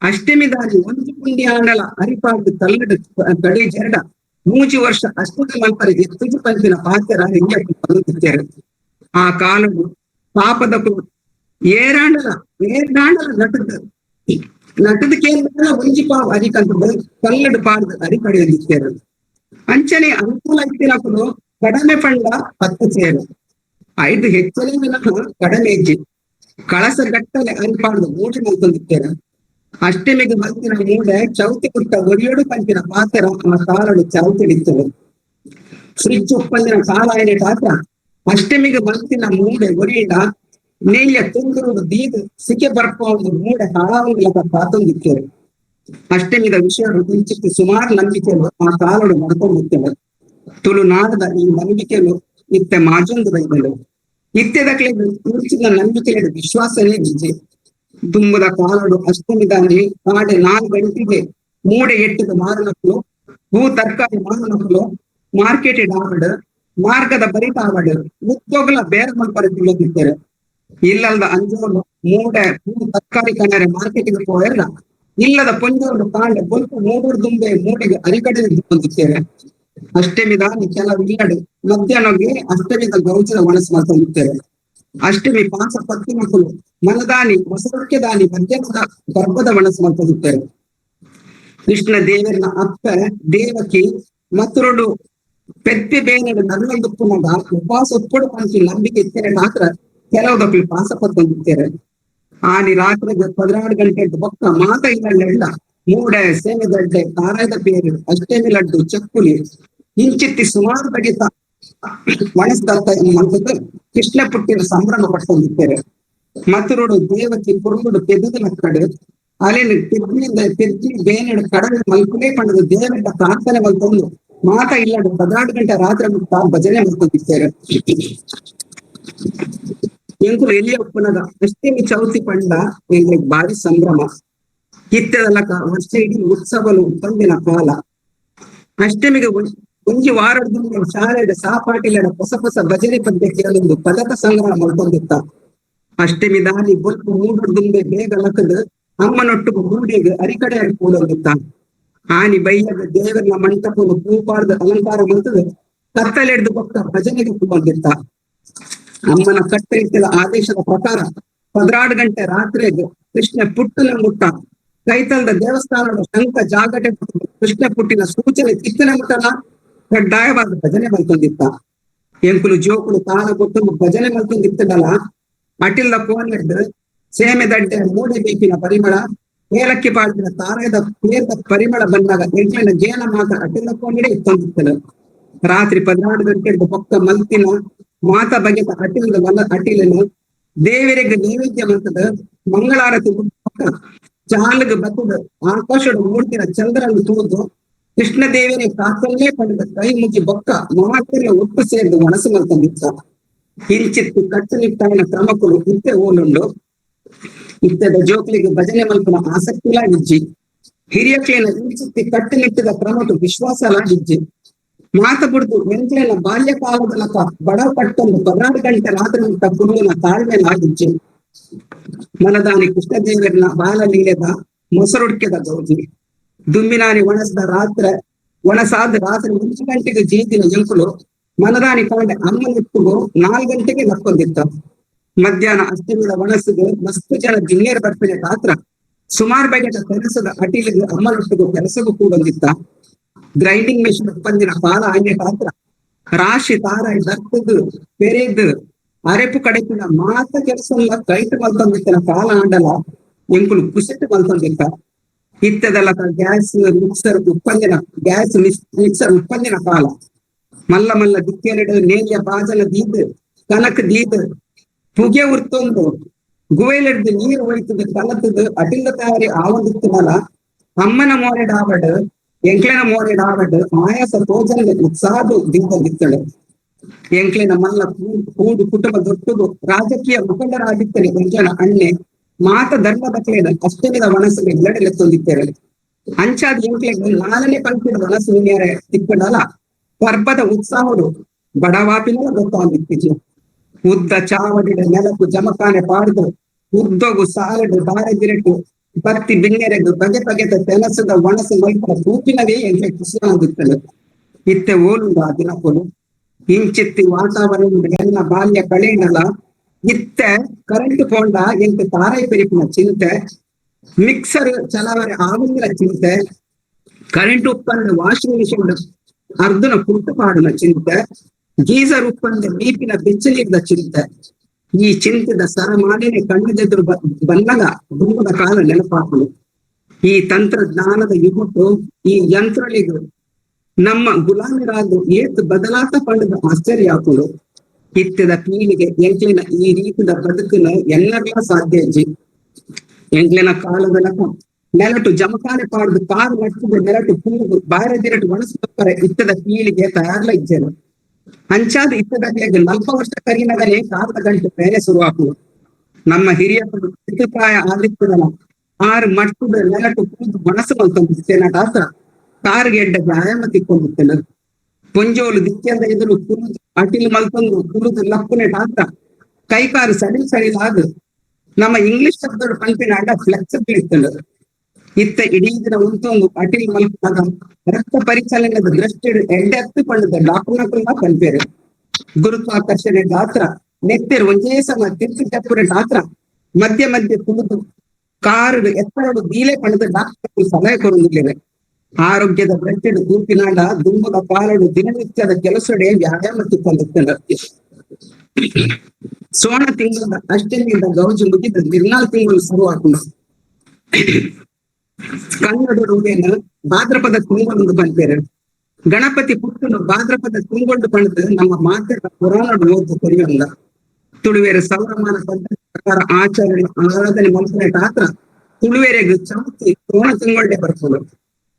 ಅಷ್ಟಮಿ ದಾನಿ ಒಂದು ಪುಂಡಿ ಆಂಡಲ ಅರಿಪಾಡದ ಕಲ್ಲಡ ಕಡೆ ಜರಡ 3 ವರ್ಷ ಅಷ್ಟಮಿ ಮಲ್ಪರೆ ಎತ್ತುಜು ಪಂಚಿನ ಪಾತ್ರ ಹಿಂಗಟ್ಟು ಬಂದಿದ್ದಾರೆ. ಆ ಕಾಲವು ಪಾಪದ ಏರಾಂಡಲ ನಟದ ಕೇಂದ್ರ ಒಂಜಿ ಪಾವ ಅರಿಕಂತ ಕಲ್ಲಡು ಪಾಡದ ಅರಿಪಡೆಯಲ್ಲಿದ್ದೇರು. ಅಂಚನೆ ಅನುಕೂಲ ಇತ್ತಿನಕಲು ಕಡಿಮೆ ಪಂಡ 10 ಸೇರು 5 ಹೆಚ್ಚನೆ ವಿನಃ ಕಡಿಮೆ ಹೆಜ್ಜೆ ಕಳಸ ಗಟ್ಟಲೆ ಅರಿಪಾಡದ ಮೂಡೆ ಮಲ್ತೊಂದಿದ್ದೇರು. ಅಷ್ಟಮಿಗೆ ಮಲ್ತಿನ ಮೂಡೆ ಚೌತಿ ಕುಟ್ಟ ಒರಿಯೋಡು ಪಂಚಿನ ಪಾತ್ರ ಆ ಕಾಲಡು ಚೌತಿಡಿತ್ತರು. ಫ್ರಿಜ್ ಉಪ್ಪಂದಿನ ಕಾಲಾಯನೆ ಪಾತ್ರ ಅಷ್ಟಮಿಗೆ ಮಲ್ತಿನ ಮೂಡೆ ಒರಿಯಿಡ ನೇಯ್ಯ ತುಂದುರುಡು ದೀದು ಸಿಕೆ ಬರ್ಪ ಒಂದು ಮೂಡೆ ಹಾಳಾವುಲಕ ಪಾತೊಂದಿತ್ತೇರು. ಅಷ್ಟಮಿದ ವಿಷಯ ಇಂಚಿತ್ತು ಸುಮಾರು ನಂಬಿಕೆಗಳು ಆ ಕಾಲಡು ನಡ್ಕೊಂಡಿದ್ದೇವೆ. ತುಳುನಾಡದ ಈ ನಂಬಿಕೆಗಳು ಇತ್ತೆ ಮಾಜೊಂದು ಬೈದಲು ಇತ್ತೆದಕ್ಲೆ ತುರ್ಚಿನ ನಂಬಿಕೆಯ ವಿಶ್ವಾಸನೇ ನಿಜೆ. ದುಂಬದ ಕಾಲಡು ಅಷ್ಟಮಿದಾನಿ ಕಾಡೆ 4 ಗಂಟೆಗೆ ಮೂಡೆ ಎಟ್ಟಿದ ಮಾರುನಕಲು ಹೂ ತರಕಾರಿ ಮಾರುನಕಲು ಮಾರ್ಕೆಟೆಡ್ ಆವಡು ಮಾರ್ಗದ ಬರಿತ ಆವಡು ಉದ್ಯೋಗಲ ಬೇರೆ ಮಲ್ಪರೆ ತಿಳಿದಿದ್ದಾರೆ. ಇಲ್ಲದ ಅಂಜೋಳು ಮೂಡೆ ಹೂ ತರಕಾರಿ ಕಣ್ಣರೆ ಮಾರ್ಕೆಟಿಗೆ ಹೋಯಲ್ಲ ಇಲ್ಲದ ಪೊಂಜೋಡು ಕಾಂಡೆ ಬೊಲ್ಪು 3 ದುಂಬೆ ಮೂಡೆಗೆ ಅರಿಕಡೆ ಹೊಂದಿದ್ದೇವೆ. ಅಷ್ಟಮಿ ದಾನಿ ಕೆಲವು ಇಲ್ಲಡು ಮಧ್ಯಾಹ್ನಗೆ ಅಷ್ಟಮಿದ ಗೌಚರ ಮನಸ್ಸು ಮಾಡ್ಕೊಂಡಿದ್ದೇವೆ. ಅಷ್ಟಮಿ ಪಾಸ ಪತ್ತಿ ಮಕ್ಕಳು ಮನದಾನಿ ಮೊಸರಕ್ಕೆ ದಾನಿ ಮಧ್ಯಾಹ್ನದ ಗರ್ಭದ ಮನಸ್ಸು ಮಾಡ್ಕೊಂಡಿದ್ದೇವೆ. ಕೃಷ್ಣ ದೇವರನ ಅಪ್ಪ ದೇವಕಿ ಮತ್ತೊರಡು ಪೆಪ್ಪೆ ಬೇನೆಡು ನಲ್ಲೊಂದುಪ್ಪುನಾಗ ಉಪವಾಸ ಒಪ್ಪಡು ಪಂಚಿ ನಂಬಿಕೆ ಇತ್ತೇನೆ ಮಾತ್ರ ಕೆಲವುದಕ್ಕೂ ಪಾಸ ಪತ್ತೊಂದಿದ್ದೇವೆ. ಆನಿ ರಾತ್ರಿಗೆ 16 ಗಂಟೆ ಬೊಕ್ಕ ಮಾತ ಇಲ್ಲ ಮೂಡೆ ಸೇನೆಗಡ್ಡೆ ತಾರಾಯದ ಪೇರು ಅಷ್ಟೇಮಿ ಲಡ್ಡು ಚಕ್ಕುಲಿ ಇಂಚಿತ್ತಿ ಸುಮಾರು ಬಗೆತ ಮನಸ್ದಾತ ಮಂತದ್ದು ಕೃಷ್ಣ ಪುಟ್ಟಿನ ಸಂಭ್ರಮ ಪಡ್ಕೊಂಡಿದ್ದಾರೆ ಮತುರುಡು ದೇವಕಿ ಪುರುಗುಡು ತೆದುದಿನ ಕಡೆ ಅಲ್ಲಿನ ತೆದ್ದಿ ಬೇನೆಡು ಕಡಲ ಮಲ್ಕುಲೇ ಪಂಡದು ದೇವರ ಪ್ರಾರ್ಥನೆ ಮಲ್ಕೊಂಡು ಮಾತ ಇಲ್ಲಡು 16 ಗಂಟೆ ರಾತ್ರಿ ಮುಟ್ಟ ಭಜನೆ ಮಾಡ್ಕೊಂಡಿದ್ದಾರೆ ಎಂಕುಲು ಎಲ್ಲಿಯ ಉಪ್ಪನದ ಅಷ್ಟೇಮಿ ಚೌತಿ ಪಂಡ ಎಂಗ್ಲಿಗೆ ಭಾರಿ ಸಂಭ್ರಮ ಇತ್ತದಲ್ಲಕ ವರ್ಷ ಇಡೀ ಉತ್ಸವಲು ತಂದಿನ ಕಾಲ ಅಷ್ಟಮಿಗೆ ಒಂಜಿ ವಾರದ ಶಾಲೆಯ ಸಾಪಾಟಿಲ ಹೊಸ ಭಜನೆ ಪದ್ಯ ಕೇಳೊಂದು ಪದಕ ಸಂಗ್ರಹ ಮಾಡ್ಕೊಂಡಿತ್ತ ಅಷ್ಟಮಿ ದಾನಿ ಬೊಲ್ಪು ಮೂಡುದುಂಬೆ ಬೇಗ ಲಕ್ಕದ ಅಮ್ಮನೊಟ್ಟು ಮೂಡಿಗೆ ಅರಿಕಡೆ ಕೂಡೊಂದಿತ್ತ ಆನಿ ಬೈಯದ ದೇವರ ಮಂಟಪವನ್ನು ಪೂಪಾರ್ದ ಅಲಂಕಾರ ಮಾಡ್ತದ ಕತ್ತಲೆಡ್ದು ಪಕ್ಕ ಭಜನೆಗೆ ಕೂಡಿತ್ತ ಅಮ್ಮನ ಕಟ್ಟೆಯಿಟ್ಟದ ಆದೇಶದ ಪ್ರಕಾರ 16 ಗಂಟೆ ರಾತ್ರಿಗೆ ಕೃಷ್ಣ ಪುಟ್ಟನ ಮುಟ್ಟ ಕೈತಲ್ದ ದೇವಸ್ಥಾನದ ಶಂಕ ಜಾಗಟೆ ಕೃಷ್ಣ ಪುಟ್ಟಿನ ಸೂಚನೆ ಕಿತ್ತನೆ ಮುಟ್ಟನ ಕಡ್ಡಾಯವಾದ ಭಜನೆ ಮಲ್ಕೊಂಡಿತ್ತ ಎಂಕುಲು ಜೋಕುಲು ತಾನ ಕೊಟ್ಟು ಭಜನೆ ಮಲ್ಕೊಂಡಿತ್ತಲ್ಲ ಅಟಿಲ್ಲ ಕೋನೆಡ್ ಸೇಮೆ ದಡ್ಡೆ ಮೂಡೆ ಬೇಕಿನ ಪರಿಮಳ ಏಲಕ್ಕಿ ಪಾಡಿನ ತಾರದ ಪೇರ್ದ ಪರಿಮಳ ಬಂದಾಗ ಎಂಟ್ಲಿನ ಜೇನ ಮಾತ ಅಟಿಲ್ಲ ಕೋನೆಡೆ ಇತ್ತಂದಿತ್ತಲು ರಾತ್ರಿ 16 ಗಂಟೆಗೆ ಪಕ್ಕ ಮಲ್ತಿನ ಮಾತ ಬಗೆತ ಅಟಿಲದ ಅಟಿಲನು ದೇವರಿಗೆ ನೈವೇದ್ಯ ಮಂತದ ಮಂಗಳಾರತಿ ಪಕ್ಕ ಚಾಲಗ ಬತ್ತದ ಆಕಾಶದ ಮೂರ್ತಿನ ಚಂದ್ರನ್ನು ತೂದು ಕೃಷ್ಣ ದೇವನೇ ಕಾಕಲ್ಲೇ ಪಡೆದ ಕೈ ಮುಗಿ ಬೊಕ್ಕ ಮಾತೆಲ್ಲ ಒಟ್ಟು ಸೇರಿದು ಮನಸ್ಸು ಮಲ್ಕೊಂಡಿದ್ದ ಹಿಂಚಿತ್ತು ಕಟ್ಟುನಿಟ್ಟಾಗಿನ ಕ್ರಮಕ್ಕಳು ಇತ್ತೆ ಓಲುಂಡು ಇತ್ತದ ಜೋಕ್ಲಿಗೆ ಭಜನೆ ಮಲ್ಪನ ಆಸಕ್ತಿಲ ಇಜ್ಜಿ ಹಿರಿಯಕ್ಲೇನ ಹಿಂಚಿತ್ತಿ ಕಟ್ಟುನಿಟ್ಟಿದ ಕ್ರಮಕ್ಕೆ ವಿಶ್ವಾಸಲ ಇಜ್ಜಿ ಮಾತ ಬಿಡ್ದು ಎಂಕ್ಲೇನ ಬಾಲ್ಯ ಕಾಲದಲಕ ಬಡವ ಕಟ್ಟೊಂದು 16 ಗಂಟೆ ರಾತ್ರಿ ಮುಟ್ಟ ಕುರುವಿನ ತಾಳ್ಮೆಲ ಇಜ್ಜಿ ಮನದಾನಿ ಕೃಷ್ಣ ದೇವರನ ಬಾಲ ಲೀಲೆದ ಮೊಸರೊಡ್ಕೆದ ಗೌಜಿ ದುಮ್ಮಿನಾನಿ ಒಣಸಾದ ರಾತ್ರಿ 1 ಗಂಟೆಗೆ ಜೀತಿನ ಎಂಕುಲು ಮನದಾನಿ ಕಾಂಡೆ ಅಮ್ಮನಿಟ್ಟುಗು 4 ಗಂಟೆಗೆ ಲಕ್ಕೊಂದಿತ್ತ ಮಧ್ಯಾಹ್ನ ಅಷ್ಟಮಿದ ಒಣಸಿಗೆ ಮಸ್ತು ಜನ ಜಿನ್ನೇರ್ ಬರ್ಪಿನ ರಾತ್ರ ಸುಮಾರು ಬಗೆದ ಕೆಲಸದ ಅಟಿಲಿಗೆ ಅಮ್ಮನೊಟ್ಟಿಗೂ ಕೆಲಸಗೂ ಕೂಡೊಂದಿತ್ತ ಗ್ರೈಂಡಿಂಗ್ ಮೆಷಿನ್ ಉಪ್ಪಂದಿನ ಪಾಲ ಆಯ್ನೆ ಪಾತ್ರ ರಾಶಿ ತಾರಾಯಿ ದರ್ತದು ಪೆರೆದು ಅರೆಪು ಕಡೆಪಿನ ಮಾತ ಕೆಲಸ ಕೈಟ್ ಮಲ್ಕೊಂಡಿತ್ತಿನ ಕಾಲ ಆಂಡಲ ಎಂಕುಲು ಕುಸಿಟ್ಟು ಮಲ್ಕೊಂಡಿತ್ತ ಇತ್ತದಲ್ಲ ಗ್ಯಾಸ್ ಮಿಕ್ಸರ್ ಉಪ್ಪಂದಿನ ಕಾಲ ಮಲ್ಲ ಮಲ್ಲ ದಿಕ್ಕೆರಡು ನೇಲಿಯ ಬಾಜನ ದೀದ್ ಕನಕ ದೀದ್ ಪುಗೆ ಉರ್ತೊಂದು ಗುವೆಲೆಡ್ದು ನೀರು ಒಯ್ತದ ಕಲತದು ಅಟಿಲ್ಲ ತಯಾರಿ ಆವಂದಿತ್ತನಲ್ಲ ಅಮ್ಮನ ಮೋರೆಡಾವಡ್ ಎಂಕ್ಲೆನ ಮೋರೆಡಾವಡ್ ಆಯಾಸ ತೋಜನ ಉತ್ಸಾಹದು ದಿಂದಲ್ಲಿತ್ತಳು ಎಂಕ್ಲೆನ ಮಲ್ಲ ಕೂಡು ಕುಟುಂಬ ದೊಟ್ಟುದು ರಾಜಕೀಯ ಮುಖಂಡರಾಗಿತ್ತಲೆ ಎಂಕ್ಲೆನ ಅಣ್ಣೆ ಮಾತ ದಂಡ ಬಕ್ಲೇನ ಅಷ್ಟಮಿದ ಮನಸ್ಸಿಗೆ ಎಲ್ಲಡೆಲೆತ್ತೊಂದಿತ್ತೇವೆ ಅಂಚಾದ ಎಂಕ್ಲೆಗೆ 4ನೇ ಪಂಕ್ತಿದ ಮನಸ್ಸು ವಿನ್ಯಾರ ತಿಕ್ಕಡಲ್ಲ ಪರ್ಬದ ಉತ್ಸಾಹಡು ಬಡವಾಪಿನ ಗೊತ್ತಾಗಿತ್ತು ಉದ್ದ ಚಾವಡಿಡ ನೆಲಕು ಜಮಖಾನೆ ಪಾಡ್ದು ಉದ್ದೋಗು ಸಾಲಡು ದಾರಗಿರಟು ಬತ್ತಿ ಬಿನ್ನೆರೆದು ಬಗೆ ಬಗೆದ ತೆನಸದ ಒಣಸು ಮೈಪಡ ತೂಪಿನವೇ ಎಂಗೆ ಖುಷಿಯಾಗುತ್ತಳು ಇತ್ತೆ ಓಲುಂಡು ಆ ದಿನಪೊಲು ಇಂಚಿತ್ತಿ ವಾತಾವರಣ ಎಲ್ಲ ಬಾಲ್ಯ ಕಳೆಯನಲ್ಲ ಇತ್ತೆ ಕರೆಂಟ್ ಪೋಂಡ ಎಂಟು ತಾರಾಯಿ ಪೆರಿಪಿನ ಚಿಂತೆ ಮಿಕ್ಸರ್ ಚಲಾವಣೆ ಆಗುಂದಿನ ಚಿಂತೆ ಕರೆಂಟ್ ಉತ್ಪನ್ನ ವಾಷಿಂಗ್ ಮಿಷಿನ್ ಅರ್ಧನ ಕುಟ್ಟುಪಾಡಿನ ಚಿಂತೆ ಗೀಸರ್ ಉತ್ಪನ್ನ ನೀರಿನ ಬೆಚ್ಚಲಿರದ ಚಿಂತೆ ಈ ಚಿಂತೆದ ಸರಮಾಲಿನೇ ಕಣ್ಣೆದುರು ಬಂದಾಗ ದುಂಬದ ಕಾಲ ನೆನಪಾಕಲು ಈ ತಂತ್ರಜ್ಞಾನದ ಯುಗಕ್ಕೂ ಈ ಯಂತ್ರಳಿಗೂ ನಮ್ಮ ಗುಲಾಮರಾದ ಏತ್ ಬದಲಾತ ಪಂಡದ ಆಶ್ಚರ್ಯ ಹಾಕಲು ಇತ್ತದ ಪೀಳಿಗೆ ಎಂಕ್ಲಿನ ಈ ರೀತಿಯ ಬದುಕನ ಎಲ್ಲರೆಲ್ಲ ಸಾಧ್ಯ ಅಜ್ಜಿ ಎಂಕ್ಲಿನ ಕಾಲದ ನೆಲಟು ಜಮಖಾನೆ ಪಾಡ್ದು ಕಾರು ನಟ್ಟಿದ ನೆಲಟು ಪೂರ್ವ ಬಾರದಿರಟು ಒಣಸ್ತಾರೆ ಇತ್ತದ ಪೀಳಿಗೆ ತಯಾರ್ಲ ಇದ್ದೇನೆ ಅಂಚಾದ ಇತ್ತದಾಗಲೇ 40 ವರ್ಷ ಕರಿನಗರೇ ಕಾರದ ಗಂಟೆ ಬೇರೆ ಶುರುವಾಗುವುದು ನಮ್ಮ ಹಿರಿಯ ಪಿತೃಪ್ರಾಯ ಆಗಿರ್ತದಲ್ಲ 6 ಮಟ್ಟದ ನೆಲಟು ಕೂದು ಮನಸ್ಸು ಮಲ್ಕೊಂಡಿರ್ತೇನೆ ಆತ ಕಾರಿಗೆ ಎಡ್ಡ ವ್ಯಾಯಾಮ ತಿಕ್ಕೊಂಡಿರ್ತೇನೆ ಪೊಂಜೋಲು ದಿಕ್ಕಿಂದ ಎದುರು ಕುರುದು ಅಟಿಲು ಮಲ್ಕೊಂಡು ಕುರುದು ಲಕ್ಕುನೆ ಆತ ಕೈಕಾಲು ಸಡಿಲಾಗ ನಮ್ಮ ಇಂಗ್ಲಿಷ್ ಶಬ್ದಗಳು ಪಂಪಿನ ಅಡ್ಡ ಫ್ಲೆಕ್ಸಿಬಲ್ ಇರ್ತದೆ ಇತ್ತ ಇಡೀ ದಿನ ಉಂಟೊಂದು ಅಟಿಲ್ ಮಲ್ಪದಾಗ ರಕ್ತ ಪರಿಚಲನೆದ ದೃಷ್ಟಿ ಎಡ್ಡೆತ್ತು ಪಂಡದ ಡಾಕ್ಟರ್ನ ಪಂಪೇರು ಗುರುತ್ವಾಕರ್ಷಣೆ ಗಾತ್ರ ನೆತ್ತೇರು ಒಂದೇ ಸಮ ತಿರ್ತಿ ಟಪ್ಪುರೆ ಗಾತ್ರ ಮಧ್ಯ ಮಧ್ಯೆ ಕುಳಿದು ಕಾರು ಎತ್ತರಡು ಬೀಲೆ ಪಣದ ಡಾಕ್ಟರ್ ಸಲಹೆ ಕೊಡುವುದಿಲ್ಲ ಆರೋಗ್ಯದ ಬೆಟ್ಟೆಡು ತೂಪಿನಾಡ ದುಂಬದ ಪಾಲಡು ದಿನನಿತ್ಯದ ಕೆಲಸಡೆ ವ್ಯಾಯಾಮ ತಿಕ್ಕೊಂಡಿರ್ತಾರೆ ಸೋಣ ತಿಂಗಳ ಅಷ್ಟೇನಿಂದ ಗೌಜು ಮುಗಿದ 14 ತಿಂಗಳು ಶುರುವಾಕೊಂಡು ಕನ್ನಡ ಭಾದ್ರಪದ ತುಂಗೊಂಡು ಬಂತೇರು. ಗಣಪತಿ ಪುಟ್ಟನು ಭಾದ್ರಪದ ತುಂಗೊಂಡು ಪಣದು ನಮ್ಮ ಮಾತೆರ ಪುರಾಣ ಓದು ಕರಿಯಲ್ಲ. ತುಳುವೇರ ಸೌರಮಾನ ಪದ್ಧತಿ ಪ್ರಕಾರ ಆರಾಧನೆ ಮಲ್ಪನೆ ಪಾತ್ರ ತುಳುವೇರೆಗೆ ಚೌತಿ ಕೋಣ ತುಂಗೊಳ್ಳೆ ಬರ್ತದೆ.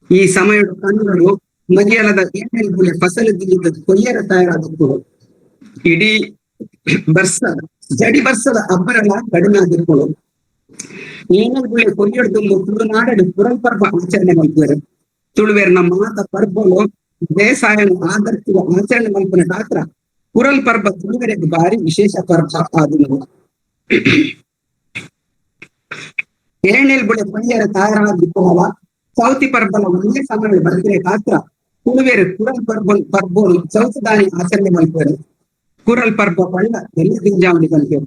ಈ ಸಮಯದ ಕಣ್ಣುಗಳು ಮರಿಯಲದ ಏನೆಲ್ಲ ಫಸಲಿದ್ದ ಕೊಯ್ಯರ ತಯಾರಾದದ್ದು. ಇಡೀ ಬರ್ಸದ ಜಡಿ ಬರ್ಸದ ಅಬ್ಬರಲ್ಲ ಕಡಿಮೆ ಆಗಿರ್ಬೋದು. ಏನೆಲ್ಲ ಕೊಯ್ಯಡ್ದು ತುಳುನಾಡಲ್ಲಿ ಪುರಲ್ ಪರ್ವ ಆಚರಣೆ ಮಾಡ್ತಾರೆ. ತುಳುವೇರಿನ ಮಾತ ಪರ್ಬಲು ಬೇಸಾಯ ಆಧರಿಸಿದ ಆಚರಣೆ ಮಲ್ಪನೆ ಪಾತ್ರ ಪುರಲ್ ಪರ್ವ ತುಳುವೆರೆಗೆ ಭಾರಿ ವಿಶೇಷ ಪರ್ವ ಆದವು. ಏನೆಲ್ಬುಳೆ ಕೊಯ್ಯರ ತಯಾರಾದಿತ್ತಲ್ಲ ಚೌತಿ ಪರ್ಬಲ ಒಂದೇ ಸಮಯ ಬರ್ತಿರೆ ಪಾತ್ರ ತುಳುವೇರು ಕುರಲ್ ಪರ್ಬೋನು ಚೌತಿದಾನಿ ಆಚರಣೆ ಮಲ್ಪರು. ಕುರಲ್ ಪರ್ಬ ಪಳ್ಳ ಎಲ್ಲಿ ದಿಂಜಾವಣಿ ಕಲ್ಪರು.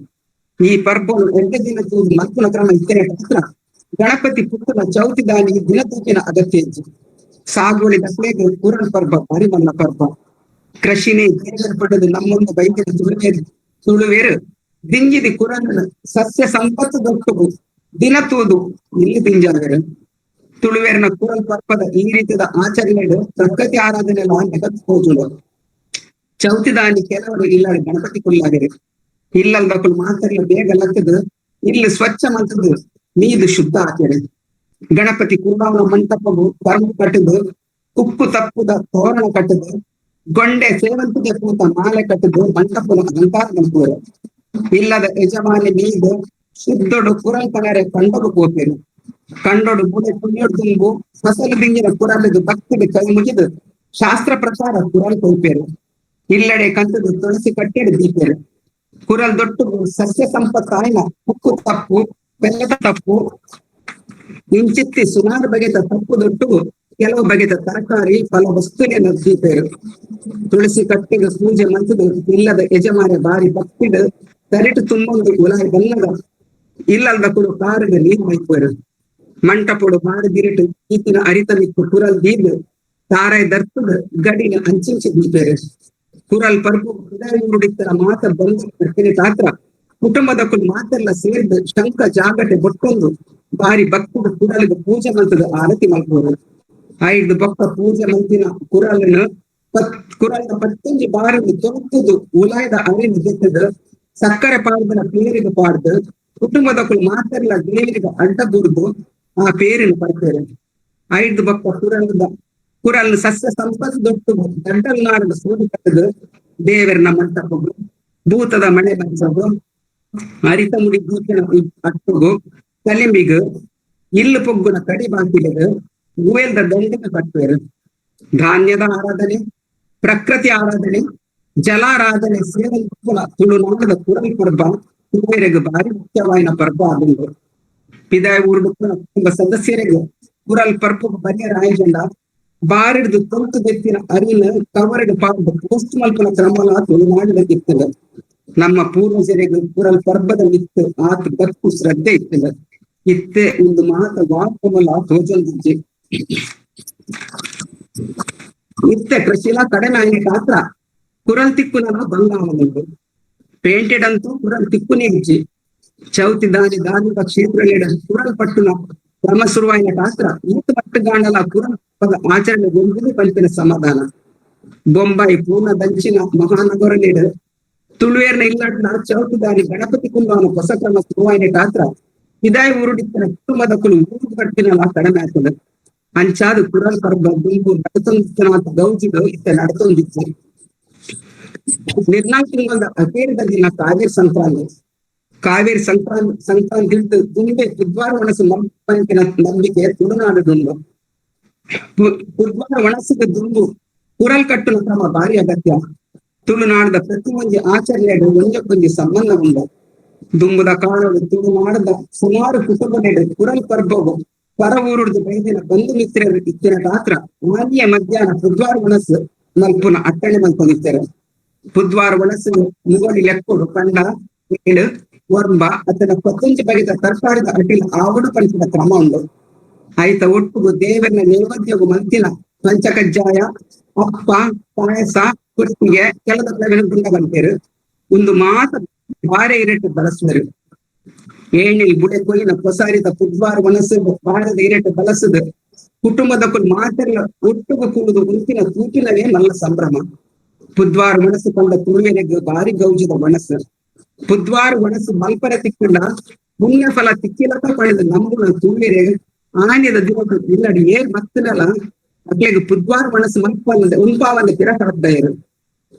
ಈ ಪರ್ಬೋನು 2 ದಿನ ತೂದು ಮಲ್ಪುನ ಕ್ರಮ ಇತ್ತರೆ ಪಾತ್ರ ಗಣಪತಿ ಪುಟ್ಟನ ಚೌತಿದಾನಿ ದಿನ ತೂಕಿನ ಅಗತ್ಯ ಇತ್ತು. ಸಾಗುವಳಿ ದಸಲೆಗೆ ಕುರಲ್ ಪರ್ಬ ಪರಿಮಲ್ಲ ಪರ್ಬ. ಕೃಷಿನೇ ಪಟ್ಟದು ನಮ್ಮೊಂದು ಬೈದ್ಯದ ತುಳುವೇರು ದಿಂಜಿದಿ ಕುರಲ್ ಸಸ್ಯ ಸಂಪತ್ತು ದೊಟ್ಟು ದಿನ ತೂದು ಇಲ್ಲಿ ದಿಂಜಾಗರು. ತುಳುವೇರಿನ ಕುರಲ್ ಪರ್ಪದ ಈ ರೀತಿಯ ಆಚರಣೆ ಪ್ರಕೃತಿ ಆರಾಧನೆ ಹೋಗುದು. ಚೌತಿದಾನಿ ಕೆಲವರು ಇಲ್ಲ ಗಣಪತಿ ಕುಲ್ಲಾಗಿರಿ ಇಲ್ಲದ ಮಾತಲ್ಲ ಬೇಗ ಲಕ್ಕದು ಇಲ್ಲಿ ಸ್ವಚ್ಛ ಮಂತದ್ದು ನೀದು ಶುದ್ಧ ಆಚರಣೆ. ಗಣಪತಿ ಕುರ್ಬಾವನ ಮಂಟಪವು ಕರ್ಮ ಕಟ್ಟದು, ಉಪ್ಪು ತಪ್ಪುದ ತೋರಣ ಕಟ್ಟದು, ಗೊಂಡೆ ಸೇವಂತಿಗೆ ಕೂತ ಮಾಲೆ ಕಟ್ಟದು ಮಂಟಪದ ಅಲಂಕಾರ ಮಲ್ಪುವರು. ಇಲ್ಲದ ಯಜಮಾನಿ ನೀದು ಶುದ್ಧಡು ಕುರಲ್ ಪಗಾರೆ ಕಂಡರು ಕೋಪೇರು. ಕಂಡೋಡು ಬುಡೆ ಪುಣ್ಯೋಡು ತುಂಬು ಫಸಲು ದಿಂಗಿನ ಕುರಲಿದು ಭಕ್ತಿಗೆ ಕೈ ಮುಗಿದು ಶಾಸ್ತ್ರ ಪ್ರಕಾರ ಕುರಲ್ ಕೊಯ್ಪೇರು. ಇಲ್ಲಡೆ ಕಂತದು ತುಳಸಿ ಕಟ್ಟೆಡು ದೀಪೇರು. ಕುರಲ್ ದೊಟ್ಟು ಸಸ್ಯ ಸಂಪತ್ತಾಯಿನ ಉಕ್ಕು ತಪ್ಪು ಬೆಲ್ಲದ ತಪ್ಪು ಇಂಚಿತ್ತಿ ಸುಮಾರು ಬಗೆದ ತಪ್ಪು ದೊಟ್ಟು ಕೆಲವು ಬಗೆದ ತರಕಾರಿ ಫಲ ವಸ್ತುಗಳನ್ನು ದೀಪೇರು. ತುಳಸಿ ಕಟ್ಟೆಗೆ ಪೂಜೆ ಮಂತದು ಇಲ್ಲದ ಯಜಮಾನ ಬಾರಿ ಭಕ್ತಿಡು ತರಿಟು ತುಂಬೊಂದು ಉಲಾಯಿ ಬಲ್ಲದ ಇಲ್ಲದ ಕುಡು ಕಾರಿಗೆ ನೀರು ಮೈಪೇರು. ಮಂಟಪೋಡು ಬಾರಿ ದಿರಿಟು ಈತಿನ ಅರಿತನಿತ್ತು ಕುರಲ್ ದೀದು ತಾರಾಯ ದರ್ತದ ಗಡಿನ ಅಂಚಿಂಚಿ ದೀಪೇರು. ಕುರಲ್ ಪರ್ಬು ಹೃದಯ ಮಾತ ಬಂದು ಪಾತ್ರ ಕುಟುಂಬದ ಮಾತೆಲ್ಲ ಸೇರಿದು ಶಂಕ ಜಾಗಟೆ ಬೊಟ್ಟೊಂದು ಬಾರಿ ಭಕ್ತದ ಕುರಲಿಗೆ ಪೂಜೆ ಮಂತದ ಆರತಿ ಮಲ್ಪೋರು. 5 ಬೊಕ್ಕ ಪೂಜೆ ಮಂತಿನ ಕುರಲನ್ನು ಕುರಲ್ನ 15 ಬಾರಿನ ತೊಂತದು ಉಲಾಯದ ಅರಿವು ಗೆದ್ದದು ಸಕ್ಕರೆ ಪಾಡ್ದನ ಪೇರಿಗೆ ಪಾಡ್ದು ಕುಟುಂಬದ ಮಾತೆಲ್ಲ ದೇವರಿಗೆ ಅಡ್ಡ ಬುರ್ದು ಆ ಪೇರಿನ ಬರ್ತಾರೆ. 5 ಬೊಕ್ಕ ಕುರಲ್ ಸಸ್ಯ ಸಂಪತ್ತು ದೊಟ್ಟು ದಂಡಲ್ನಾಡದ ಸೂಡಿ ಕಟ್ಟದು ದೇವರನ ಮಂಟಪಗು ಭೂತದ ಮಳೆ ಬಚ್ಚಗು ಅರಿತ ಮುಡಿ ಭೂತನ ಅಟ್ಟುಗು ಕಲಿಂಬಿಗು ಇಲ್ಲು ಪೊಗ್ಗುನ ಕಡಿ ಬಾಕಿಲೆಗು ಗುವೇಲ್ದ ದಂಡಿನ ಕಟ್ಟುವರು. ಧಾನ್ಯದ ಆರಾಧನೆ, ಪ್ರಕೃತಿ ಆರಾಧನೆ, ಜಲಾರಾಧನೆ ಸೇವನ ತುಳುನಾಡದ ಕುರಲ್ ಪರ್ಬ ತುಳುವೇರೆಗೆ ಭಾರಿ ಮುಖ್ಯವಾಯಿನ ಪರ್ಬ ಆದಂದು. ಪಿದಾಯ ಊರು ಕುಟುಂಬ ಸದಸ್ಯರಿಗೆ ಕುರಲ್ ಪರ್ಬ ಬಗೆಯ ಆಯೋಜನ ಬಾರಿಡ್ದು ತೊಂತು ಬೆತ್ತಿನ ಅರಿನ ಕವರ್ಡ್ ಪಾಡ್ದು ಪೋಸ್ಟ್ ಮಲ್ಪನ ಕ್ರಮಲ ತುಳುನಾಡಿನ ಇರ್ತದೆ. ನಮ್ಮ ಪೂರ್ವಜರಿಗೆ ಕುರಲ್ ಪರ್ಬದ ಮಿತ್ತು ಆತ ಬತ್ತು ಶ್ರದ್ಧೆ ಇರ್ತದೆ. ಇತ್ತೆ ಒಂದು ಮಾತ ವಾಕಮಲ ತೋಜೊಂದಿಜ್ಜೆ ಇತ್ತೆ ಕೃಷಿಲ ಕಡಿಮೆ ಆಯ್ನ ಪಾತ್ರ ಕುರಲ್ ತಿಕ್ಕುನ ಬಂಗಾವನುಂಟು ಪೇಂಟೆಡ್ ಅಂತೂ ಕುರಲ್ ತಿಕ್ಕುನೇ ಇಜ್ಜಿ. ಚೌತಿ ದಾನಿ ಧಾರ್ಮಿಕ ಕ್ಷೇತ್ರ ಕುರಲ್ ಪಟ್ಟುನ ಕ್ರಮ ಶುರುವಾಯಿನ ಪಾತ್ರ ಈತ ಪಟ್ಟುಗಾಂಡಲ ಕುರಲ್ ಆಚರಣೆ ಗೊಂದು ಪಂಪಿನ ಸಮಾಧಾನ. ಬೊಂಬಾಯಿ ಪೂರ್ಣ ದಂಚಿನ ಮಹಾನಗರ ನೀಡ ತುಳುವೇರ್ನ ಇಲ್ಲಾಡ್ನ ಚೌತಿದಾನಿ ಗಣಪತಿ ಕುಂಬಾನ ಹೊಸ ಕ್ರಮ ಶುರುವಾಯಿನ ಪಾತ್ರ ಇದಾಯ ಉರುಡಿತ್ತಿನ ಕುಟುಂಬದ ಕುಲು ಊರು ಕಟ್ಟಿನಲ್ಲ ಕಡಿಮೆ ಆಗ್ತದೆ. ಅಂಚಾದು ಕುರಲ್ ಪರ್ಬ ದುಂಬು ನಡತೊಂದಿತ್ತನಾಥ ಗೌಜಿಗಳು ಇತ್ತ ನಡತೊಂದಿತ್ತು. ನಿರ್ನಾಳ ಅಕೇರಿದ ದಿನ ಕಾವೇರಿ ಸಂಕ್ರಾಂತಿ ಹಿಡಿದು ದುಂಬೆ ಬುಧವಾರ ಒಣಸು ಪಂಪಿನ ನಂಬಿಕೆ ತುಳುನಾಡು ದುಂಬು. ಬುಧವಾರ ಒಣಸಿದ ದುಂಬು ಕುರಲ್ ಕಟ್ಟುನ ಕ್ರಮ ಭಾರಿ ಅಗತ್ಯ. ತುಳುನಾಡದ ಪ್ರತಿ ಒಂಜಿ ಆಚರಣೆಗೆ ಒಂಜಕ್ಕೊಂಜಿ ಸಂಬಂಧ ಉಂಟು. ದುಂಬುದ ಕಾಣಲು ತುಳುನಾಡದ ಸುಮಾರು ಕುಟುಂಬ ಕುರಲ್ ಪರ್ಬವು ಪರ ಊರುಡ್ದು ಬೈದಿನ ಬಂಧು ಮಿತ್ರರು ಇತ್ತಿನ ಪಾತ್ರ ಮಾನ್ಯ ಮಧ್ಯಾಹ್ನ ಬುಧವಾರ ಒಣಸು ಮಲ್ಪುನ ಅಟ್ಟಣೆ ಮಲ್ಪೊಂದಿತ್ತಾರೆ. ಬುಧವಾರ ಒಣಸು ಮುಗೋಡಿ ಲೆಕ್ಕೊಡು ಕಂಡ ಏಳು ವರ್ಂಬ ಅದನ್ನ 15 ಬಗೆದ ತರಕಾರಿದ ಅಟ್ಟಿನ ಆವಡು ಪಂಚಿನ ಕ್ರಮ ಉಂಟು. ಆಯ್ತ ಒಟ್ಟುಗು ದೇವರನ ನೈವೇದ್ಯಗು ಮಂತಿನ ಪಂಚಕಜ್ಜಾಯ ಅಪ್ಪ ಪಾಯಸ ಕುರ್ತಿಗೆ ಕೆಲದ ಗುಂಡ ಬಂತೇರು ಒಂದು ಮಾತ ಬಾರೆ ಇರಟ್ಟು ಬಳಸುವರು. ಏಣಿಲ್ ಬುಡೆ ಕೊಯ್ನ ಕೊಸಾರಿದ ಪುದ್ವಾರ ಮನಸ್ಸು ಬಾರದ ಇರೇಟು ಬಲಸದು ಕುಟುಂಬದ ಮಾತೆಲ್ಲ ಒಟ್ಟುಗು ಕೂಡುದು ಉಂಟಿನ ತೂಕಿನವೇ ನಲ್ಲ ಸಂಭ್ರಮ. ಪುದ್ವಾರ ಮನಸ್ಸು ಕಂಡ ತುಳುವೆರೆಗೆ ಬಾರಿ ಗೌಜಿದ ಮನಸ್ಸು. ಪುದ್ವಾರ ಮನಸ್ಸು ಮಲ್ಪರ ತಿಕ್ಕಿಲ್ಲ ಪುಣ್ಯ ಫಲ ತಿಕ್ಕಿಲಕ ಪಡೆದು ನಂಬುನ ತುಳುವೆರೆ ಆನೆದ ದಿವಸ ಇಲ್ಲಡಿ ಏರ್ ಮತ್ತನಲ್ಲ ಅಕ್ಲೆಗೆ ಪುದ್ವಾರ ಮನಸ್ಸು ಮಲ್ಪಲ್ಲ ಉಂಪಾವನ್ನ ತಿರಕಾಡ್ದಾಯರು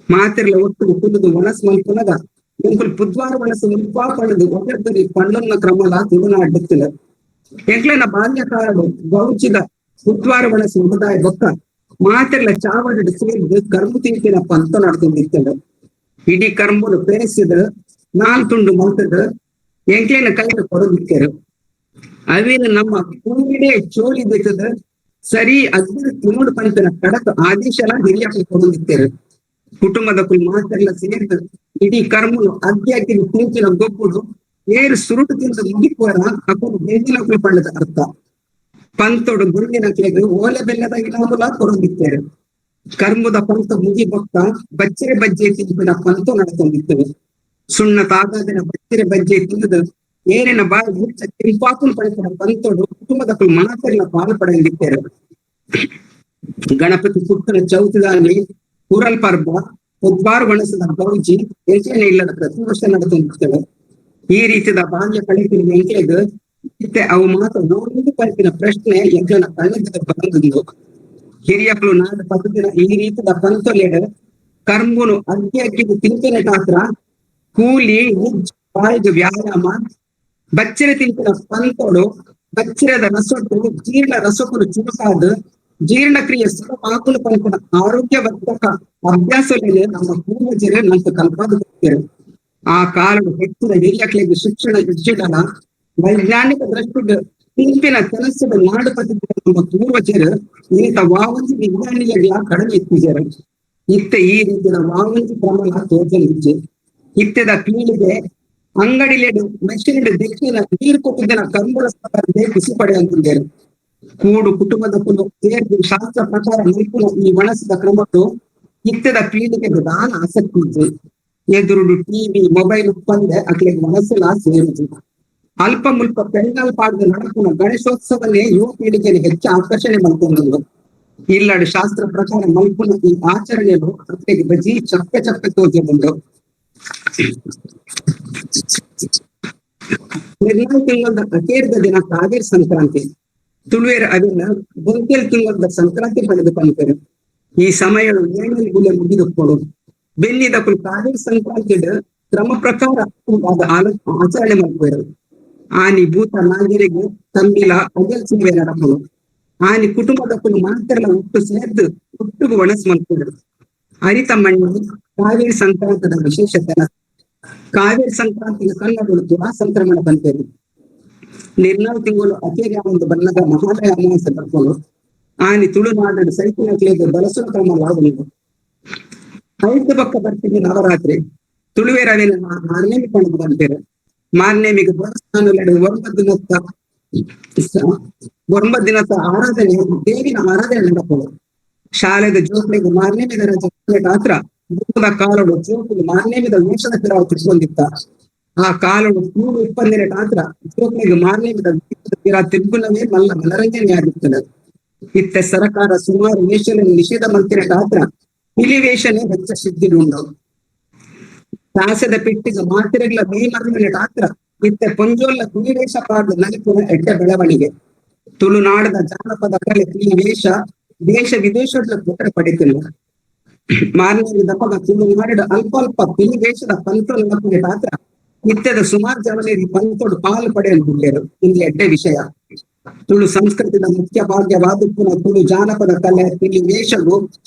ಮಾತೆರ್ಲ ಒಟ್ಟು ಕುದುದು ಮನಸ್ಸು ಮಲ್ಪನದ ಇಂಕುಲ್ ಪುದ್ವಾರ ಮನಸ್ಸು ಉಂಪಾ ಪಡೆದು ಒಟ್ಟರಿ ಪಂಡನ್ನ ಕ್ರಮಲ ತುಳುನಾಡುತ್ತಿಲ್ಲ. ಎಂಕ್ಲೆನ ಬಾಲ್ಯಕಾಲಡು ಗೌಚಿದ ಪುದ್ವಾರ ಮನಸ್ಸು ಉದಾಯ ಬೊಕ್ಕ ಮಾತೆರ್ಲ ಚಾವಡಿ ಸೇರಿದು ಕರ್ಮು ತಿಂಕಿನ ಪಂತ ನಡೆದುಂಡಿತ್ತದ. ಇಡೀ ಕರ್ಮುಲು ಪೇರಿಸಿದ ನಾಲ್ ತುಂಡು ಮಲ್ತದ ಎಂಕ್ಲೆನ ಕೈಗೆ ಕೊಡದಿಕ್ಕರು. ಅವೇನು ನಮ್ಮ ಕೂಡಿಡೆ ಚೋಳಿ ಬೆತ್ತದ ಸರಿ ಅದ್ರ ತುಮುಡು ಪಂಚನ ಕಡಕ ಆದೇಶಲ ಹಿರಿಯಕ್ಕೆ ಕೊಡದಿಕ್ಕರು. ಕುಟುಂಬದ ಮಾತೆಲ್ಲ ಸೇರಿದು ಇಡೀ ಕರ್ಮುಲು ಅದ್ಯಾಕಿನ ತಿಂಕಿನ ಗೊಬ್ಬುಡು ಏರು ಸುರುಟು ತಿಂದ ಮುಗಿಪುವರ ಅಕೊಂಡು ಬೇದಿನ ಪಂಡದ ಅರ್ಥ. ಪಂತೋಡು ಗುರುವಿನ ಕೆಳಗೆ ಓಲೆ ಬೆಲ್ಲದಾಗಿ ನಾಮುಲ ಕೊಡದಿಕ್ಕರು. ಕರ್ಮದ ಪಂತ ಮುಗಿ ಬೊಕ್ಕ ಬಚ್ಚರೆ ಬಜ್ಜೆ ತಿಂಪಿನ ಪಂತ ನಡೆಕೊಂಡಿರ್ತವೆ. ಸುಣ್ಣ ತಾಗಾದಿನ ಬಚ್ಚರೆ ಬಜ್ಜೆ ತಿಂದು ಏರಿನ ಬಾಯಿ ಮುಚ್ಚ ತಿಂಪಾಕುನ್ ಪಡಿಸಿದ ಪಂತೋಡು ಕುಟುಂಬದ ಮಾತೆಲ್ಲ ಪಾಲು ಪಡೆಯಲಿದ್ದಾರೆ. ಗಣಪತಿ ಪುಟ್ಟನ ಚೌತಿದಾನಿ ಕುರಲ್ ಪರ್ಬ ಪುದ್ವಾರ ಮನಸ್ಸದ ಗೌಜಿ ಎಂಚೆನೆ ಇಲ್ಲದ ಪ್ರತಿ ವರ್ಷ ನಡೆದುಂಡಿರ್ತವೆ. ಈ ರೀತಿಯ ಬಾಲ್ಯ ಕಳಿತಿನ ಎಂಕ್ಲೆಗ್ ಮತ್ತೆ ಅವು ಮಾತ್ರ ನೋಡಿ ಕಲಿತಿನ ಪ್ರಶ್ನೆ ಎಂಕ್ಲನ ಕಣ್ಣಿದ್ದ ಬಂದು ಹಿರಿಯಕ್ಕಳು ನಾಡು ಪದ್ಧತಿನ ಈ ರೀತಿಯ ಪಂತೊಲೆಡ್ ಕರ್ಮುನು ಅಗ್ಗಿದು ತಿಂಪಿನ ಗಾತ್ರ ಕೂಲಿ ಬಾಯಿಗೆ ವ್ಯಾಯಾಮ ಬಚ್ಚರೆ ತಿಂಪಿನ ಪಂತೋಡು ಬಚ್ಚರದ ರಸೊಟ್ಟು ಜೀರ್ಣ ರಸೊಕ್ಕಲು ಚುರುಕಾದ ಜೀರ್ಣಕ್ರಿಯೆ ಸುಲಭಾಕುಲು ಪಂಪನ ಆರೋಗ್ಯವರ್ಧಕ ಅಭ್ಯಾಸದಲ್ಲಿ ನಮ್ಮ ಪೂರ್ವಜರೇ ನಂತ ಕಲ್ಪಾದಿದ್ದಾರೆ. ಆ ಕಾಲದ ಹೆಚ್ಚಿನ ಹಿರಿಯಕ್ಕಳಿಗೆ ಶಿಕ್ಷಣ ಇಜ್ಜಿಡಲ ವೈಜ್ಞಾನಿಕ ದೃಷ್ಟಿಗೆ ತಿಂಪಿನ ಕೆಲಸದ ನಾಡು ಪದ್ಧತಿ ನಮ್ಮ ಪೂರ್ವಜರು ಇಂಥ ವಾವಂಜಿ ವಿಜ್ಞಾನಿಗಳ ಕಡಿಮೆ ಎತ್ತಿದ್ದಾರೆ. ಇತ್ತ ಈ ರೀತಿಯ ವಾವಂಜಿ ಪ್ರಮಾಣ ತೋಜಲಿಜ್ಜೆ ಇತ್ತದ ಪೀಳಿಗೆ ಅಂಗಡಿಲೆಡು ಮೆಷಿನ್ ದೆಕ್ಕಿನ ನೀರು ಕೊಟ್ಟಿದ್ದನ ಕರ್ಮುಳ ಸ್ಪರ್ಧೆ ಖುಷಿ ಪಡೆಯುತ್ತಿದ್ದಾರೆ. ಕೂಡು ಕುಟುಂಬದ ಸೇರಿ ಶಾಸ್ತ್ರ ಪ್ರಕಾರ ನಿಲ್ಪುನ ಈ ಮನಸ್ಸಿದ ಕ್ರಮಟ್ಟು ಇತ್ತದ ಪೀಳಿಗೆ ಪ್ರಧಾನ ಆಸಕ್ತಿ ಇದೆ. ಎದುರುಡು ಟಿವಿ ಮೊಬೈಲ್ ಉತ್ಪಂದೆ ಅಕ್ಲಿಗೆ ಮನಸ್ಸೆಲ್ಲ ಸೇರಿತು. ಅಲ್ಪ ಮುಲ್ಪ ಪೆಣ್ಣಲ್ ಪಾಡ್ದು ನಡೆಸುವ ಗಣೇಶೋತ್ಸವನ್ನೇ ಯುವ ಪೀಳಿಗೆಗೆ ಹೆಚ್ಚು ಆಕರ್ಷಣೆ ಮಾಡ್ಕೊಂಡು ಇಲ್ಲಡು ಶಾಸ್ತ್ರ ಪ್ರಕಾರ ಮಲ್ಪುನ ಈ ಆಚರಣೆಯನ್ನು ಅಕ್ಲಿಗೆ ಬಜಿ ಚಪ್ಪೆ ಚಪ್ಪೆ ತೋಜಬಂದು. ನಿರ್ಣಯ ತಿಂಗಳ ಅಕೇರಿದ ದಿನ ಕಾವೇರಿ ಸಂಕ್ರಾಂತಿ ತುಳುವೇರ ಅದನ್ನ ಬೊಂಕೆಲ್ ತಿಂಗಳ ಸಂಕ್ರಾಂತಿ ಪಡೆದು ಪಂಪರು. ಈ ಸಮಯ ಏನಲ್ಲಿ ಗುಲೆ ಮುಗಿದುಕೊಡು ಬೆನ್ನಿದ ಕಾವೇರಿ ಸಂಕ್ರಾಂತಿ ಕ್ರಮ ಪ್ರಕಾರ ಆಚರಣೆ ಮಾಡ್ತಾರೆ. ಆನಿ ಭೂತ ನಾಗಿರಿಗೆ ತಂಬಿಲ ಅಗಲ್ ಸಿಂಬೆ ನಡಪಡು ಆನಿ ಕುಟುಂಬದ ಮಾತ್ರ ಒಟ್ಟು ಸೇರ್ದು ಒಟ್ಟಿಗೆ ಒಣಸ್ ಮಾಡ್ತಾರೆ. ಹರಿತ ಮಣ್ಣು ಕಾವೇರಿ ಸಂಕ್ರಾಂತದ ವಿಶೇಷತೆ. ಕಾವೇರಿ ಸಂಕ್ರಾಂತಿಗೆ ಕನ್ನಡಗಳು ತುಲಾ ಸಂಕ್ರಮಣ ಬಂತೇವೆ. ನಿರ್ನಾಳು ತಿಂಗಳು ಅಕೇರಿಯ ಒಂದು ಬಣ್ಣದ ಮಹಾಲಯ ಅಮಾವಾಸ್ಯೆ ಬರ್ಕೊಂಡು ಆನಿ ತುಳುನಾಡು ಸೈತಿನಕ್ಲಿಗೆ ಬಳಸುವ ಕ್ರಮ ಲಾಭ. ಐದು ಪಕ್ಕ ಬರ್ತೀವಿ ನವರಾತ್ರಿ ತುಳುವೇರವೇನ ಮಾರ್ನೇಮಿ ಕಣದು ಬಂತೇವೆ. ಮಾರ್ನೇಮಿಗೆ ದೇವಸ್ಥಾನದಲ್ಲಿ 9 ದಿನದ ಆರಾಧನೆ ದೇವಿನ ಆರಾಧನೆ ನಡೆಪಡು. ಶಾಲೆದ ಜೋಕ್ಳಿಗೆ ಮಾರ್ನೇಮಿದ ರಜೆ ಮಾತ್ರ ಭೂಮದ ಕಾಲಡು ಜೋಕ್ಳು ಮಾರ್ನೇಮಿದ ವೇಷದ ಕಿರಾವು ತಿಳ್ಕೊಂಡಿತ್ತ. ಆ ಕಾಲಡು 120 ಮಾತ್ರ ಜೋಕ್ಳಿಗೆ ಮಾರ್ನೇಮಿದ ಕಿರಾ ತಿರುಗುನವೇ ಮಲ್ಲ ಮನರಂಜನೆಯಾಗುತ್ತದೆ. ಇತ್ತ ಸರ್ಕಾರ ಸುಮಾರು ವೇಷವನ್ನು ನಿಷೇಧ ಮಂತಿನ ಮಾತ್ರ ಇಲಿ ವೇಷನೇ ಹೆಚ್ಚ ಸಿದ್ಧಿಗುಂಡು. ದಾಸದ ಪೆಟ್ಟಿಗೆ ಮಾತಿರಗಳ ಮೇಮರಣ ಮಾತ್ರ ಇತ್ತ ಪೊಂಜೋಲ್ಲ ಕುಲಿ ವೇಷ ಪಾಡು ನಲಿಪುನ ಎಡ್ಡ ಬೆಳವಣಿಗೆ. ತುಳುನಾಡದ ಜಾನಪದ ಕಲೆ ಈ ವೇಷ ದೇಶ ವಿದೇಶದ ಪುತ್ರ ಪಡೆತಿಲ್ಲ. ಮಾರ್ನೇಮಿ ದಪ್ಪಗ ತುಳುನಾಡಿದ ಅಲ್ಪ ಅಲ್ಪ ಪಿಲಿ ವೇಷದ ಪಂತೋಲ ಮಾತ್ರ ಇತ್ತದ ಸುಮಾರು ಜನರಿಗೆ ಪಂತೋಡು ಪಾಲು ಪಡೆಯಲು ಬಿಡ್ಲೇರು. ಇಲ್ಲಿ ಎಡ್ಡೆ ವಿಷಯ. ತುಳು ಸಂಸ್ಕೃತಿದ ಮುಖ್ಯ ಭಾಗ್ಯವಾದ ತುಳು ಜಾನಪದ ಕಲೆ ಪಿಲಿ ವೇಷವು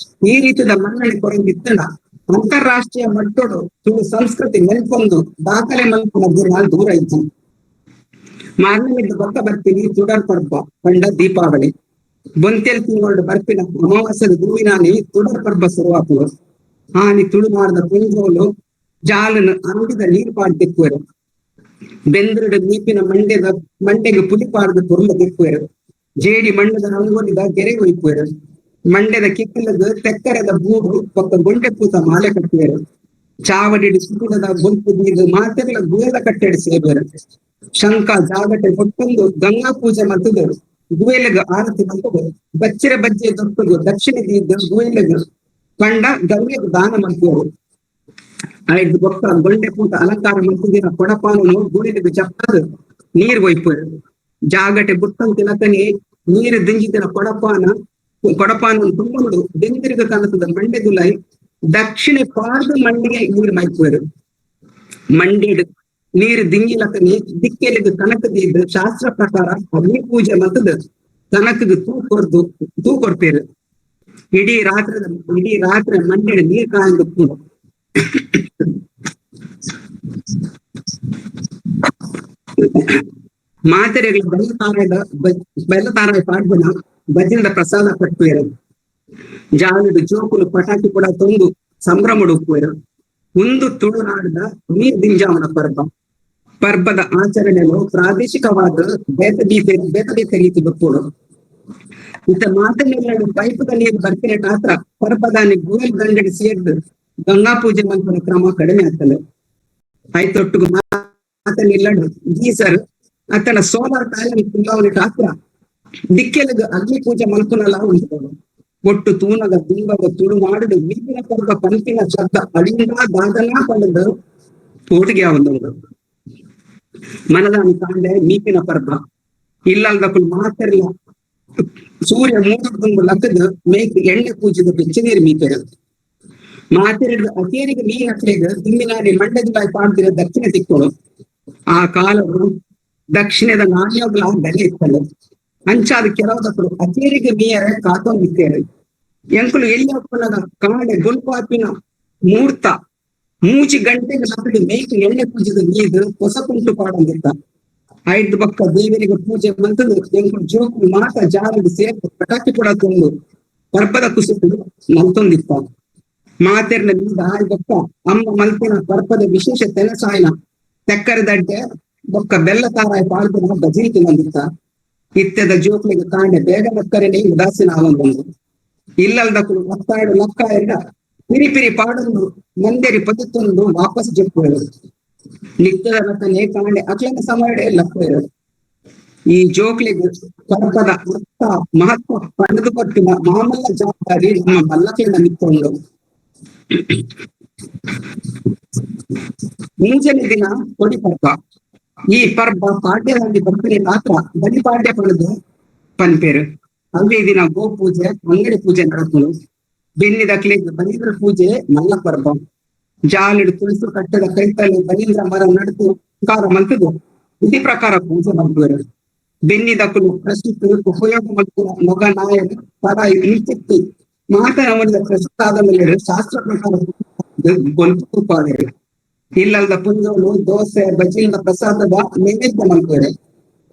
ಈ ರೀತಿಯ ಮನ್ನಣೆ ಕೊರಂದಿತ್ತಣ ಅಂತಾರಾಷ್ಟ್ರೀಯ ಮಟ್ಟೋಡು ತುಳು ಸಂಸ್ಕೃತಿ ನೆನ್ಪೊಂದು ದಾಖಲೆ ಮಲ್ಪುನ ದಿನ ದೂರ ಇತ್ತು. ಮಾರ್ನೇಮಿದ ಬೊಕ್ಕ ಬರ್ತೀನಿ ತುಡರ್ ಪರ್ಬ ಕಂಡ ದೀಪಾವಳಿ ಬೊಂತೆಲ್ ತಿಂಗಳು ಬರ್ಪಿನ ಅಮಾವಾಸ್ಯದ ಗುರುವಿನಾನಿ ತುಡರ್ ಪರ್ಬ ಶುರುವಾಪುರು. ಆನಿ ತುಳುನಾಡದ ಪುಂಜೋಲು ಜಾಲನ ಅಂಗಡಿದ ನೀರು ಪಾಡ್ತಿಕ್ಕುವರು. ಬೆಂದ್ರಡ ನೀಪಿನ ಮಂಡೆಗೆ ಪುಲಿಪಾಡ್ದು ಪೊರ್ಲ ತಿಕ್ಕುವರು. ಜೇಡಿ ಮಣ್ಣದ ರಂಗೋಲಿದ ಗೆರೆ ಒಯ್ಪುವರು. ಮಂಡ್ಯದ ಕಿಕ್ಕಲದ ತೆಕ್ಕರದ ಬೂಡು ಪಕ್ಕ ಗೊಂಡೆ ಪೂತ ಮಾಲೆ ಕಟ್ಟುವರು. ಚಾವಡಿ ಸುತ್ತದ ಬೊಂಪು ಇದು ಮಾತೆಲ್ಲ ಗುವೆಲ ಕಟ್ಟೆಡ್ ಸೇಬೇರು ಶಂಕ ಜಾಗಟೆ ಕೊಟ್ಟೊಂದು ಗಂಗಾ ಪೂಜೆ ಮತ್ತದು ಗುವೆಲೆಗ ಆರತಿ ಮತ್ತದು ಬಚ್ಚರ ಬಜ್ಜೆ ದೊಪ್ಪದು ದಕ್ಷಿಣ ದೀದ ಗುವೆಲೆಗ ಕಂಡ ಗಂಗೆಗೆ ದಾನ ಮಾಡ್ತೀವರು ಐದು ಗೊತ್ತ ಗೊಂಡೆ ಪೂಟ ಅಲಂಕಾರ ಮಾಡ್ತಿದ್ದೀರ ಕೊಡಪಾನು ಗುಳಿಲಿಗ ಚಪ್ಪದ ನೀರ್ ಒಯ್ಪರು ಜಾಗಟೆ ಬುಟ್ಟಂ ತಿಲಕನೆ ನೀರು ದಿಂಜಿದಿನ ಕೊಡಪಾನ ತುಂಬೋದು ಬೆಂದಿರ್ಗ ಕಾಣತದ ಮಂಡೆದುಲೈ ದಕ್ಷಿಣ ಪಾದ ಮಂಡಿಗೆ ನೀರು ಮೈಪರು ಮಂಡ್ಯಡ್ ನೀರು ದಿಂಗಿಲಕನೆ ದಿಕ್ಕೆಲಿಗ ಕನಕದಿದ್ದು ಶಾಸ್ತ್ರ ಪ್ರಕಾರ ಅಗ್ನಿ ಪೂಜೆ ಮತ್ತದ ಕನಕಗ ತೂ ಕೊಡ್ಪೇರು ಇಡೀ ರಾತ್ರಿ ಮಂಡ್ಯಡ್ ನೀರ್ ಕಾಯ್ದು ಮಾತೆರೆಗಳ ಬೆಲ್ಲತಾರಾಯ ಪಾಡ್ಬನ ಭಜನದ ಪ್ರಸಾದ ಕಟ್ಟುವರು ಜಾಲದ ಜೋಕುಲು ಪಟಾಕಿ ಕೂಡ ತಂದು ಸಂಭ್ರಮಡುಪ್ಪುವರು ಒಂದು ತುಳುನಾಡಿದ ನೀರ್ ದಿಂಜಾವನ ಪರ್ಬದ ಆಚರಣೆಗಳು ಪ್ರಾದೇಶಿಕವಾದ ಬೇತದೀತ ರೀತಿ ಬಪ್ಪೋಡು ಇತ್ತ ಮಾತನೆಲ್ಲ ಪೈಪದ ನೀರು ಬರ್ತಿನ ಮಾತ್ರ ಪರ್ಬದಾನಿ ಗೂಗಲ್ ಗಂಗಡಿ ಸೇರ್ದು ಗಂಗಾ ಪೂಜೆ ಮಂತ್ರ ಕ್ರಮ ಕಡಿಮೆ ಆಗ್ತದೆ ಆಯ್ತೊಟ್ಟಿಗೆ ಮಾತನೆಲ್ಲಡು ಗೀಸರ್ ಅತನ ಸೋಲಾರ್ ಪ್ಯಾನಲ್ ಕುಂದಾವನಿ ಮಾತ್ರ ದಿಕ್ಕೆಲಗ ಅಗ್ನಿ ಪೂಜೆ ಮಲ್ಪುನಲ್ಲ ಉಂಟು ಒಟ್ಟು ತೂನಗ ತುಂಬಗ ತುಳುನಾಡು ಮೀಪಿನ ಪರ್ವ ಪಂಪಿನ ಶಬ್ದ ಅಳಿಂದ ದಾದನ ಪಡೆದು ಒಟ್ಟಿಗೆ ಒಂದು ಮನದಾನಿ ಕಾಂಡೆ ಮೀಪಿನ ಪರ್ವ ಇಲ್ಲದ ಮಾತರಿಯ ಸೂರ್ಯ ಮೂರು ಲಕ್ಕದ ಮೇಕ್ ಎಣ್ಣೆ ಪೂಜೆದ ಬೆಚ್ಚನೀರು ಮೀಪೆರು ಮಾತೆರೆದು ಅತೇರಿಗೆ ಮೀನ್ ಹತ್ಲೆಗ ದಿಂಬಿನಾಡಿ ಮಂಡದಿಲಾಯಿ ಪಾಡ್ದಿರ ದಕ್ಷಿಣ ತಿಕ್ಕೋಳು ಆ ಕಾಲವು ದಕ್ಷಿಣದ ನಾಣ್ಯಗಳ ಬೆಲೆ ಇತ್ತಲ್ಲ ಅಂಚಾದ ಕೆಲವದಕ್ಕಳು ಅತೇರಿಗೆ ಮೀಯರೆ ಕಾತೊಂದಿತ್ತೇರು ಎಂಕುಲು ಎಲ್ಲಿಯಪ್ಪನದ ಕಾಡೆ ಗುಲ್ಪಾಪಿನ ಮೂರ್ತ ಮೂಚಿ ಗಂಟೆಗೆ ಲಕ್ಕಡಿ ಮೇಕ್ ಎಣ್ಣೆ ಪೂಜೆದ ನೀರು ಹೊಸ ಕುಂಟು ಪಾಡಂದಿತ್ತ ಐದು ಪಕ್ಕ ದೇವರಿಗೆ ಪೂಜೆ ಮಂತದು ಎಂಕುಲು ಜೋಕು ಮಾತ ಜಾಲದ ಸೇರ್ತು ಪಟಾಕಿ ಕೂಡ ತಂದು ಪರ್ಬದ ಕುಸಿತು ಮಲ್ತೊಂದಿತ್ತ ಮಾತೆರ್ನ ಮೀದ ಬೊಕ್ಕ ಅಮ್ಮ ಮಲ್ಪಿನ ಪರ್ಪದ ವಿಶೇಷ ತೆನಸಾಯನ ತೆಕ್ಕರದಡ್ಡೆ ಬೊಕ್ಕ ಬೆಲ್ಲ ತಾರಾಯ ಪಾಲ್ಪನ ಬಜೀತಿ ಬಂದಿತ್ತ ಇತ್ಯದ ಜೋಕ್ಲಿಗೆ ಕಾಂಡೆ ಬೇಗ ನಕ್ಕರನೆ ಉದಾಸೀನ ಆವಂದೊಂದು ಇಲ್ಲಲ್ದಕ್ಕಳು ಒತ್ತಾಡು ಲಕ್ಕ ಎಲ್ಲ ಪಿರಿ ಪಾಡೊಂದು ಮಂದೆರಿ ಪದುತ್ತೊಂದು ವಾಪಸ್ ಜಪ್ಪುವರು ನಿತ್ಯದ ಲಕ್ಕನೆ ಕಾಂಡೆ ಅಕ್ಲನ ಸಮಯ ಲಕ್ಕರು ಈ ಜೋಕ್ಲಿಗೆ ಪರ್ಪದ ಅರ್ಥ ಮಹತ್ವ ಪಡೆದು ಕೊಟ್ಟಿನ ಮಾಮಲ್ಲ ಜವಾಬ್ದಾರಿ ನಮ್ಮ ಮಲ್ಲಕ್ಕಿನ ನಿತ್ಕೊಂಡು ಮುಂಜಾನೆ ದಿನ ಕೊಡಿ ಪರ್ವ ಈ ಪರ್ವ ಪಾಡ್ಯದಲ್ಲಿ ಬರ್ತೀನಿ ಮಾತ್ರ ಬಲಿ ಪಾಡ್ಯ ಪಡೆದು ಪನ್ಪೇರು ಅದೇ ದಿನ ಗೋ ಪೂಜೆ ಅಂಗಡಿ ಪೂಜೆ ನಡೆಸಲು ಬೆನ್ನಿದಕ್ಲಿಗೆ ಬಲೀಂದ್ರ ಪೂಜೆ ಮಲ್ಲ ಪರ್ವ ಜಾಲಿಡು ತುಳಸು ಕಟ್ಟದ ಕೈತಲ್ಲಿ ಬಲೀಂದ್ರ ಮರ ನಡೆದು ಕಾರ ಮಂತದು ವಿಧಿ ಪ್ರಕಾರ ಪೂಜೆ ಮಾಡ್ತಾರೆ ಬೆನ್ನಿದಕ್ಕಲು ಪ್ರಸಿದ್ಧ ಉಪಯೋಗ ಮಾಡ್ತಾರೆ ಮೊಗ ನಾಯಕ ಪರ ನಿಂತಿತ್ತು ಮಾತನಾಡಿದ ಪ್ರಸಿದ್ಧ ಮೇಲೆ ಶಾಸ್ತ್ರ ಪ್ರಕಾರ ಗೊಲ್ಪಾದರೆ ಇಲ್ಲದ ಪುಂಜಗಳು ದೋಸೆ ಬಜಿಯಿಂದ ಪ್ರಸಾದದ ನೈವೇದ್ಯ ಮಾಡ್ತಾರೆ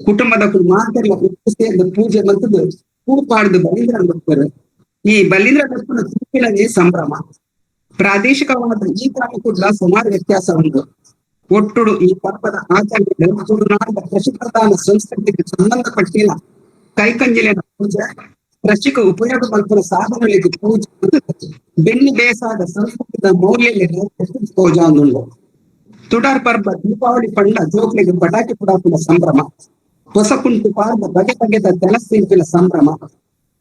ಕುಟುಂಬದ ಮಾತೆಲ್ಲ ಉಪ್ಪು ಸೇರಿದ ಪೂಜೆ ಮತ್ತದು ಹೂ ಪಾಡಿದು ಬಲೀಂದ್ರ ಬರ್ತಾರೆ ಈ ಬಲೀಂದ್ರ ದಪ್ಪನ ತೂಪಿನದೇ ಸಂಭ್ರಮ ಪ್ರಾದೇಶಿಕವಾದ ಈ ಕಾಲ ಕೂಡ ಸುಮಾರು ವ್ಯತ್ಯಾಸ ಉಂಟು ಒಟ್ಟುಡು ಈ ಪರ್ವದ ಆಚರಣೆ ತುಳುನಾಡಿನ ಕೃಷಿ ಪ್ರಧಾನ ಸಂಸ್ಕೃತಿಗೆ ಸಂಬಂಧಪಟ್ಟಿಲ್ಲ ಕೈಕಂಜಿಲಿನ ಪೂಜೆ ಕೃಷಿಕ ಉಪಯೋಗ ಮಲ್ಪನ ಸಾಧನಗಳಿಗೆ ಪೂಜೆ ಬೆನ್ನಿ ಬೇಸಾದ ಸಂಸ್ಕೃತಿಯ ಮೌಲ್ಯಗಳಿಗೆ ಪೂಜಾ ಅನ್ನುಂಡು ತುಡಾರ್ ಪರ್ವ ದೀಪಾವಳಿ ಪಂಡ ಜೋಕ್ಲಿಗೆ ಪಟಾಕಿ ಪುಡಾಪಿನ ಸಂಭ್ರಮ ಹೊಸ ಕುಂಟು ಪಾರ್ದ ಬಗೆ ಬಗೆದ ಜನಸ್ಥಿಂಪಿನ ಸಂಭ್ರಮ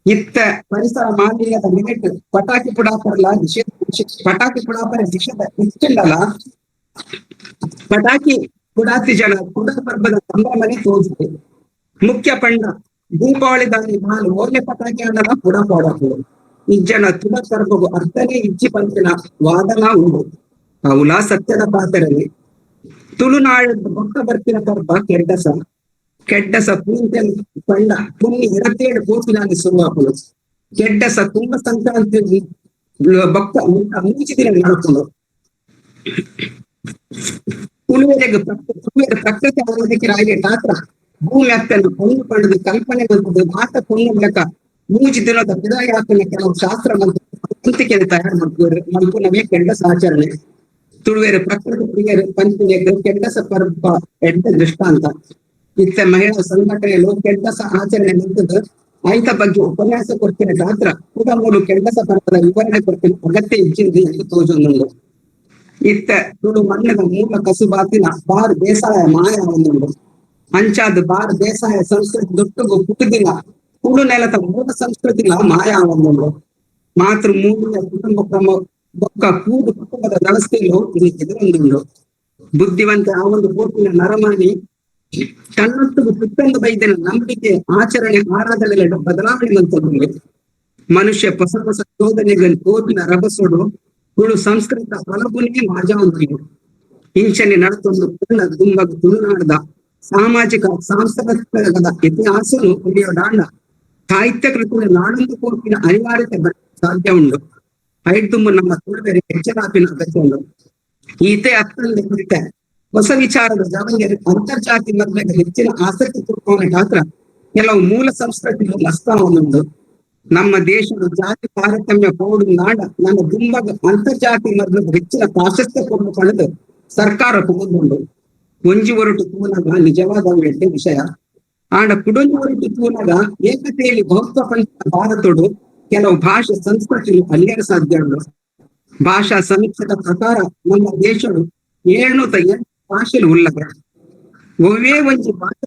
ಇತ್ತ ಪರಿಸರ ಮಾಲಿನ್ಯದ ಮಿನಿಟ್ ಪಟಾಕಿ ಪುಡಾಪರಲ ಪಟಾಕಿ ಪುಡಾಪರ ನಿಷೇಧ ಇಷ್ಟಿಲ್ಲಲ್ಲ ಪಟಾಕಿ ಪುಡಾತಿ ಜನ ತುಡಾರ್ ಪರ್ವದ ಸಂಭ್ರಮನೆ ತೋಜಿದೆ ಮುಖ್ಯ ಪಂಡ ದೀಪಾವಳಿ ದಾನಿ ನಾನು ಓರ್ಲೆ ಪಟಾಕಿ ಅನ್ನದ ಪುಡ ಪೋಡಕು ಇಜ್ಜನ ತುಡಾರ್ ಪರ್ವಗೂ ಅರ್ಥನೇ ಇಜ್ಜಿ ಪಂಪಿನ ವಾದನ ಉಂಡು ಅವಲ ಸತ್ಯದ ಪಾತ್ರದಲ್ಲಿ ತುಳುನಾಡದ ಬೊಕ್ಕ ಬರ್ತಿನ ಪರ್ವ ಕೆಡ್ಡಸ ಪೂಂತೆಲ್ ಪಂಡ ಪುಣ್ಣಿ 27 ಕೋಟಿನಾಗಿ ಶುರುವಾಪುಲು ಕೆಡ್ಡಸ ತುಂಬ ಸಂಕ್ರಾಂತಿ ಬೊಕ್ಕ ಮೂಚಿ ದಿನ ನಡ್ಕೊಂಡು ತುಳುವೆರೆಗೆ ಪ್ರಕೃತಿ ಆರೋಗ್ಯಕ್ಕೆ ರಾಯಿಗೆ ಪಾತ್ರ ಭೂಮಿ ಅತ್ತನ್ನು ಕೊಂಡು ಪಡೆದು ಕಲ್ಪನೆ ಬಂದದ್ದು ಮಾತ ಕೊಂಡು ಮೂಲಕ ಮೂಜಿ ದಿನದ ವಿದಾಯ ಹಾಕಿನ ಕೆಲವು ಶಾಸ್ತ್ರ ಮಂತಿಕೆ ತಯಾರು ಮಾಡ್ತಾರೆ ಮಲ್ಪುನವೇ ಕೆಡ್ಡಸ ಆಚರಣೆ ತುಳುವೆರೆ ಪ್ರಕೃತಿ ಪ್ರಿಯರು ಪಂಚನೆಗೆ ಕೆಡ್ಡಸ ಪರ್ವ ಎಡ್ಡ ದೃಷ್ಟಾಂತ ಇತ್ತ ಮಹಿಳಾ ಸಂಘಟನೆಗಳು ಕೆಡ್ಡಸ ಆಚರಣೆ ನಿಂತದ್ದು ಆಯ್ತ ಬಗ್ಗೆ ಉಪನ್ಯಾಸ ಕೊಡ್ತಿನ ಗಾತ್ರ ಕೂಡ ಮೂರು ಕೆಡ್ಡಸ ಪರ್ವದ ವಿವರಣೆ ಕೊಡ್ತಿನ ಅಗತ್ಯ ಇಜ್ಜಿಂది ಎಂದು ತೋಜೊಂದುಂಡು ಇತ್ತ ತುಳು ಮಣ್ಣದ ಮೂಲ ಕಸುಬಾತಿನ ಬಾರ್ ಬೇಸಾಯ ಮಾಯ ಒಂದುಂಡು ಅಂಚಾದ ಬಾರ್ ಬೇಸಾಯ ಸಂಸ್ಕೃತಿ ದೊಟ್ಟುಗು ಪುಟದಿನ ತುಳು ನೆಲದ ಮೂಲ ಸಂಸ್ಕೃತಿನ ಮಾಯ ಒಂದುಂಡು ಮಾತೃ ಮೂಲೀಯ ಕುಟುಂಬ ಕ್ರಮ ಬೊಕ್ಕ ಕೂಡು ಕುಟುಂಬದ ವ್ಯವಸ್ಥೆಯು ಎದುರೊಂದುಂಡು ಬುದ್ಧಿವಂತ ಆ ಒಂದು ಕೋಟಿನ ನರಮಾನಿ ತನ್ನೊಟ್ಟಿಗೆ ಪುಟ್ಟೊಂದು ಬೈದಿನ ನಂಬಿಕೆ ಆಚರಣೆ ಆರಾಧನೆಗಳ ಬದಲಾವಣೆ ಮಂತೊಂದು ಮನುಷ್ಯ ಹೊಸ ಹೊಸ ಶೋಧನೆಗಳು ಕೋಟಿನ ರಭಸೋಡು ತುಳು ಸಂಸ್ಕೃತ ಹೊಲಬುನಿಗೆ ಮಾಜಾ ಒಂದು ಹಿಂಸನೆ ನಡೆದೊಂದು ಪೂರ್ಣ ತುಂಬ ತುಳುನಾಡದ ಸಾಮಾಜಿಕ ಸಾಂಸ್ಕೃತಿಕ ಇತಿಹಾಸನು ಉಳಿಯೋಡಾಂಡ ಸಾಹಿತ್ಯ ಕೃತಿಯ ನಾಡೊಂದು ಕೋಟಿನ ಅನಿವಾರ್ಯತೆ ಸಾಧ್ಯ ಉಂಟು ಐದು ತುಂಬ ನಮ್ಮ ತುಳುವೆರೆ ಹೆಚ್ಚಾಪಿನ ಅಗತ್ಯ ಉಂಟು ಈತೆ ಅರ್ಥದಲ್ಲಿ ಕುರಿತ ಹೊಸ ವಿಚಾರದ ಜಗಂಗೆ ಅಂತರ್ಜಾತಿ ಮದುವೆಗೆ ಹೆಚ್ಚಿನ ಆಸಕ್ತಿ ಕೊಡುವ ಮಾತ್ರ ಕೆಲವು ಮೂಲ ಸಂಸ್ಕೃತಿಗಳು ನಷ್ಟವನ್ನುಂಟು ನಮ್ಮ ದೇಶದ ಜಾತಿ ತಾರತಮ್ಯ ಪೌಡು ನಾಡ ನಮ್ಮ ದುಂಬಗ ಅಂತರ್ಜಾತಿ ಮದುವೆಗೆ ಹೆಚ್ಚಿನ ಪ್ರಾಶಸ್ತ್ಯ ಕೊಡುವ ಕಳೆದು ಸರ್ಕಾರ ತಗೊಂಡು ಒಂಜಿ ಹೊರಟು ತೂನಾಗ ನಿಜವಾದ ಎಡ್ಡೆ ವಿಷಯ ಆಂಡ ಕುಡೊಂಜಿ ಹೊರಟು ತೂನಾಗ ಏಕತೆಯಲ್ಲಿ ಬಹುತ್ವ ಪಂಚ ಭಾರತೋಡು ಕೆಲವು ಭಾಷೆ ಸಂಸ್ಕೃತಿಗಳು ಅಲಿಯಲು ಸಾಧ್ಯ ಉಂಟು ಭಾಷಾ ಸಮೀಕ್ಷೆದ ಪ್ರಕಾರ ನಮ್ಮ ದೇಶವು 708 ಭಾಷೆలు ಉಳ್ಳದ ಒವ್ವೇ ಒಂಜಿ ಭಾಷೆ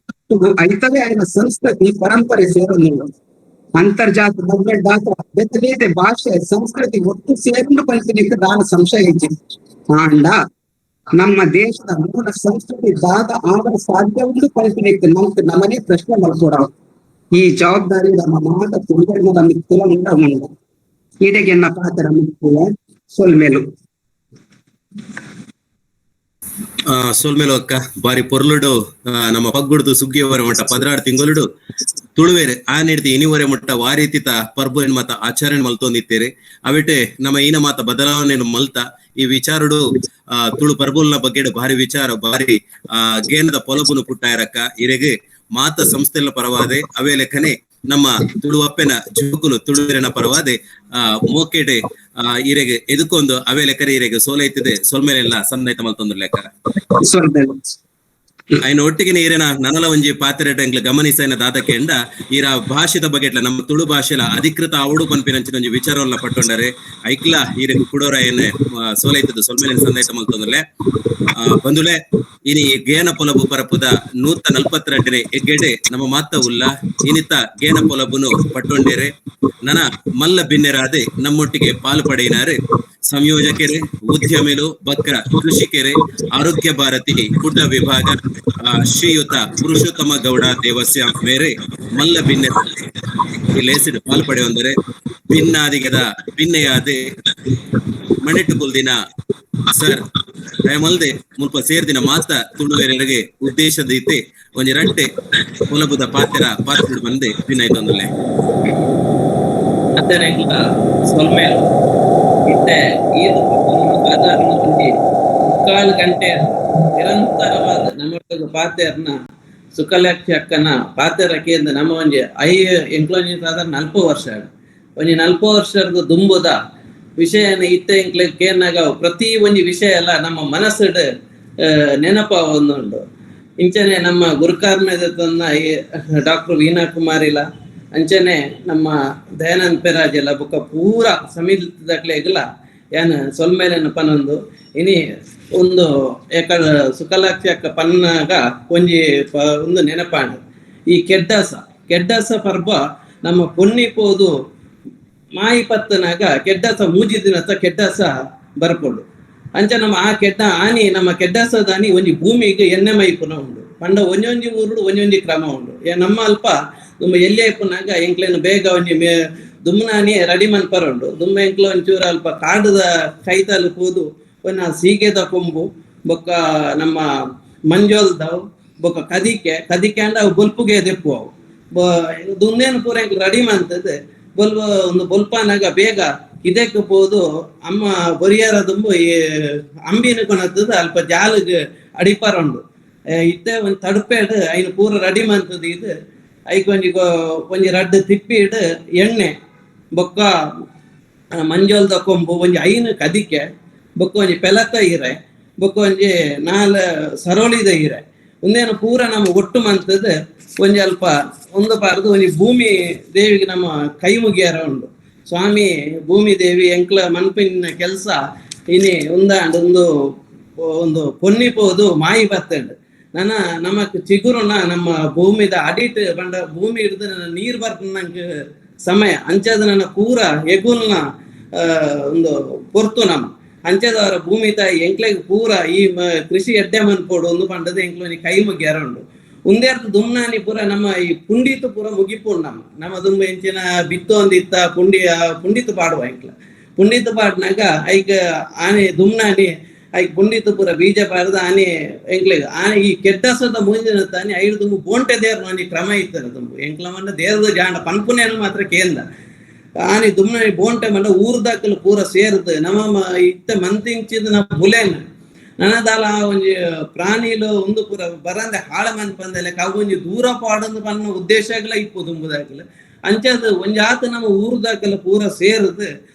ಐತವೇ ಆಯ್ನ ಸಂಸ್ಕೃತಿ ಪರಂಪರೆ ಸೇರೊಂದು ಅಂತರ್ಜಾತಿ ಮದುವೆ ದಾತ್ರ ಬೇತೆ ಬೇತೆ ಭಾಷೆ ಸಂಸ್ಕೃತಿ ಒಟ್ಟು ಸೇರಿಕೊಂಡು ಪಂಚಲಿಕ್ಕೆ ದಾನ ಸಂಶಯ ಹೆಚ್ಚಿದೆ ಆಂಡ ನಮ್ಮ ದೇಶದ ಮೂಲ ಸಂಸ್ಕೃತಿ ದಾದ ಆಗ ಸಾಧ್ಯ ಉಂಟು ಪಂಚಲಿಕ್ಕೆ ನಮ್ಗೆ ನಮ್ಮನೆ ಪ್ರಶ್ನೆ ಮಾಡ್ಕೊಡ ಈ ಜವಾಬ್ದಾರಿ ನಮ್ಮ ಮಾತ ತುಳುಗಡ ಮಿಕ್ಕಲ ಉಂಡ ಇಡೆಗೆ ಎನ್ನ ಪಾತ್ರ ಮಿಕ್ಕುವ ಸೊಲ್ಮೇಲು ಸೋಲ್ಮೇಲು ಅಕ್ಕ ಬಾರಿ ಪೊರ್ಲುಡು ನಮ್ಮ ಪಗ್ಗುಡ್ದು ಸುಗ್ಗಿಯವರ ಮಟ್ಟ 16 ತಿಂಗಳು ತುಳುವೇರೆ ಆ ನೀಡ್ತಿ ಇನಿವರೆ ಮಟ್ಟ ವಾರೀತಿತ ಪರ್ಬು ಎನ್ ಮಾತ ಆಚರಣೆ ಮಲ್ತೊಂದಿತ್ತೇರೆ ಅವಿಟೆ ನಮ್ಮ ಈನ ಮಾತ ಬದಲಾವಣೆ ಮಲ್ತ ಈ ವಿಚಾರಡು ತುಳು ಪರ್ಬುಲ್ನ ಬಗ್ಗೆ ಭಾರಿ ವಿಚಾರ ಭಾರಿ ಗೇನದ ಪೊಲಬುನು ಪುಟ್ಟಾಯರಕ್ಕ ಇರೆಗೆ ಮಾತ ಸಂಸ್ಥೆల ಪರವಾದೆ ಅವೇ ಲೆಕ್ಕನೆ ನಮ್ಮ ತುಳುವಪ್ಪೆನ ಜುಗುಲು ತುಳುವೆರನ ಪರವಾದೆ ಮೋಕೆಡೆ ಇರೆಗೆ ಎದುಕೊಂದು ಅವೇ ಲೆಕ್ಕರೆ ಇರೆಗೆ ಸೋಲೈತಿದೆ ಸೊಲ್ಮೇಲೆಲ್ಲ ಸನ್ನೈತ ಮಲ್ತೊಂದು ಲೆಕ್ಕ ఆయన ಒಟ್ಟಿಗೆ ನೀರಿನ ನನಲ ಒಂಜಿ ಪಾತ್ರೆ ಎಂಗ್ಲ ಗಮನಿಸೈನ ದಾದಕ್ಕೆ ಎಂಡ ಈರ ಭಾಷೆದ ಬಗೆಟ್ಲ ನಮ್ಮ ತುಳು ಭಾಷೆಲ ಅಧಿಕೃತ ಅವಡು ಪನ್ಪಿನಂಚಿನ ಒಂಜಿ ವಿಚಾರವನ್ನ ಪಟ್ಟೊಂಡರೆ ಐಕ್ಲ ಈರೆಗ್ ಕುಡೋರ ಏನ್ ಸೋಲೈತದ ಸೊಲ್ಮೇಲಿನ ಸಂದೇಶ ಮಲ್ತೊಂದಲೆ ಬಂದುಲೆ ಇನಿ ಗೇನ ಪೊಲಬು ಪರಪುದ 142ನೇ ಎಗ್ಗೆಡೆ ನಮ್ಮ ಮಾತ ಉಲ್ಲ ಇನಿತ ಗೇನ ಪೊಲಬುನು ಪಟ್ಟೊಂಡೇರೆ ನನ ಮಲ್ಲ ಬಿನ್ನೆರಾದೆ ನಮ್ಮೊಟ್ಟಿಗೆ ಪಾಲು ಪಡೆಯಿನಾರೆ ಸಂಯೋಜಕರೇ ಉದ್ಯಮಿಲು ಬಕ್ರ ಕೃಷಿಕೆರೆ ಆರೋಗ್ಯ ಭಾರತಿ ಕುಡ್ಡ ವಿಭಾಗ ಶ್ರೀಯುತ ಪುರುಷೋತ್ತಮ ಗೌಡ ದೇವಸ್ಯ ಮೇರೆ ಮಲ್ಲ ಭಿನ್ನ ಲೇಸಿಡ್ ಪಾಲ್ಪಡೆ ಅಂದರೆ ಭಿನ್ನಾದಿಗದ ಭಿನ್ನೆಯಾದೆ ಮಣಿಟ್ಟು ಕುಲ್ದಿನ ಸರ್ ದಯಮಲ್ದೆ ಮುಲ್ಪ ಸೇರ್ದಿನ ಮಾತ ತುಳುವೆರೆಗೆ ಉದ್ದೇಶದೈತೆ ಒಂಜಿ ರಟ್ಟೆ ಹೊಲಬುದ ಪಾತ್ರ ಬಂದೆ ಭಿನ್ನಾಯ್ತಂದಲೆ ಅದರಿಂದ ಸೊಲ್ಮೇಲು ಇತ್ತೆ ಈದು ಸಾಧಾರಣ ಒಂದು 3 ಗಂಟೆ ನಿರಂತರವಾದ ನಮ್ಮ ಪಾತೆರ್ನ ಸುಕಲಕ್ಷ ಅಕ್ಕನ ಪಾತೆರಕ್ಕೆಂದ ನಮ್ಮ ಒಂಜಿ ಎಂಕ್ಲೊಂಜಿ ಸಾಧಾರಣ 40 ವರ್ಷ ಒಂಜಿ 40 ವರ್ಷದ ದುಂಬುದ ವಿಷಯನ ಇತ್ತೆ ಎಂಕ್ಲಕ್ಕೇನಾಗ ಪ್ರತಿ ಒಂಜಿ ವಿಷಯ ಎಲ್ಲ ನಮ್ಮ ಮನಸ್ಸಡ್ ನೆನಪ ಒಂದುಂಡು ಇಂಚನೆ ನಮ್ಮ ಗುರುಕಾರ್ಮೇದ ಡಾಕ್ಟರ್ ವೀಣಾ ಕುಮಾರಿಲ ಅಂಚನೆ ನಮ್ಮ ದಯಾನಂದ ಪೆರಾಜೆಲ್ಲ ಬೊಕ್ಕ ಪೂರ ಸಮಿತಿದಕ್ಲೆಗ್ಲ ಏನ್ ಸೊಲ್ಮೇಲೆನ ಪನೊಂದು ಇನಿ ಒಂದು ಏಕಡ ಸುಕಲಾಕ್ಷ ಪನ್ನಾಗ ಒಂಜಿ ಒಂದು ನೆನಪಾಂಡು ಈ ಕೆಡ್ಡಸ ಪರ್ಬ ನಮ್ಮ ಪೊನ್ನಿಪೋದು ಮಾಯಿ ಪತ್ತನಾಗ ಕೆಡ್ಡಸ ಮೂಜಿದಿನಸ ಕೆಡ್ಡಸ ಬರ್ಪೊಡು ಅಂಚ ನಮ್ಮ ಆ ಕೆಡ್ಡ ಆನಿ ನಮ್ಮ ಕೆಡ್ಡಸದ ಆನಿ ಒಂಜಿ ಭೂಮಿಗೆ ಎಣ್ಣೆ ಮೈಪುನ ಉಂಡು ಪಂಡ ಒಂಜೊಂಜಿ ಊರುಡು ಒಂಜೊಂಜಿ ಕ್ರಮ ಉಂಡು ನಮ್ಮ ಅಲ್ಪ ದುಮ್ಮ ಎಲ್ಲಿ ಐಪುನಾಗ ಎಂಕ್ಲೇನು ಬೇಗ ಒಂಜಿ ದುಮ್ಮನಾನಿ ರೆಡಿ ಮನ್ಪರುಂಡು ದುಮ್ಮ ಎಂಕ್ಲ ಒಂಚೂರು ಅಲ್ಪ ಕಾಡದ ಕೈತಲು ಹೋದು ಒನ್ನ ಸೀಗೆದ ಕೊಂಬು ಬೊಕ್ಕ ನಮ್ಮ ಮಂಜೋಲ್ದವು ಬೊಕ್ಕ ಕದಿಕೆ ಅಂಡ ಅವು ಬೊಲ್ಪುಗೆ ದೆಪ್ಪು ಅವು ದುಂದೇನು ಪೂರ ಎಂಕ್ಲು ರೆಡಿ ಮಂತದ್ದು ಒಂದು ಬೊಲ್ಪನಾಗ ಬೇಗ ಇದಕ್ಕೆ ಹೋದು ಅಮ್ಮ ಬೊರಿಯಾರ ದುಂಬು ಈ ಅಂಬಿನ ಕೊಣತ್ತದ ಅಲ್ಪ ಜಾಲಿಗೆ ಅಡಿಪರುಂಡು ಇತ್ತೆ ಒಂದು ತಡುಪೇಡು ಐನು ಪೂರ ರೆಡಿ ಮಂತದ್ದು ಇದು ಒಂಜಿ ರಡ್ಡು ತಿಪ್ಪಿಡು ಎಣ್ಣೆ ಬೊಕ್ಕ ಮಂಜೋಲ್ದ ಕೊಂಬು ಒಂಜಿ ಐನು ಕದಿಕೆ ಬೊಕ್ಕ ಒಂಜಿ ಪೆಲಕ ಇರೆ ಬೊಕ್ಕ ಒಂಜಿ 4 ಸರೋಳಿದ ಇರೆ ಒಂದೇನು ಪೂರ ನಮ್ಮ ಒಟ್ಟು ಮಂತದ್ದು ಒಂಜಿ ಅಲ್ಪ ಒಂದು ಪಾರ್ದು ಒಂಜಿ ಭೂಮಿ ದೇವಿಗೆ ನಮ್ಮ ಕೈ ಮುಗಿಯಾರ ಉಂಡು ಸ್ವಾಮಿ ಭೂಮಿ ದೇವಿ ಎಂಕ್ಲ ಮನ್ಪಿನ ಕೆಲಸ ಇನಿ ಒಂದು ಪೊನ್ನಿಪೋದು ಮಾಯಿ ಬತ್ತಂಡು ನನ್ನ ನಮಕ್ ಚಿಗುರುನ ನಮ್ಮ ಭೂಮಿದ ಅಡಿಟ್ ಬಂಡ ಭೂಮಿ ಹಿಡಿದು ನನ್ನ ನೀರ್ ಬರ್ತ ನಂಗೆ ಸಮಯ ಅಂಚದ ನನ್ನ ಪೂರ ಎಗುಲ್ನ ಒಂದು ಪೊರ್ತು ನಮ್ಮ ಅಂಚದವರ ಭೂಮಿ ತಾಯಿ ಎಂಕ್ಲೆಗ್ ಪೂರ ಈ ಕೃಷಿ ಎಡ್ಡೆ ಮನ್ಪೋಡು ಒಂದು ಪಂಡದ ಎಂಕ್ಲು ಕೈ ಮುಗ್ಗ್ಯಾರ ಉಂಡು ಉಂದೇರ್ದು ದುಮ್ನಾನಿ ಪೂರ ನಮ್ಮ ಈ ಪುಂಡಿತು ಪೂರ ಮುಗಿಪುಂಡು ನಮ್ಮ ದುಂಬ ಎಂಚಿನ ಬಿತ್ತು ಒಂದಿತ್ತ ಪುಂಡಿತು ಪಾಡುವ ಎಂಕ್ಲ ಪುಂಡಿತು ಪಾಡ್ನಾಗ ಐಕ ಆನೆ ದುಮ್ನಾನಿ ಐಕ್ ಪುಂಡಿತು ಪೂರ ಬೀಜ ಪಾಡ್ದ ಆನೆ ಎಂಕ್ಲೆಗ್ ಆನೆ ಈ ಕೆಡ್ಡಸದ ಮುಂದಿನ ತಾನೆ ಐದು ದುಂಬು ಬೋಂಟೆ ದೇವ್ರ ಮನಿ ಕ್ರಮ ಇತ್ತರ ದುಂಬು ಎಂಕ್ಲ ಮಂಡ ದೇವ್ರದ ಜಾಂಡ ಪನ್ಪುನೆಯನ್ನು ಮಾತ್ರ ಕೇಂದ್ರ ಆನೆ ದುಮ್ನಾನಿ ಬೋಂಟೆ ಮಂಡ ಊರ್ದಾಕಲು ಪೂರ ಸೇರ್ದು ನಮ್ಮ ಇತ್ತ ಮಂತಿಂಚಿದ ನಮ್ಮ ಬುಲೆನ್ ನನದಾಲ ಒಂಜಿ ಪ್ರಾಣಿಲು ಒಂದು ಪೂರ ಬರಂದೆ ಹಾಳ ಮನ್ ಪಂದಲೆ ಒಂಜಿ ದೂರ ಪಾಡೊಂದು ಪನ್ನ ಉದ್ದೇಶಗಳ ಇಪ್ಪು ದುಂಬುದಾಕಲು ಅಂಚದು ಒಂಜಿ ಆತ ನಮ್ಮ ಊರ್ದಾಕಲು ಪೂರ ಸೇರುದು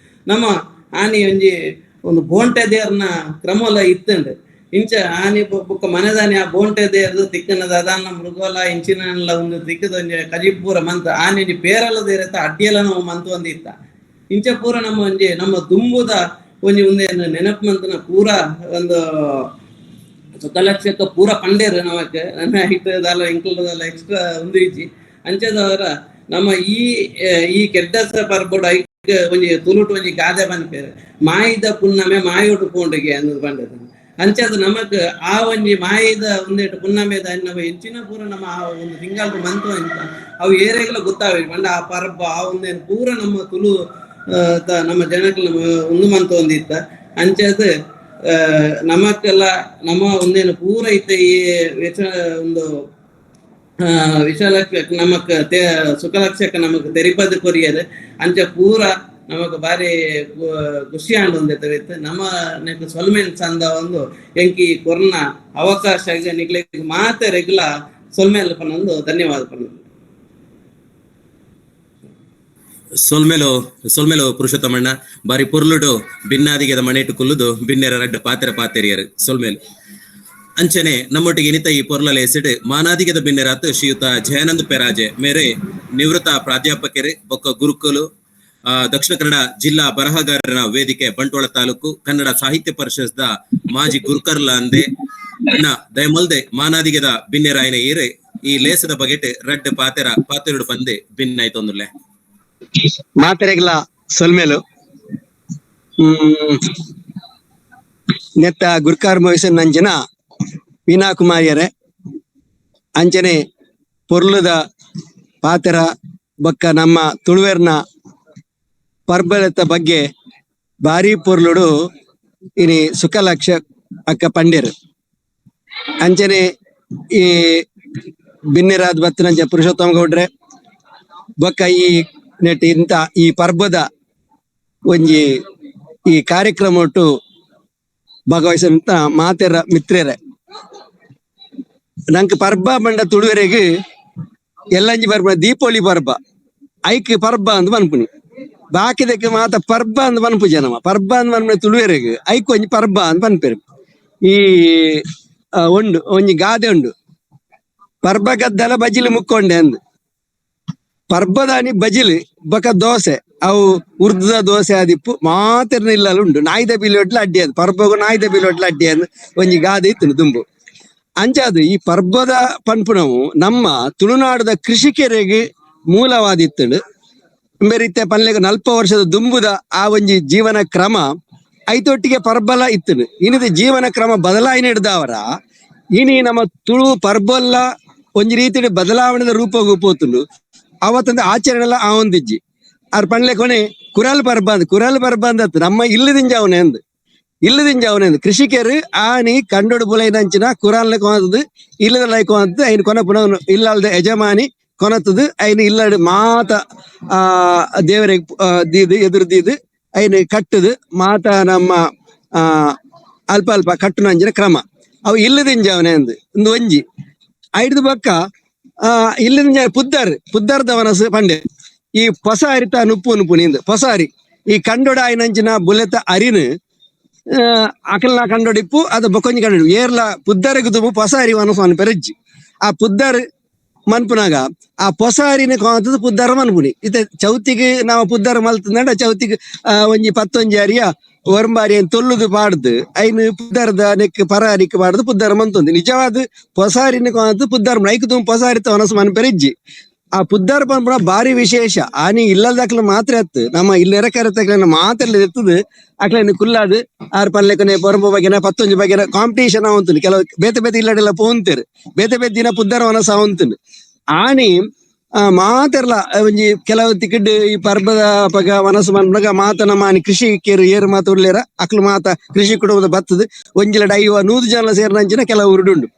ನಮ್ಮ ಆನೆ ಒಂಜಿ ಒಂದು ಬೋಂಟೆ ದೇರ್ನ ಕ್ರಮಲ ಇತ್ತಂಡು ಇಂಚ ಆನೆ ಬೊಕ್ಕ ಮನೆದಾನಿ ಆ ಬೋಂಟೆ ದೇರ್ದು ತಿಕ್ಕನದ ಅದಾನ ಮೃಗೋಲ ಇಂಚಿನಲ್ಲ ಒಂದು ತಿಕ್ಕದ ಒಂಜಿ ಕಜಿಪೂರ ಮಂತ ಆನೆ ಒಂಜಿ ಪೇರಲ ದೇರತ್ತ ಅಡ್ಡಿಯಲ್ಲ ನಾವು ಮಂತು ಒಂದಿತ್ತ ಇಂಚ ಪೂರ ನಮ್ಮ ಒಂಜಿ ನಮ್ಮ ದುಂಬುದ ಒಂಜಿ ಒಂದೇನು ನೆನಪು ಮಂತನ ಪೂರ ಒಂದು ಸುಖಲಕ್ಷಕ ಪೂರ ಪಂಡೇರು ನಮಕ್ ನನ್ನ ಹಿಟ್ಟದಲ್ಲ ಇಂಕ್ಲದಲ್ಲ ಎಕ್ಸ್ಟ್ರಾ ಒಂದು ಇಜ್ಜಿ ಅಂಚದವರ ನಮ್ಮ ಈ ಕೆಡ್ಡಸ ಪರ್ಬೋಡು ಐಕ್ ಒಂಜಿ ತುಳುಟು ಒಂಜಿ ಗಾದೆ ಬನ್ಪೇರು ಮಾಯಿದ ಪುನ್ನಮೆ ಮಾಯೋಟು ಪೋಂಡಿಗೆ ಅನ್ನೋದು ಬಂದದ್ದು ಅಂಚದ ನಮಕ್ ಆ ಒಂಜಿ ಮಾಯಿದ ಒಂದೇಟು ಪುನ್ನಮೆದ ನಾವು ಹೆಚ್ಚಿನ ಪೂರ ನಮ್ಮ ಆ ಒಂದು ತಿಂಗಳು ಮಂತು ಅಂತ ಅವು ಏರೆಗಳ ಗೊತ್ತಾವೆ ಬಂಡ ಆ ಪರ್ಬ ಆ ಒಂದೇನು ಪೂರ ನಮ್ಮ ತುಳು ನಮ್ಮ ಜನಕ್ಕೆ ಒಂದು ಮಂತು ಒಂದಿತ್ತ ಅಂಚದ ನಮಕ್ಕೆಲ್ಲ ನಮ್ಮ ಒಂದೇನು ಪೂರ ಇತ್ತ ಈ ಒಂದು ವಿಶಾಲಕ್ಷ ನಮಕ್ ಸುಖಲಕ್ಷಕ ನಮಕ್ ತೆರಿಪದ ಕೊರಿಯರ್ ಅಂಚ ಪೂರ ನಮಕ್ ಬಾರಿ ಖುಷಿ ಆಂಡ್ ಒಂದಿತ್ತು ನಮ್ಮ ನೆಕ್ ಸೊಲ್ಮೇನ್ ಚಂದ ಒಂದು ಎಂಕಿ ಕೊರೋನಾ ಅವಕಾಶ ನಿಗ್ಲಿಕ್ಕೆ ಮಾತೆ ರೆಗ್ಯುಲ ಸೊಲ್ಮೇಲ್ ಪನ್ನೊಂದು ಧನ್ಯವಾದ ಪನ್ನೊಂದು ಸೊಲ್ಮೆಲು ಪುರುಷೋತ್ತಮಣ್ಣ ಬಾರಿ ಪೊರ್ಲುಡು ಭಿನ್ನಾದಿಗೆದ ಮನೆಟು ಕುಲ್ಲುದು ಭಿನ್ನೆರ ರಡ್ಡ ಪಾತೆರಿಯರು ಸೊಲ್ಮೇಲು ಅಂಚನೆ ನಮ್ಮೊಟ್ಟಿಗೆ ಇನಿತ ಈ ಪೊರ್ಲಲ ಹೆಸರು ಮಾನಾದಿಗೆದ ಭಿನ್ನರಾತ್ ಶ್ರೀಯುತ ಜಯಾನಂದ್ ಪೆರಾಜೆ ಮೇರೆ ನಿವೃತ್ತ ಪ್ರಾಧ್ಯಾಪಕರು ಬೊಕ್ಕ ಗುರುಕುಲು ದಕ್ಷಿಣ ಕನ್ನಡ ಜಿಲ್ಲಾ ಬರಹಗಾರರ ವೇದಿಕೆ ಬಂಟ್ವಾಳ ತಾಲೂಕು ಕನ್ನಡ ಸಾಹಿತ್ಯ ಪರಿಷತ್ದ ಮಾಜಿ ಗುರುಕರ್ಲ ಅಂದೆ ದಯಮಲ್ದೆ ಮಾನಾದಿಗೆದ ಭಿನ್ನೆರಾಯನ ಏರೆ ಈ ಲೇಸದ ಬಗೆಟ್ ರಡ್ಡ ಪಾತೆರಡು ಪಂದೆ ಭಿನ್ನಾಯ್ತೊಂದುಲ್ಲೆ ಮಾತೆರೆಗ್ಲ ಸೊಲ್ಮೇಲು ನೆತ್ತ ಗುರ್ಕಾರ್ ಮೊಯ್ಸನ್ ನಂಜನ ವೀಣಾ ಕುಮಾರಿಯರೇ ಅಂಚನೆ ಪೊರ್ಲುದ ಪಾತೆರ ಬೊಕ್ಕ ನಮ್ಮ ತುಳುವೆರ್ನ ಪರ್ಬಲದ ಬಗ್ಗೆ ಬಾರಿ ಪೊರ್ಲುಡು ಇನಿ ಸುಖಲಕ್ಷ ಅಕ್ಕ ಪಂಡೇರು ಅಂಚನೆ ಈ ಬಿನ್ನೆರಾದ್ ಬತ್ತನಂಚ ಪುರುಷೋತ್ತಮ ಗೌಡ್ರೆ ಬೊಕ್ಕ ಈ ನೆಟ್ ಇಂತ ಈ ಪರ್ಬದ ಒಂಜಿ ಈ ಕಾರ್ಯಕ್ರಮ ಒಟ್ಟು ಭಾಗವಹಿಸಂತ ಮಾತೆರ ಮಿತ್ರೆರೆ ನಂಗೆ ಪರ್ಬ ಬಂಡ ತುಳುವೆರೆಗೆ ಎಲ್ಲಂಜಿ ಪರ್ಬ ದೀಪಾವಳಿ ಪರ್ಬ ಐಕ್ ಪರ್ಬ ಅಂತ ಪನ್ಪುನಿ ಬಾಕಿದಕ್ಕೆ ಮಾತ ಪರ್ಬ ಅಂತ ಪನ್ಪು ಜನಮ ಪರ್ಬ ಅಂತ ಪನ್ಪುನ ತುಳುವೆರೆಗೆ ಐಕ್ ಒಂಜಿ ಪರ್ಬ ಅಂತ ಪನ್ಪೇರು ಈ ಉಂಡು ಒಂಜಿ ಗಾದೆ ಉಂಡು ಪರ್ಬ ಗದ್ದಲ ಬಜಿಲು ಮುಕ್ಕೊಂಡೆ ಅಂದು ಪರ್ಬದಾನಿ ಬಜಿಲು ಬೊಕ ದೋಸೆ ಅವು ಉರ್ದ ದೋಸೆ ಆದಿಪ್ಪು ಮಾತಿರ್ನ ಇಲ್ಲಲ್ಲ ಉಂಡು ನಾಯ್ದ ಬಿಲೋಟ್ಲ ಅಡ್ಡಿ ಅದು ಪರ್ಬಗು ನಾಯ್ದ ಬಿಲೋಟ್ಲ ಅಡ್ಡಿ ಅಂದು ಒಂಜಿ ಗಾದೆ ಇತ್ತು ದುಂಬು ಅಂಚಾದು ಈ ಪರ್ಬದ ಪನ್ಪುನವು ನಮ್ಮ ತುಳುನಾಡದ ಕೃಷಿಕರಿಗೆ ಮೂಲವಾದಿತ್ತು ಬೇರಿತ್ತೆ ಪನ್ಲೆಗ 40 ವರ್ಷದ ದುಂಬುದ ಆ ಒಂಜಿ ಜೀವನ ಕ್ರಮ ಐತೊಟ್ಟಿಗೆ ಪರ್ಬಲ ಇತ್ತು ಇನಿದ ಜೀವನ ಕ್ರಮ ಬದಲಾವಣೆ ಹಿಡ್ದವರ ಇನಿ ನಮ್ಮ ತುಳು ಪರ್ಬಲ್ಲ ಒಂಜಿ ರೀತಿ ಬದಲಾವಣೆದ ರೂಪಗೂ ಪೋತುಂಡು ಅವತ್ತಂದ ಆಚರಣೆ ಎಲ್ಲ ಆ ಒಂದಿಜ್ಜಿ ಅವ್ರ ಪಣ್ಲೆ ಕೊನೆ ಕುರಲ್ ಪರ್ಬ ಅಂದತ್ತು ನಮ್ಮ ಇಲ್ಲದಿಂಜಾವನೆ ಅಂದ್ ಕೃಷಿಕರು ಆನಿ ಕಂಡೋಡು ಬುಲೈನಂಚಿನ ಕುರಾನ್ಲೆ ಕೊನತದು ಇಲ್ಲದ ಕೊನದ್ದು ಐನ್ ಕೊನ ಪುನಃ ಇಲ್ಲಲ್ದ ಯಜಮಾನಿ ಕೊನತದು ಐನ್ ಇಲ್ಲಡು ಮಾತ ದೇವರಿಗೆ ದೀದು ಎದುರು ದೀದು ಐನ್ ಕಟ್ಟದು ಮಾತ ನಮ್ಮ ಅಲ್ಪ ಅಲ್ಪ ಕಟ್ಟುನಂಚಿನ ಕ್ರಮ ಅವು ಇಲ್ಲದಿಂಜಾವನೆ ಅಂದ್ ಒಂದು ಒಂಜಿ ಐದು ಬೊಕ್ಕ ಇಲ್ಲಿಂದ ಪುದ್ದಾರ್ದವನಸು ಪಂಡೆ ಈ ಹೊಸ ಅರಿತ ನುಪ್ಪು ನಿಂದು ಹೊಸಾರಿ ಈ ಕಂಡೋಡ ಆಯ್ನಂಚಿನ ಬುಲೆತ ಅರಿನು ಅಕಲ್ನ ಕಂಡೋಡಿಪ್ಪು ಅದು ಬೊಕೊಂಜಿ ಕಂಡು ಏರ್ಲ ಪುದ್ದರಿಗೆ ದುಂಬು ಹೊಸ ಅರಿವನಸು ಅನ್ ಪೆರಜ್ಜಿ ಆ ಪುದ್ದಾರ್ ಮನ್ಪುನಾಗ ಆ ಹೊಸ ಅರಿನ ಕಾಂತದ್ದು ಪುದ್ದಾರ ಮನ್ಪುನಿ ಇತ್ತೆ ಚೌತಿಗೆ ನಾವು ಪುದ್ದಾರ ಮಲ್ತಂದ ಚೌತಿಗೆ ಒಂಜಿ 11 ಅರಿಯ ಒರಂಬಾರಿ ಏನ್ ತೊಲ್ಲುದು ಪಾಡ್ದು ಐನ್ ಪುದ್ದಾರದ ನೆಕ್ ಪರಾರಿಕ್ ಪಾಡ್ದು ಪುದ್ದಾರ ಮಂತೊಂದು ನಿಜವಾದ ಪೊಸಾರಿನ ಪುದ್ದಾರ ಐಕ್ ತುಂಬ ಪೊಸಾರಿತ ಮನಸ್ಸು ಮನ್ಪೆರ ಇಜ್ಜಿ ಆ ಪುದ್ದಾರ ಪನ್ಪುನ ಬಾರಿ ವಿಶೇಷ ಆನಿ ಇಲ್ಲದಾಕ್ಲ ಮಾತ್ರ ಎತ್ತು ನಮ್ಮ ಇಲ್ಲಿ ಕರೆತಕ್ಲ ಮಾತ್ರ ಎತ್ತದು ಅಕ್ಲ ಕುಲ್ಲಾದು ಆರ್ ಪಲ್ಲೆಕನೆ ಪೊರಂಬ ಬಗೆನ 11 ಬಗೆನ ಕಾಂಪಿಟೇಷನ್ ಅವಂತುಂಡು ಕೆಲವು ಬೇತೆ ಬೇತೆ ಇಲ್ಲಡೆಲ್ಲ ಪೋಂತೇರು ಬೇತೆ ಬೇತೆ ದಿನ ಪುದ್ದಾರ ಮನಸ್ಸು ಅವಂತುಂಡು ಆನಿ ಮಾತೆರ್ಲ ಒಂಜಿ ಕೆಲವು ತಿಕ್ಕಡ್ ಈ ಪರ್ಬದ ಪಗ ಮನಸ್ಸು ಮನ್ಪಗ ಮಾತ ನಮ್ಮ ಕೃಷಿ ಕೇರು ಏರು ಮಾತ ಉಳ್ಳೇರ ಅಕ್ಲು ಮಾತ ಕೃಷಿ ಕುಟುಂಬದ ಬತ್ತದ ಒಂಜಿಲ ಡೈವ 100 ಜನ ಸೇರ್ನಂಚಿನ ಕೆಲವು ಉರುಡುಂಡು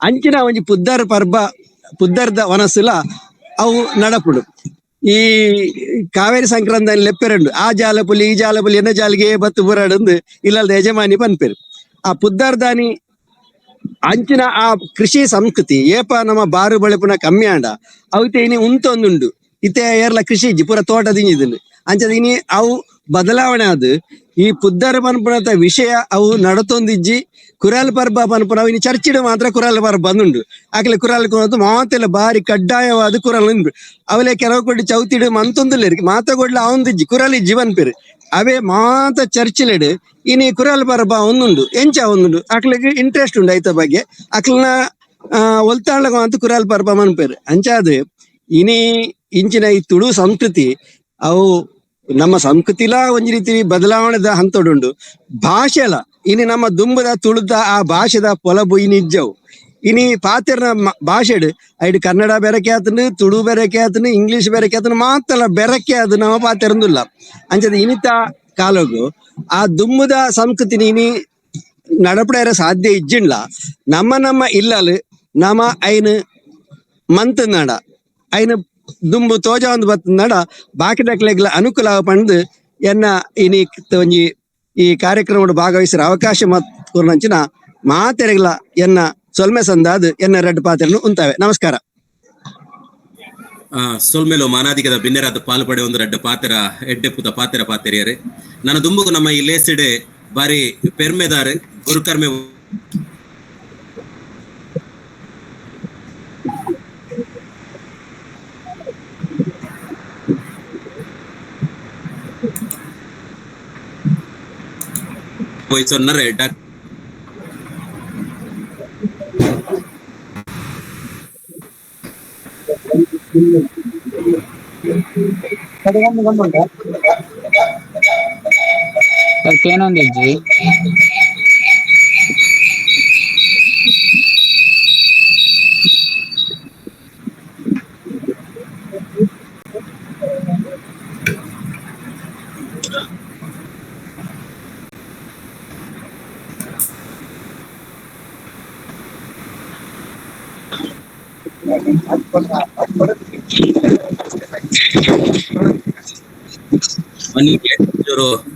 ಅಂಚಿನ ಒಂಜಿ ಪುದ್ದಾರ ಪರ್ಬ ಪುದ್ದಾರದ ವನಸ್ಸುಲ ಅವು ನಡಪುಡು ಈ ಕಾವೇರಿ ಸಂಕ್ರಾಂತಿ ಲೆಪ್ಪೆರಂಡು ಆ ಜಾಲಪುಲಿ ಈ ಜಾಲಪುಲಿ ಎನ್ನ ಜಾಲಿಗೆ ಬತ್ತು ಬುರಾಡಂದು ಇಲ್ಲದ ಯಜಮಾನಿ ಪನ್ಪೆರು ಆ ಪುದ್ದಾರ್ದಾನಿ ಅಂಚಿನ ಆ ಕೃಷಿ ಸಂಸ್ಕೃತಿ ಏಪ ನಮ್ಮ ಬಾರು ಬಳೆಪುನ ಕಮ್ಮಿ ಆಂಡ ಅವತ್ತೆ ಇನಿ ಉಂತೊಂದುಂಡು ಇತ್ತೆ ಏರ್ಲ ಕೃಷಿ ಇಜ್ಜಿ ಪೂರ ತೋಟ ದಿಂಜಿದನು ಅಂಚದ ಇನಿ ಅವು ಬದಲಾವಣೆ ಆದ್ ಈ ಪುದ್ದಾರ ಪನ್ಪುನತ ವಿಷಯ ಅವು ನಡತೊಂದಿಜ್ಜಿ ಕುರಾಲ್ ಪರ್ಬ ಪನ್ಪುನ ಅವು ಇನಿ ಚರ್ಚಿಡು ಮಾತ್ರ ಕುರಾಲ್ ಪರ್ಬ ಬಂದುಂಡು ಆಕಲೆ ಕುರಾಲ್ ಕೊಡೋದು ಮಾತೆಲ್ಲ ಬಾರಿ ಕಡ್ಡಾಯವಾದ ಕುರಾಲ್ ಅವಲೆ ಕೆಲವು ಕೊಟ್ಟು ಚೌತಿಡು ಮಂತೊಂದುಲ್ಲೇರಿ ಮಾತಗೊಡ್ಲ ಅವಂದಿಜ್ಜಿ ಕುರಾಲ್ ಇಜ್ಜಿ ಪನ್ಪೇರು ಅವೇ ಮಾತ ಚರ್ಚಿಲೆಡು ಇನಿ ಕುರಾಲ್ ಪರ್ಬ ಒಂದುಂಡು ಎಂಚ ಒಂದುಂಡು ಅಕ್ಲಿಗೆ ಇಂಟ್ರೆಸ್ಟ್ ಉಂಡು ಐತ ಬಗ್ಗೆ ಅಕ್ಲನ ಒಲ್ತಾಳ್ಗ ಅಂತ ಕುರಾಲ್ ಪರ್ಬ ಮನ್ಪೇರು ಅಂಚಾದ ಇನಿ ಇಂಚಿನ ಈ ತುಳು ಸಂಸ್ಕೃತಿ ಅವು ನಮ್ಮ ಸಂಸ್ಕೃತಿಲ ಒಂದ್ ರೀತಿ ಬದಲಾವಣೆದ ಹಂತೋಡುಂಡು ಭಾಷೆಲ ಇನಿ ನಮ್ಮ ದುಂಬದ ತುಳುದ ಆ ಭಾಷೆದ ಪೊಲಬು ಇನಿ ಇಜ್ಜವು ಇನಿ ಪಾತೆರ್ನ ಭಾಷೆಡ್ ಐಡ್ ಕನ್ನಡ ಬೆರಕೆ ಆತನು ತುಳು ಬೆರಕೆ ಆತನು ಇಂಗ್ಲಿಷ್ ಬೆರಕೆ ಆತನು ಮಾತಲ್ಲ ಬೆರಕೆ ಅದು ನಮ್ಮ ಪಾತೆರಂದುಲ್ಲ ಅಂಚದ ಇನಿತ ಕಾಲಗು ಆ ದುಂಬದ ಸಂಸ್ಕೃತಿ ಇನಿ ನಡಪಡೇರ ಸಾಧ್ಯ ಇಜ್ಜಿಂಡ್ಲ ನಮ್ಮ ಇಲ್ಲಲು ನಮ್ಮ ಐನ್ ಮಂತ್ ನಡ ಐನ್ ದುಂಬು ತೋಜ ಒಂದು ಬತ್ತ ನಡ ಬಾಕಿ ದಕ್ಲೆಗ್ಲ ಅನುಕೂಲ ಪಂದು ಎನ್ನ ಇನಿ ಒಂಜಿ ಈ ಕಾರ್ಯಕ್ರಮ ಭಾಗವಹಿಸಿರ ಅವಕಾಶ ಮತ್ಕೂರ್ನಂಚಿನ ಮಾತೆರೆಗ್ಲ ಎನ್ನ ಸೊಲ್ಮೆ ಸಂದಾದ್ ಎನ್ನ ರೆಡ್ ಪಾತ್ರೆನು ಉಂತಾವೆ ನಮಸ್ಕಾರ ಸೊಲ್ಮೆಲು ಮಾನಾದಿಗದ ಬಿನ್ನೆರಾದ ಪಾಲ್ಪಡೆ ಒಂದು ರೆಡ್ಡ ಪಾತೆರ ಎಡ್ಡೆ ಪುತ ಪಾತೆರ ಪಾತೆರಿಯರೆ ನನ್ನ ದುಂಬುಗು ನಮ್ಮ ಈ ಲೇಸಿಡೆ ಬಾರಿ ಪೆರ್ಮೆದಾರೆ ಗುರುಕರ್ಮೆ ವಹಿಸೊನ್ನರೆ ಏನೊಂದಿಜ್ಜಿ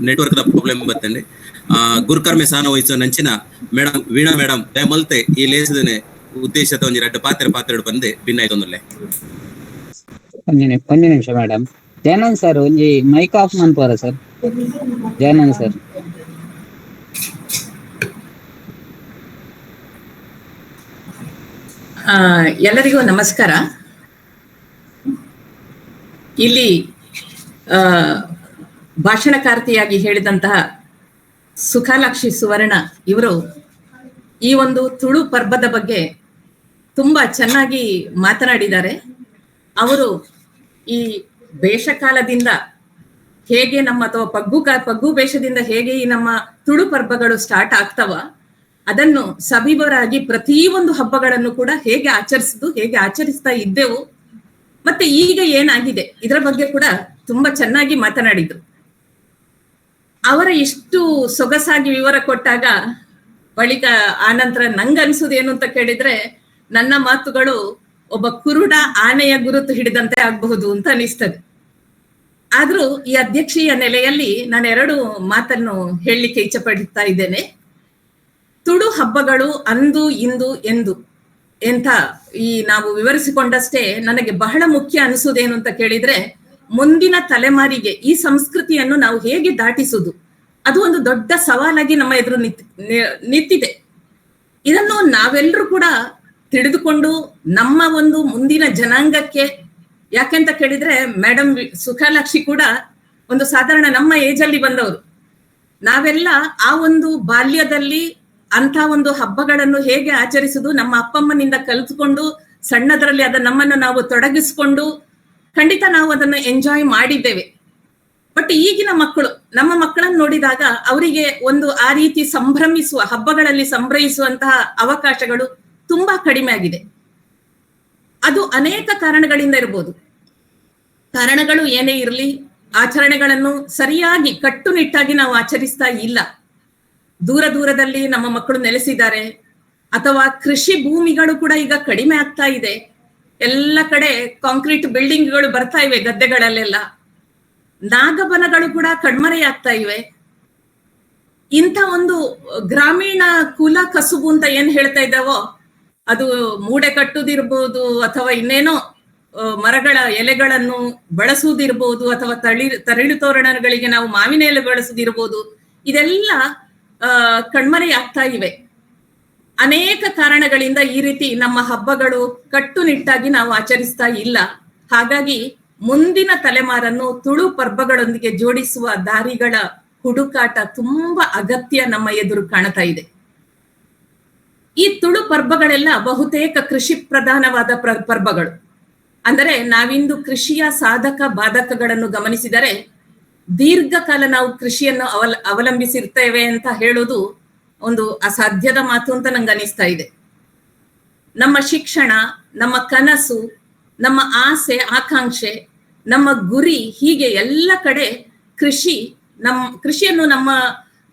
ನೆಟ್ವರ್ಕ್ ಪ್ರಾಬ್ಲಮ್ ಬರ್ತಂಡೆ ಗುರುಕರ್ಮೆ ಸಾನ ವಹಿಸೋ ನಂಚಿನ ಮೇಡಮ್ ವೀಣಾ ಮೇಡಮ್ ಮಲ್ತೆ ಈ ಲೇಸದನೆ ಉದ್ದೇಶದ ಒಂಜಿ ರೆಡ್ಡ ಪಾತ್ರೆ ಬಂದೆ ಭಿನ್ನ ಆಯ್ತೊಂದುಲ್ಲೆ ಒಂದೇ ನಿಮಿಷ ಮೇಡಮ್ ಜಯನಂದ್ ಸರ್ ಒಂಜಿ mic of ಮನ್ಪೋರ sir Jayanand sir ಎಲ್ಲರಿಗೂ ನಮಸ್ಕಾರ. ಇಲ್ಲಿ ಭಾಷಣಕಾರ್ತಿಯಾಗಿ ಹೇಳಿದಂತಹ ಸುಖಾಲಾಕ್ಷಿ ಸುವರ್ಣ ಇವರು ಈ ಒಂದು ತುಳು ಪರ್ಬದ ಬಗ್ಗೆ ತುಂಬಾ ಚೆನ್ನಾಗಿ ಮಾತನಾಡಿದ್ದಾರೆ. ಅವರು ಈ ಬೇಷಕಾಲದಿಂದ ಹೇಗೆ ನಮ್ಮ ಅಥವಾ ಪಗ್ಗು ಬೇಷದಿಂದ ಹೇಗೆ ಈ ನಮ್ಮ ತುಳು ಪರ್ಬಗಳು ಸ್ಟಾರ್ಟ್ ಆಗ್ತವ ಅದನ್ನು ಸವಿವರಾಗಿ ಪ್ರತಿಯೊಂದು ಹಬ್ಬಗಳನ್ನು ಕೂಡ ಹೇಗೆ ಆಚರಿಸ್ತಾ ಇದ್ದೆವು ಮತ್ತೆ ಈಗ ಏನಾಗಿದೆ ಇದರ ಬಗ್ಗೆ ಕೂಡ ತುಂಬಾ ಚೆನ್ನಾಗಿ ಮಾತನಾಡಿದ್ರು. ಅವರ ಇಷ್ಟು ಸೊಗಸಾಗಿ ವಿವರ ಕೊಟ್ಟಾಗ ಬಳಿಕ ಆನಂತರ ನಂಗನ್ಸುದೇನು ಅಂತ ಕೇಳಿದ್ರೆ ನನ್ನ ಮಾತುಗಳು ಒಬ್ಬ ಕುರುಡ ಆನೆಯ ಗುರುತು ಹಿಡಿದಂತೆ ಆಗಬಹುದು ಅಂತ ಅನಿಸ್ತದೆ. ಆದ್ರೂ ಈ ಅಧ್ಯಕ್ಷೀಯ ನೆಲೆಯಲ್ಲಿ ನಾನು 2 ಮಾತನ್ನು ಹೇಳಲಿಕ್ಕೆ ಇಚ್ಛೆ ಪಡ್ತಾ ಇದ್ದೇನೆ. ತುಳು ಹಬ್ಬಗಳು ಅಂದು ಇಂದು ಎಂದು ಎಂತ ಈ ನಾವು ವಿವರಿಸಿಕೊಂಡಷ್ಟೇ ನನಗೆ ಬಹಳ ಮುಖ್ಯ ಅನಿಸುವುದೇನು ಅಂತ ಕೇಳಿದ್ರೆ ಮುಂದಿನ ತಲೆಮಾರಿಗೆ ಈ ಸಂಸ್ಕೃತಿಯನ್ನು ನಾವು ಹೇಗೆ ದಾಟಿಸುವುದು ಅದು ಒಂದು ದೊಡ್ಡ ಸವಾಲಾಗಿ ನಮ್ಮ ಎದುರು ನಿಂತಿದೆ. ಇದನ್ನು ನಾವೆಲ್ಲರೂ ಕೂಡ ತಿಳಿದುಕೊಂಡು ನಮ್ಮ ಒಂದು ಮುಂದಿನ ಜನಾಂಗಕ್ಕೆ, ಯಾಕೆಂತ ಕೇಳಿದ್ರೆ ಮೇಡಮ್ ಸುಖಾಲಾಕ್ಷಿ ಕೂಡ ಒಂದು ಸಾಧಾರಣ ನಮ್ಮ ಏಜ್ ಅಲ್ಲಿ ಬಂದವರು, ನಾವೆಲ್ಲ ಆ ಒಂದು ಬಾಲ್ಯದಲ್ಲಿ ಅಂತ ಒಂದು ಹಬ್ಬಗಳನ್ನು ಹೇಗೆ ಆಚರಿಸುದು ನಮ್ಮ ಅಪ್ಪಮ್ಮನಿಂದ ಕಲಿತುಕೊಂಡು ಸಣ್ಣದರಲ್ಲಿ ನಮ್ಮನ್ನು ನಾವು ತೊಡಗಿಸಿಕೊಂಡು ಖಂಡಿತ ನಾವು ಅದನ್ನು ಎಂಜಾಯ್ ಮಾಡಿದ್ದೇವೆ. ಬಟ್ ಈಗಿನ ಮಕ್ಕಳು, ನಮ್ಮ ಮಕ್ಕಳನ್ನು ನೋಡಿದಾಗ ಅವರಿಗೆ ಒಂದು ಆ ರೀತಿ ಸಂಭ್ರಮಿಸುವ, ಹಬ್ಬಗಳಲ್ಲಿ ಸಂಭ್ರಮಿಸುವಂತಹ ಅವಕಾಶಗಳು ತುಂಬಾ ಕಡಿಮೆ ಆಗಿದೆ. ಅದು ಅನೇಕ ಕಾರಣಗಳಿಂದ ಇರಬಹುದು. ಕಾರಣಗಳು ಏನೇ ಇರಲಿ, ಆಚರಣೆಗಳನ್ನು ಸರಿಯಾಗಿ ಕಟ್ಟುನಿಟ್ಟಾಗಿ ನಾವು ಆಚರಿಸ್ತಾ ಇಲ್ಲ. ದೂರ ದೂರದಲ್ಲಿ ನಮ್ಮ ಮಕ್ಕಳು ನೆಲೆಸಿದ್ದಾರೆ, ಅಥವಾ ಕೃಷಿ ಭೂಮಿಗಳು ಕೂಡ ಈಗ ಕಡಿಮೆ ಆಗ್ತಾ ಇದೆ. ಎಲ್ಲ ಕಡೆ ಕಾಂಕ್ರೀಟ್ ಬಿಲ್ಡಿಂಗ್ಗಳು ಬರ್ತಾ ಇವೆ ಗದ್ದೆಗಳಲ್ಲೆಲ್ಲ. ನಾಗಬನಗಳು ಕೂಡ ಕಣ್ಮರೆಯಾಗ್ತಾ ಇವೆ. ಇಂಥ ಒಂದು ಗ್ರಾಮೀಣ ಕುಲ ಕಸುಬು ಅಂತ ಏನ್ ಹೇಳ್ತಾ ಇದ್ದಾವೋ, ಅದು ಮೂಡೆ ಕಟ್ಟುದಿರ್ಬೋದು, ಅಥವಾ ಇನ್ನೇನೋ ಮರಗಳ ಎಲೆಗಳನ್ನು ಬಳಸುವುದಿರ್ಬೋದು, ಅಥವಾ ತರಳು ತೋರಣಗಳಿಗೆ ನಾವು ಮಾವಿನ ಎಲೆ ಬಳಸುವುದಿರ್ಬೋದು, ಇದೆಲ್ಲ ಕಣ್ಮರೆಯಾಗ್ತಾ ಇವೆ. ಅನೇಕ ಕಾರಣಗಳಿಂದ ಈ ರೀತಿ ನಮ್ಮ ಹಬ್ಬಗಳು ಕಟ್ಟುನಿಟ್ಟಾಗಿ ನಾವು ಆಚರಿಸ್ತಾ ಇಲ್ಲ. ಹಾಗಾಗಿ ಮುಂದಿನ ತಲೆಮಾರನ್ನು ತುಳು ಪರ್ಬಗಳೊಂದಿಗೆ ಜೋಡಿಸುವ ದಾರಿಗಳ ಹುಡುಕಾಟ ತುಂಬಾ ಅಗತ್ಯ ನಮ್ಮ ಎದುರು ಕಾಣ್ತಾ ಇದೆ. ಈ ತುಳು ಪರ್ಬಗಳೆಲ್ಲ ಬಹುತೇಕ ಕೃಷಿ ಪ್ರಧಾನವಾದ ಪರ್ಬಗಳು. ಅಂದರೆ ನಾವಿಂದು ಕೃಷಿಯ ಸಾಧಕ ಬಾಧಕಗಳನ್ನು ಗಮನಿಸಿದರೆ ದೀರ್ಘಕಾಲ ನಾವು ಕೃಷಿಯನ್ನು ಅವಲಂಬಿಸಿರ್ತೇವೆ ಅಂತ ಹೇಳೋದು ಒಂದು ಅಸಾಧ್ಯದ ಮಾತು ಅಂತ ನಂಗೆ ಅನಿಸ್ತಾ ಇದೆ. ನಮ್ಮ ಶಿಕ್ಷಣ, ನಮ್ಮ ಕನಸು, ನಮ್ಮ ಆಸೆ ಆಕಾಂಕ್ಷೆ, ನಮ್ಮ ಗುರಿ, ಹೀಗೆ ಎಲ್ಲ ಕಡೆ ಕೃಷಿಯನ್ನು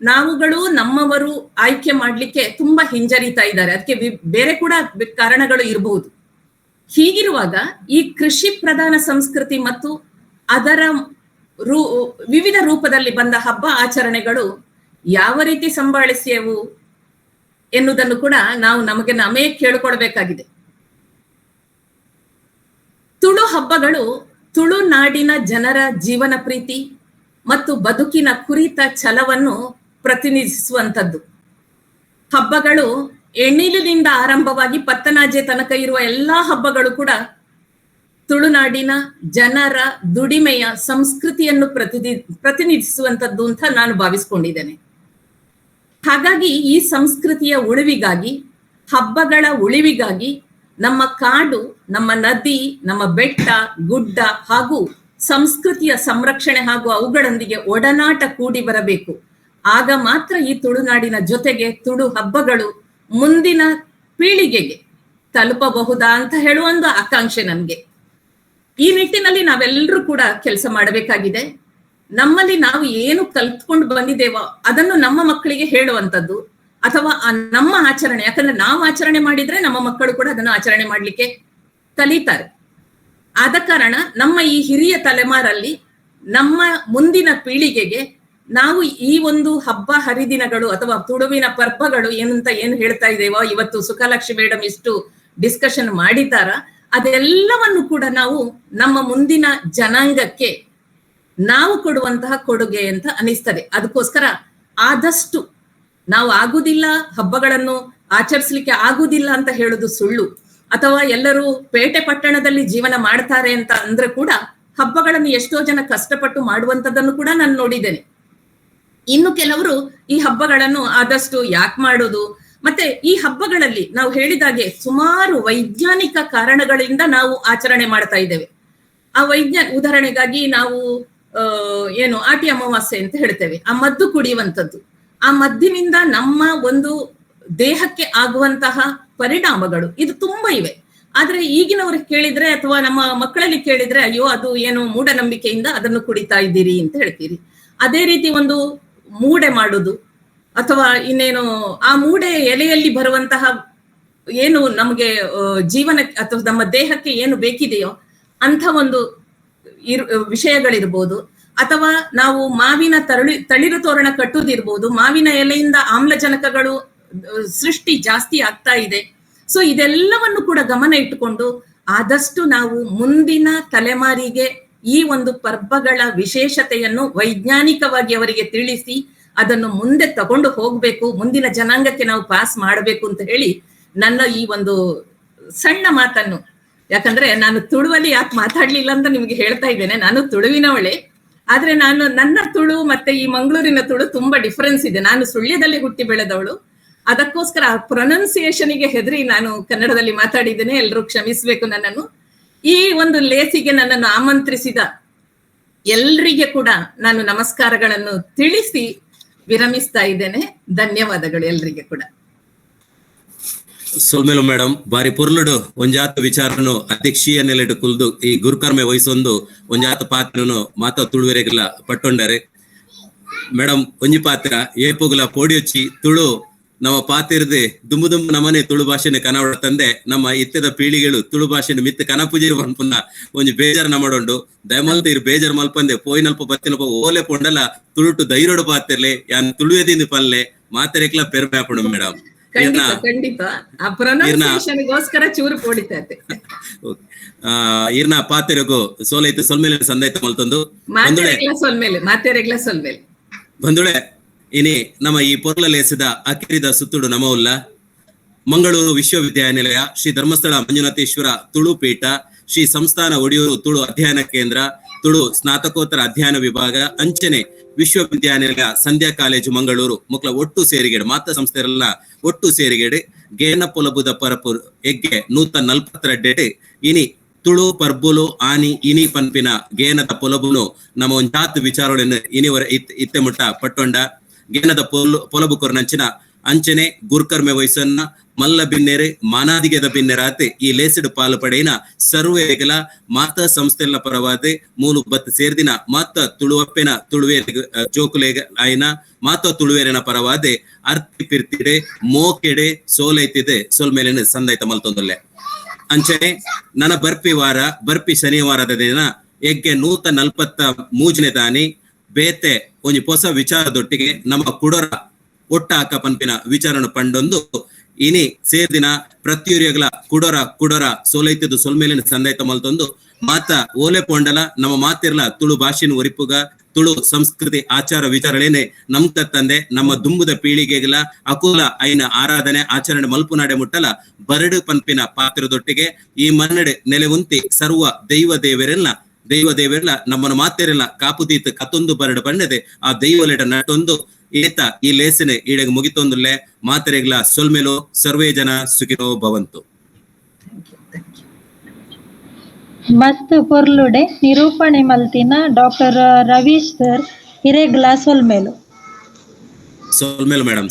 ನಾವುಗಳು ನಮ್ಮವರು ಆಯ್ಕೆ ಮಾಡ್ಲಿಕ್ಕೆ ತುಂಬಾ ಹಿಂಜರಿತಾ ಇದ್ದಾರೆ. ಅದಕ್ಕೆ ಬೇರೆ ಕೂಡ ಕಾರಣಗಳು ಇರಬಹುದು. ಹೀಗಿರುವಾಗ ಈ ಕೃಷಿ ಪ್ರಧಾನ ಸಂಸ್ಕೃತಿ ಮತ್ತು ಅದರ ವಿವಿಧ ರೂಪದಲ್ಲಿ ಬಂದ ಹಬ್ಬ ಆಚರಣೆಗಳು ಯಾವ ರೀತಿ ಸಂಭಾಳಿಸಿಯವು ಎನ್ನುವುದನ್ನು ಕೂಡ ನಾವು ನಮೇ ಕೇಳಿಕೊಳ್ಬೇಕಾಗಿದೆ. ತುಳು ಹಬ್ಬಗಳು ತುಳುನಾಡಿನ ಜನರ ಜೀವನ ಪ್ರೀತಿ ಮತ್ತು ಬದುಕಿನ ಕುರಿತ ಛಲವನ್ನು ಪ್ರತಿನಿಧಿಸುವಂಥದ್ದು. ಹಬ್ಬಗಳು ಎಣ್ಣಿಲಿನಿಂದ ಆರಂಭವಾಗಿ ಪತ್ತನಾಜೆ ತನಕ ಇರುವ ಎಲ್ಲಾ ಹಬ್ಬಗಳು ಕೂಡ ತುಳುನಾಡಿನ ಜನರ ದುಡಿಮೆಯ ಸಂಸ್ಕೃತಿಯನ್ನು ಪ್ರತಿನಿಧಿಸುವಂಥದ್ದು ಅಂತ ನಾನು ಭಾವಿಸ್ಕೊಂಡಿದ್ದೇನೆ. ಹಾಗಾಗಿ ಈ ಸಂಸ್ಕೃತಿಯ ಉಳಿವಿಗಾಗಿ, ಹಬ್ಬಗಳ ಉಳಿವಿಗಾಗಿ ನಮ್ಮ ಕಾಡು, ನಮ್ಮ ನದಿ, ನಮ್ಮ ಬೆಟ್ಟ ಗುಡ್ಡ ಹಾಗೂ ಸಂಸ್ಕೃತಿಯ ಸಂರಕ್ಷಣೆ ಹಾಗೂ ಅವುಗಳೊಂದಿಗೆ ಒಡನಾಟ ಕೂಡಿ ಬರಬೇಕು. ಆಗ ಮಾತ್ರ ಈ ತುಳುನಾಡಿನ ಜೊತೆಗೆ ತುಳು ಹಬ್ಬಗಳು ಮುಂದಿನ ಪೀಳಿಗೆಗೆ ತಲುಪಬಹುದಾ ಅಂತ ಹೇಳುವ ಒಂದು ಆಕಾಂಕ್ಷೆ ನನ್ಗೆ. ಈ ನಿಟ್ಟಿನಲ್ಲಿ ನಾವೆಲ್ಲರೂ ಕೂಡ ಕೆಲಸ ಮಾಡಬೇಕಾಗಿದೆ. ನಮ್ಮಲ್ಲಿ ನಾವು ಏನು ಕಲ್ತ್ಕೊಂಡು ಬಂದಿದ್ದೇವೋ ಅದನ್ನು ನಮ್ಮ ಮಕ್ಕಳಿಗೆ ಹೇಳುವಂಥದ್ದು, ಅಥವಾ ನಮ್ಮ ಆಚರಣೆ, ಯಾಕಂದ್ರೆ ನಾವು ಆಚರಣೆ ಮಾಡಿದ್ರೆ ನಮ್ಮ ಮಕ್ಕಳು ಕೂಡ ಅದನ್ನು ಆಚರಣೆ ಮಾಡ್ಲಿಕ್ಕೆ ಕಲಿತಾರೆ. ಆದ ಕಾರಣ ನಮ್ಮ ಈ ಹಿರಿಯ ತಲೆಮಾರಲ್ಲಿ ನಮ್ಮ ಮುಂದಿನ ಪೀಳಿಗೆಗೆ ನಾವು ಈ ಒಂದು ಹಬ್ಬ ಹರಿದಿನಗಳು ಅಥವಾ ತುಳುವಿನ ಪರ್ಬಗಳು ಏನಂತ ಏನು ಹೇಳ್ತಾ ಇದ್ದೇವೋ, ಇವತ್ತು ಸುಖಲಕ್ಷ್ಮಿ ಮೇಡಮ್ ಇಷ್ಟು ಡಿಸ್ಕಷನ್ ಮಾಡಿದ್ದಾರ, ಅದೆಲ್ಲವನ್ನು ಕೂಡ ನಾವು ನಮ್ಮ ಮುಂದಿನ ಜನಾಂಗಕ್ಕೆ ನಾವು ಕೊಡುವಂತಹ ಕೊಡುಗೆ ಅಂತ ಅನಿಸ್ತದೆ. ಅದಕ್ಕೋಸ್ಕರ ಆದಷ್ಟು ನಾವು ಆಗುದಿಲ್ಲ, ಹಬ್ಬಗಳನ್ನು ಆಚರಿಸ್ಲಿಕ್ಕೆ ಆಗುದಿಲ್ಲ ಅಂತ ಹೇಳುದು ಸುಳ್ಳು. ಅಥವಾ ಎಲ್ಲರೂ ಪೇಟೆ ಪಟ್ಟಣದಲ್ಲಿ ಜೀವನ ಮಾಡ್ತಾರೆ ಅಂತ ಅಂದ್ರೆ ಕೂಡ ಹಬ್ಬಗಳನ್ನು ಎಷ್ಟೋ ಜನ ಕಷ್ಟಪಟ್ಟು ಮಾಡುವಂತದ್ದನ್ನು ಕೂಡ ನಾನು ನೋಡಿದ್ದೇನೆ. ಇನ್ನು ಕೆಲವರು ಈ ಹಬ್ಬಗಳನ್ನು ಆದಷ್ಟು ಯಾಕೆ ಮಾಡೋದು, ಮತ್ತೆ ಈ ಹಬ್ಬಗಳಲ್ಲಿ ನಾವು ಹೇಳಿದಾಗೆ ಸುಮಾರು ವೈಜ್ಞಾನಿಕ ಕಾರಣಗಳಿಂದ ನಾವು ಆಚರಣೆ ಮಾಡ್ತಾ ಇದ್ದೇವೆ. ಆ ಉದಾಹರಣೆಗಾಗಿ ನಾವು ಏನು ಆಟಿ ಅಮಾವಾಸ್ಯೆ ಅಂತ ಹೇಳ್ತೇವೆ, ಆ ಮದ್ದು ಕುಡಿಯುವಂಥದ್ದು. ಆ ಮದ್ದಿನಿಂದ ನಮ್ಮ ಒಂದು ದೇಹಕ್ಕೆ ಆಗುವಂತಹ ಪರಿಣಾಮಗಳು ಇದು ತುಂಬಾ ಇವೆ. ಆದ್ರೆ ಈಗಿನವ್ರಿಗೆ ಕೇಳಿದ್ರೆ ಅಥವಾ ನಮ್ಮ ಮಕ್ಕಳಲ್ಲಿ ಕೇಳಿದ್ರೆ, ಅಯ್ಯೋ ಅದು ಏನು ಮೂಢನಂಬಿಕೆಯಿಂದ ಅದನ್ನು ಕುಡಿತಾ ಇದ್ದೀರಿ ಅಂತ ಹೇಳ್ತೀರಿ. ಅದೇ ರೀತಿ ಒಂದು ಮೂಡೆ ಮಾಡುದು, ಅಥವಾ ಇನ್ನೇನು ಆ ಮೂಡೆ ಎಲೆಯಲ್ಲಿ ಬರುವಂತಹ ಏನು ನಮಗೆ ಜೀವನ ಅಥವಾ ನಮ್ಮ ದೇಹಕ್ಕೆ ಏನು ಬೇಕಿದೆಯೋ ಅಂತ ಒಂದು ವಿಷಯಗಳಿರ್ಬೋದು. ಅಥವಾ ನಾವು ಮಾವಿನ ತಳಿರು ತೋರಣ ಕಟ್ಟುವುದಿರ್ಬೋದು, ಮಾವಿನ ಎಲೆಯಿಂದ ಆಮ್ಲಜನಕಗಳು ಸೃಷ್ಟಿ ಜಾಸ್ತಿ ಆಗ್ತಾ ಇದೆ. ಸೊ ಇದೆಲ್ಲವನ್ನು ಕೂಡ ಗಮನ ಇಟ್ಟುಕೊಂಡು ಆದಷ್ಟು ನಾವು ಮುಂದಿನ ತಲೆಮಾರಿಗೆ ಈ ಒಂದು ಪರ್ಬಗಳ ವಿಶೇಷತೆಯನ್ನು ವೈಜ್ಞಾನಿಕವಾಗಿ ಅವರಿಗೆ ತಿಳಿಸಿ ಅದನ್ನು ಮುಂದೆ ತಗೊಂಡು ಹೋಗ್ಬೇಕು, ಮುಂದಿನ ಜನಾಂಗಕ್ಕೆ ನಾವು ಪಾಸ್ ಮಾಡಬೇಕು ಅಂತ ಹೇಳಿ ನನ್ನ ಈ ಒಂದು ಸಣ್ಣ ಮಾತನ್ನು, ಯಾಕಂದ್ರೆ ನಾನು ತುಳುವಲ್ಲಿ ಯಾಕೆ ಮಾತಾಡ್ಲಿಲ್ಲ ಅಂತ ನಿಮ್ಗೆ ಹೇಳ್ತಾ ಇದ್ದೇನೆ. ನಾನು ತುಳುವಿನವಳೆ, ಆದ್ರೆ ನನ್ನ ತುಳು ಮತ್ತೆ ಈ ಮಂಗಳೂರಿನ ತುಳು ತುಂಬಾ ಡಿಫರೆನ್ಸ್ ಇದೆ. ನಾನು ಸುಳ್ಯದಲ್ಲಿ ಹುಟ್ಟಿ ಬೆಳೆದವಳು, ಅದಕ್ಕೋಸ್ಕರ ಆ ಪ್ರೊನೌನ್ಸಿಯೇಷನ್ಗೆ ಹೆದರಿ ನಾನು ಕನ್ನಡದಲ್ಲಿ ಮಾತಾಡಿದ್ದೇನೆ. ಎಲ್ಲರೂ ಕ್ಷಮಿಸಬೇಕು ನನ್ನನ್ನು. ಈ ಒಂದು ಲೇಸಿಗೆ ನನ್ನನ್ನು ಆಮಂತ್ರಿಸಿದ ಎಲ್ರಿಗೆ ಕೂಡ ನಾನು ನಮಸ್ಕಾರಗಳನ್ನು ತಿಳಿಸಿ ವಿರಮಿಸ್ತಾ ಇದ್ದೇನೆ. ಧನ್ಯವಾದಗಳು ಎಲ್ರಿಗೆ ಕೂಡ. ಸೊಲ್ಮೇಲು ಮೇಡಮ್ ಬಾರಿ ಪೊರ್ಲುಡು ಒಂಜಾತ ವಿಚಾರನು ಅಧ್ಯಕ್ಷೀಯ ನೆಲೆಡು ಕುಲ್ದು ಈ ಗುರುಕರ್ಮೆ ವಹಿಸೊಂದು ಒಂಜಾತ ಪಾತ್ರನು ಮಾತ ತುಳುವೆರೆಗಲ ಪಟ್ಟೊಂಡರೆ. ಮೇಡಮ್ ಒಂಜಿ ಪಾತ್ರ ಏಪುಗಲ ಪೋಡಿಯೊಚ್ಚಿ ತುಳು ನಮ್ಮ ಪಾತಿರದೆ ದುಂಬು ದುಂಬು ನಮನೆ ತುಳು ಭಾಷೆನ ಕನ್ನಡ ತಂದೆ ನಮ್ಮ ಇತ್ತದ ಪೀಳಿಗೆಗಳು ತುಳು ಭಾಷೆನ ಮಿತ್ತ ಕನಪುಜಿರು ಅನ್ಪುನ್ನ ಒಂಜಿ ಬೇಜಾರ್ ನಮಡೊಂಡು ದಯಮಲ್ತ ಇರು ಬೇಜಾರ್ ಮಲ್ಪಂದೆ ಪೋಯಿನಲ್ಪ ಬತ್ತಿನಲ್ಪ ಓಲೆ ಪೊಂಡಲ ತುಳುಟು ದೈರೋಡು ಪಾತಿರ್ಲೆ ಯಾನ್ ತುಳುವೆದಿಂದ ಪಲ್ಲೆ ಮಾತೆರೆಕ್ಲ ಪೆರ್ಮೆ ಹಾಪುಂಡು ಮೇಡಮ್. ಖಂಡಿತ ಆ ಪ್ರೊನೌನ್ಸಿಯೇಷನ್ಗೋಸ್ಕರ ಚೂರು ಪೋಡಿತೈತೆ. ಇರ್ನ ಪಾತೆರೆಗು ಸೋಲೈತು ಸೊಲ್ಮೇಲೆ ಸಂದೈತ ಮಲ್ತೊಂದು ಮಾತೆರೆಗ್ಲ ಸೊಲ್ಮೇಲೆ ಬಂದುಳೆ ಇನಿ ನಮ್ಮ ಈ ಪೊರ್ಲ ಲೇಸಿದ ಅಕಿರಿದ ಸುತ್ತುಡು ನಮವುಲ್ಲ ಮಂಗಳೂರು ವಿಶ್ವವಿದ್ಯಾನಿಲಯ, ಶ್ರೀ ಧರ್ಮಸ್ಥಳ ಮಂಜುನಾಥೇಶ್ವರ ತುಳು ಪೀಠ, ಶ್ರೀ ಸಂಸ್ಥಾನ ಒಡಿಯೂರು ತುಳು ಅಧ್ಯಯನ ಕೇಂದ್ರ, ತುಳು ಸ್ನಾತಕೋತ್ತರ ಅಧ್ಯಯನ ವಿಭಾಗ, ಅಂಚನೆ ವಿಶ್ವವಿದ್ಯಾನಿಲಯ ಸಂಧ್ಯಾ ಕಾಲೇಜು ಮಂಗಳೂರು ಮುಕ್ಲ ಒಟ್ಟು ಸೇರಿಗೆಡು ಮಾತ ಸಂಸ್ಥೆರೆಲ್ಲ ಒಟ್ಟು ಸೇರಿಗೆಡು ಗೇನ ಪೊಲಬುದ ಪರಪುರ್ ಎಗ್ಗೆ 142 ಇನಿ ತುಳು ಪರ್ಬುಲು ಆನಿ ಇನಿ ಪನ್ಪಿನ ಗೇನದ ಪೊಲಬುನು ನಮ್ಮ ಒಂಜಾತ್ ವಿಚಾರಗಳನ್ನು ಇನಿವರ ಇತ್ತೆ ಮುಟ್ಟ ಪಟ್ಟೊಂಡ ಗೇನದ ಪೊಲಬು ಕೊರ್ನಂಚಿನ ಅಂಚನೆ ಗುರುಕರ್ಮೆ ವಯಸ್ಸನ್ನ ಮಲ್ಲ ಬಿನ್ನೆರೆ ಮಾನಾದಿಗೆದ ಬಿನ್ನೆರಾತೆ ಈ ಲೇಸಿಡ್ ಪಾಲು ಪಡೆಯಿನ ಸರ್ವೇಗಲ ಮಾತ ಸಂಸ್ಥೆಲ್ಲ ಪರವಾದೆ ಮೂಲು ಬತ್ ಸೇರ್ದಿನ ಮಾತ ತುಳುವಪ್ಪೆನ ತುಳುವೆ ಜೋಕುಲೆಗ ಆಯ್ನ ಮಾತ ತುಳುವೇರಿನ ಪರವಾದೆ ಅರ್ತಿ ಪಿರ್ತಿಡೆ ಮೋಕೆಡೆ ಸೋಲೈತಿದೆ ಸೋಲ್ಮೇಲಿನ ಸಂದೈತ ಮಲ್ತೊಂದೊಲ್ಲೆ ಅಂಚನೆ ನನ್ನ ಬರ್ಪಿ ಶನಿವಾರದ ದಿನ ಎಗ್ಗೆ 143 ದಾನಿ ಬೇತೆ ಒಂಜಿ ಹೊಸ ವಿಚಾರದೊಟ್ಟಿಗೆ ನಮ್ಮ ಕುಡೊರ ಒಟ್ಟಾಕ ಪನ್ಪಿನ ವಿಚಾರನು ಪಂಡೊಂದು ಇನಿ ಸೇರ್ದಿನ ಪ್ರತಿಯೊರಿಯಗಲ ಕುಡೊರ ಸೋಲೈತಿದ್ದು ಸೊಲ್ಮೇಲಿನ ಸಂದೈತ ಮಲ್ತೊಂದು ಮಾತ ಓಲೆ ಪೊಂಡಲ ನಮ್ಮ ಮಾತಿರ್ಲ ತುಳು ಭಾಷೆನ ಒರಿಪುಗ ತುಳು ಸಂಸ್ಕೃತಿ ಆಚಾರ ವಿಚಾರಗಳೇನೆ ನಮ್ ತಂದೆ ನಮ್ಮ ದುಂಬುದ ಪೀಳಿಗೆಗಳ ಅಕುಲ ಐನ ಆರಾಧನೆ ಆಚರಣೆ ಮಲ್ಪುನಾಡೆ ಮುಟ್ಟಲ ಬರಡು ಪನ್ಪಿನ ಪಾತ್ರದೊಟ್ಟಿಗೆ ಈ ಮನ್ನಡೆ ನೆಲೆವುಂತಿ ಸರ್ವ ದೈವ ದೇವರೆಲ್ಲ ನಮ್ಮನ್ನು ಮಾತೆರೆಲ್ಲ ಕಾಪುದೀತ್ ಕತ್ತೊಂದು ಬರಡು ಬಣ್ಣದೆ ಆ ದೈವಲೆಡ ನಟೊಂದು ಏತ ಈ ಲೇಸನೆ ಈಡೆಗೆ ಮುಗಿತೊಂದುಲ್ಲೆ ಮಾತೆರೆಗ್ಲ ಸೊಲ್ಮೆಲೋ ಸರ್ವೇ ಜನ ಸುಖಿನೋ ಭವಂತು. ಮಸ್ತ್ ಪೊರ್ಲುಡೆ ನಿರೂಪಣೆ ಮಲ್ತಿನ ಡಾಕ್ಟರ್ ರವೀಶ್ ಸರ್ ಹಿರೇಗ್ಲ ಸೊಲ್ಮೇಲು ಮೇಡಮ್.